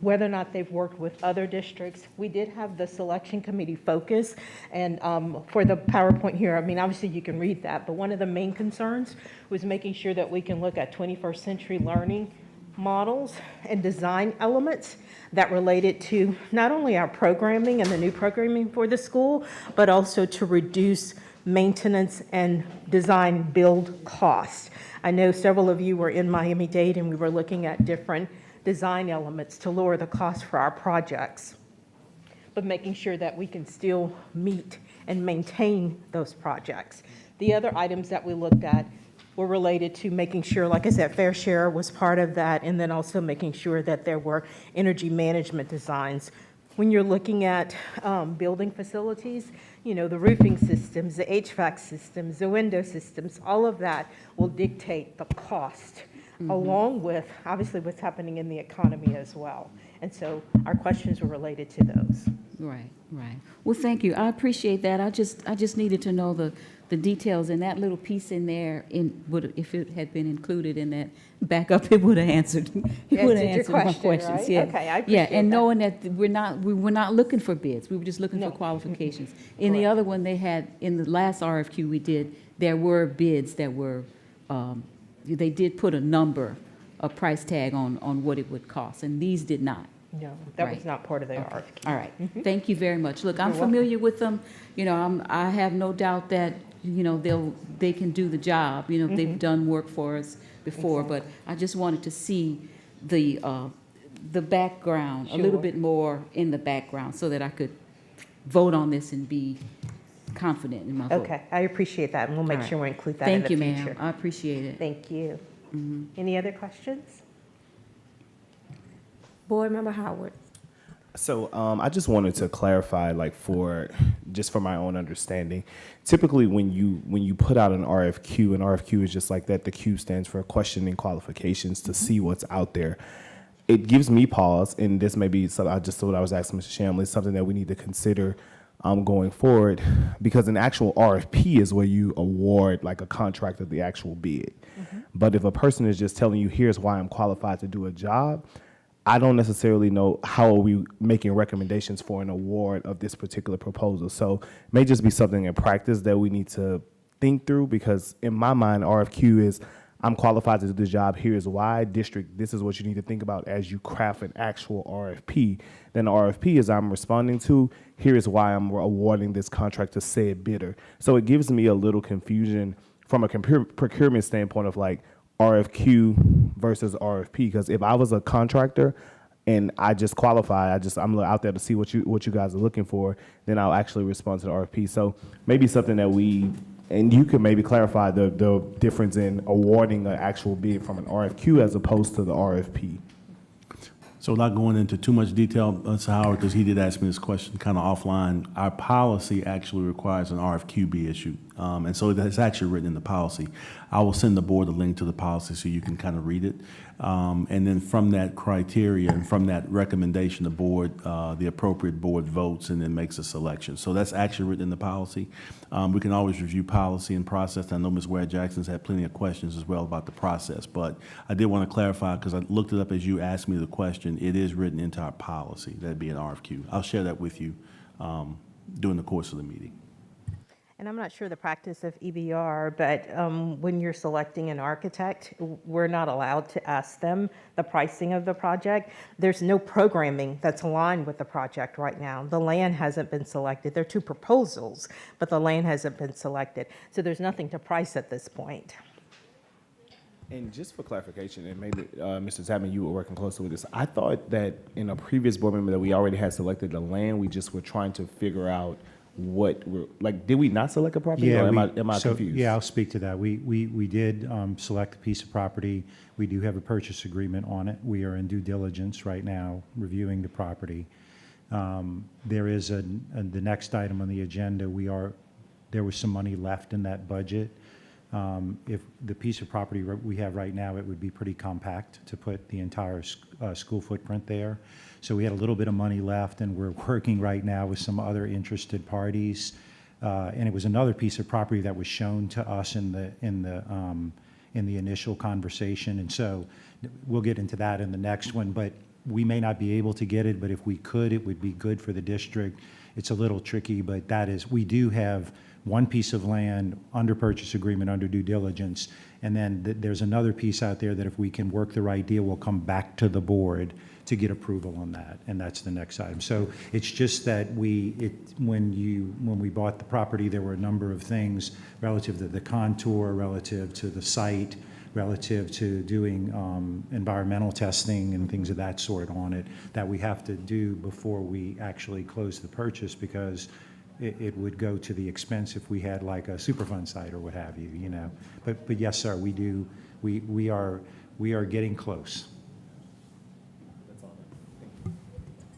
N: whether or not they've worked with other districts. We did have the selection committee focus, and for the PowerPoint here, obviously you can read that, but one of the main concerns was making sure that we can look at 21st century learning models and design elements that related to not only our programming and the new programming for the school, but also to reduce maintenance and design build costs. I know several of you were in Miami-Dade and we were looking at different design elements to lower the cost for our projects, but making sure that we can still meet and maintain those projects. The other items that we looked at were related to making sure, like I said, fair share was part of that, and then also making sure that there were energy management designs. When you're looking at building facilities, the roofing systems, the HVAC systems, the window systems, all of that will dictate the cost, along with, obviously, what's happening in the economy as well. And so our questions were related to those.
Q: Right. Well, thank you. I appreciate that. I just needed to know the details, and that little piece in there, if it had been included in that backup, it would have answered. It would have answered my questions.
N: Right?
Q: Yeah.
N: Okay, I appreciate
Q: and
N: that.
Q: knowing that we were not looking for bids. We were just looking for qualifications. In the other one, they had in the last RFQ we did, there were bids that were. They did put a number a price tag on what it would cost, and these did not.
N: No, that was
Q: Right.
N: not part of the
Q: Okay.
N: RFQ.
Q: All right. Thank you very much. Look, I'm
N: You're welcome.
Q: familiar with them. You know, I have no doubt that, you know, they can do the job. You know, they've done work for us before, but I just wanted to see the background, a little
N: Sure.
Q: bit more in the background, so that I could vote on this and be confident in my vote.
N: Okay, I appreciate that, and we'll make
Q: All right.
N: sure we include that in
Q: Thank
N: the
Q: you,
N: future.
Q: ma'am. I appreciate it.
N: Thank you. Any other questions?
C: Board Member Howard.
I: So I just wanted to clarify, like just for my own understanding, typically when you put out an RFQ is just like that. The Q stands for questioning qualifications to see what's out there. It gives me pause, and this may be something I just thought I was asking Mr. Shamley, something that we need to consider going forward, because an actual RFP is where you award like a contract of the actual bid. But if a person is just telling you, here's why I'm qualified to do a job, I don't necessarily know how are we making recommendations for an award of this particular proposal. So it may just be something in practice that we need to think through, because in my mind, RFQ is I'm qualified to do this job. Here's why. District, this is what you need to think about as you craft an actual RFP. Then the RFP is I'm responding to, here's why I'm awarding this contract to said bidder. So it gives me a little confusion from a procurement standpoint of like RFQ versus RFP. Because if I was a contractor and I just qualify, I'm out there to see what you guys are looking for, then I'll actually respond to the RFP. So maybe something that and you could maybe clarify the difference in awarding an actual bid from an RFQ as opposed to the RFP.
K: So without going into too much detail, Mr. Howard, because he did ask me this question kind of offline, our policy actually requires an RFQ be issued. And so that's actually written in the policy. I will send the board a link to the policy so you can kind of read it. And then from that criteria and from that recommendation, the board, the appropriate board votes and then makes a selection. So that's actually written in the policy. We can always review policy and process. I know Ms. Ware Jackson's had plenty of questions as well about the process, but I did want to clarify because I looked it up as you asked me the question. It is written into our policy. That'd be an RFQ. I'll share that with you during the course of the meeting.
N: And I'm not sure the practice of EBR, but when you're selecting an architect, we're not allowed to ask them the pricing of the project. There's no programming that's aligned with the project right now. The land hasn't been selected. There are two proposals, but the land hasn't been selected. So there's nothing to price at this point.
I: And just for clarification, and maybe Mr. Tapman, you were working closely with this. I thought that in a previous board member that we already had selected the land. We just were trying to figure out did we not select a property?
E: Yeah,
I: or am I confused?
E: Yeah, I'll speak to that. We did select a piece of property. We do have a purchase agreement on it. We are in due diligence right now, reviewing the property. There is the next item on the agenda. There was some money left in that budget. If the piece of property we have right now, it would be pretty compact to put the entire school footprint there. So we had a little bit of money left, and we're working right now with some other interested parties. And it was another piece of property that was shown to us in the initial conversation. And so we'll get into that in the next one. But we may not be able to get it, but if we could, it would be good for the district. It's a little tricky, but we do have one piece of land under purchase agreement, under due diligence, and then there's another piece out there that if we can work the right deal, we'll come back to the board to get approval on that, and that's the next item. So it's just that when we bought the property, there were a number of things relative to the contour, relative to the site, relative to doing environmental testing and things of that sort on it that we have to do before we actually close the purchase, because it would go to the expense if we had like a Superfund site or what have you, you know. But yes, sir, we are getting close.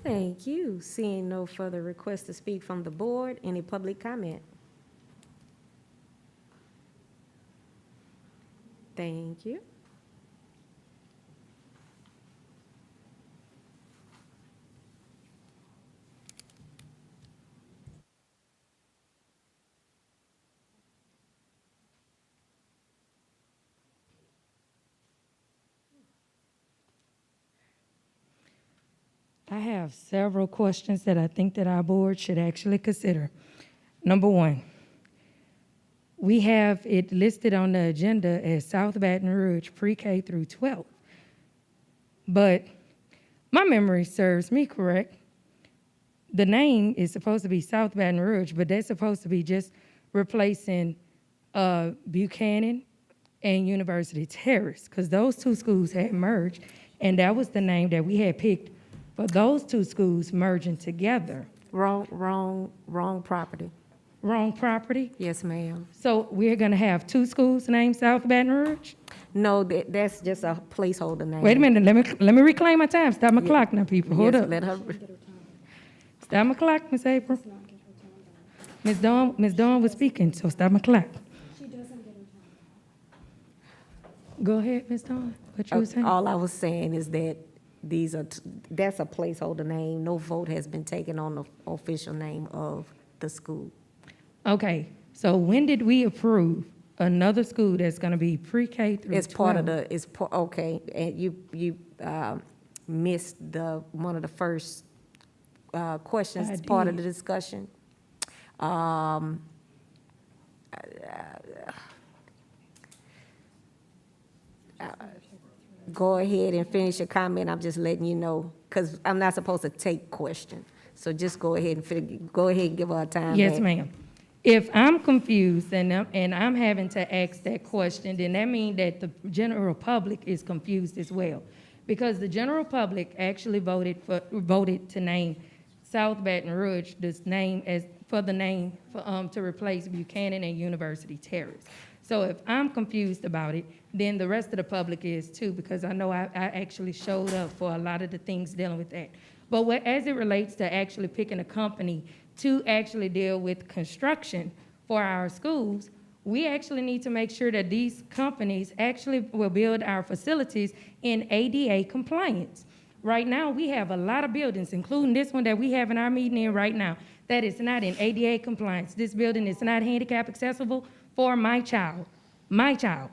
C: Thank you. Seeing no further requests to speak from the board, any public comment? Thank you.
V: I have several questions that I think that our board should actually consider. Number one, we have it listed on the agenda as South Baton Rouge pre-K through 12. But my memory serves me correct. The name is supposed to be South Baton Rouge, but they're supposed to be just replacing Buchanan and University Terrace, because those two schools had merged, and that was the name that we had picked for those two schools merging together.
C: Wrong property.
V: Wrong property?
C: Yes, ma'am.
V: So we're gonna have two schools named South Baton Rouge?
C: No, that's just a placeholder name.
V: Wait a minute, let me reclaim my time. Stop my clock now, people. Hold
C: Yes,
V: up.
C: let her.
V: Stop my clock, Miss April. Miss Dawn was speaking, so stop my clock. Go ahead, Miss Dawn. What you were saying?
C: All I was saying is that that's a placeholder name. No vote has been taken on the official name of the school.
V: Okay, so when did we approve another school that's gonna be pre-K through 12?
C: It's part of okay, and you missed one of the first questions,
V: I
C: as part of
V: did.
C: the discussion. Go ahead and finish your comment. I'm just letting you know, because I'm not supposed to take questions. So just go ahead and give her time.
V: Yes,
C: back.
V: ma'am. If I'm confused and I'm having to ask that question, then that means that the general public is confused as well. Because the general public actually voted to name South Baton Rouge to replace Buchanan and University Terrace. So if I'm confused about it, then the rest of the public is too, because I know I actually showed up for a lot of the things dealing with that. But as it relates to actually picking a company to actually deal with construction for our schools, we actually need to make sure that these companies actually will build our facilities in ADA compliance. Right now, we have a lot of buildings, including this one that we have in our meeting in right now, that is not in ADA compliance. This building is not handicap accessible for my child. My child.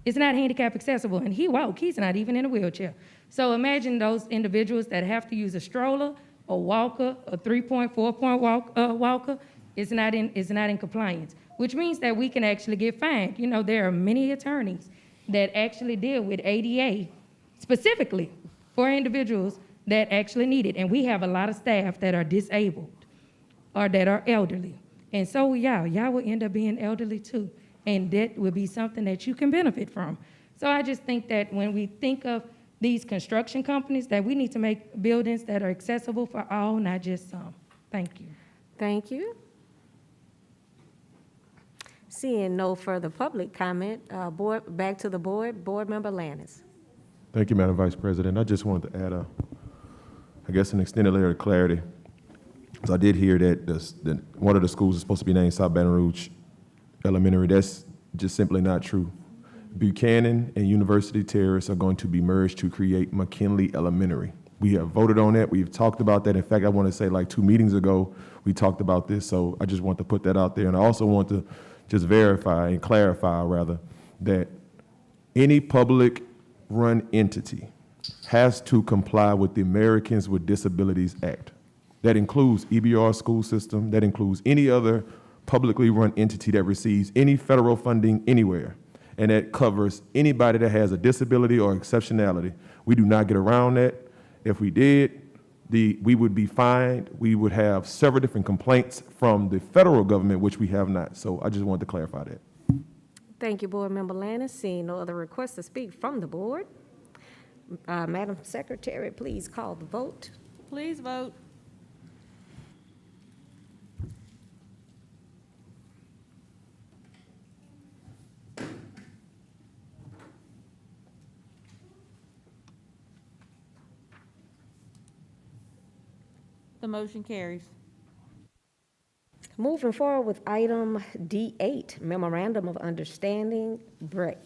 V: It's not handicap accessible, and he's not even in a wheelchair. So imagine those individuals that have to use a stroller, a walker, a 3.4-point walker, is not in compliance, which means that we can actually get fined. You know, there are many attorneys that actually deal with ADA specifically for individuals that actually need it. And we have a lot of staff that are disabled or that are elderly. And so y'all will end up being elderly too. And that would be something that you can benefit from. So I just think that when we think of these construction companies, that we need to make buildings that are accessible for all, not just some. Thank you.
C: Thank you. Seeing no further public comment, back to the board. Board Member Lannis.
H: Thank you, Madam Vice President. I just wanted to add an extended layer of clarity. So I did hear that one of the schools is supposed to be named South Baton Rouge Elementary. That's just simply not true. Buchanan and University Terrace are going to be merged to create McKinley Elementary. We have voted on that. We've talked about that. In fact, I want to say like 2 meetings ago, we talked about this. So I just want to put that out there. And I also want to just verify and clarify, rather, that any public-run entity has to comply with the Americans with Disabilities Act. That includes EBR school system. That includes any other publicly run entity that receives any federal funding anywhere. And that covers anybody that has a disability or exceptionality. We do not get around that. If we did, we would be fined. We would have several different complaints from the federal government, which we have not. So I just wanted to clarify that.
C: Thank you, Board Member Lannis. Seeing no other requests to speak from the board, Madam Secretary, please call the vote.
F: Please vote. The motion carries.
C: Moving forward with item D8, Memorandum of Understanding, BREC.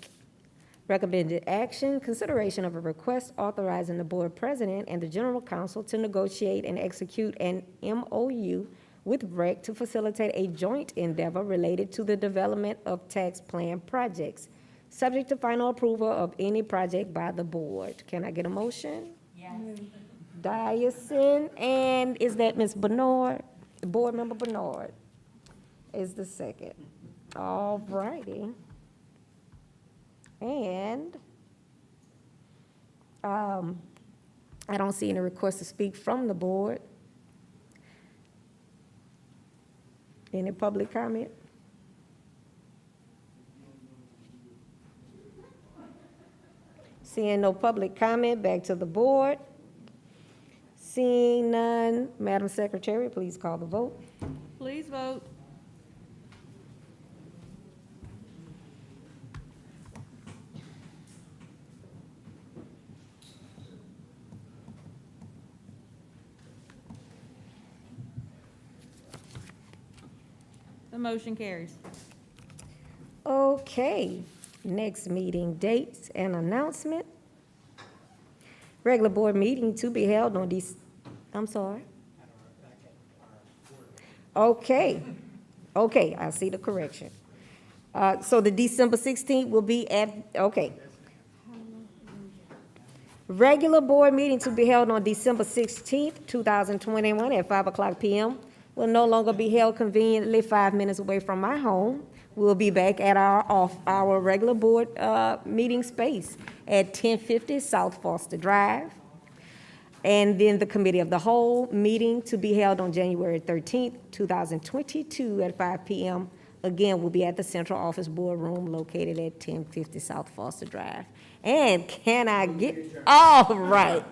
C: Recommended action, consideration of a request authorizing the board president and the general counsel to negotiate and execute an MOU with BREC to facilitate a joint endeavor related to the development of tax plan projects, subject to final approval of any project by the board. Can I get a motion? Yes. Dyson, and is that Ms. Bernard? Board Member Bernard is the second. All righty. And I don't see any requests to speak from the board. Any public comment? Seeing no public comment, back to the board. Seeing none, Madam Secretary, please call the vote.
F: Please vote. The motion carries.
C: Okay, next meeting dates and announcement. Regular board meeting to be held on I'm sorry. Okay, I see the correction. So the December 16th will be at, okay. Regular board meeting to be held on December 16th, 2021 at 5:00 p.m. will no longer be held conveniently 5 minutes away from my home. We'll be back at our regular board meeting space at 1050 South Foster Drive. And then the Committee of the Whole meeting to be held on January 13th, 2022 at 5 p.m. Again, will be at the Central Office Boardroom located at 1050 South Foster Drive. And can I get, all right.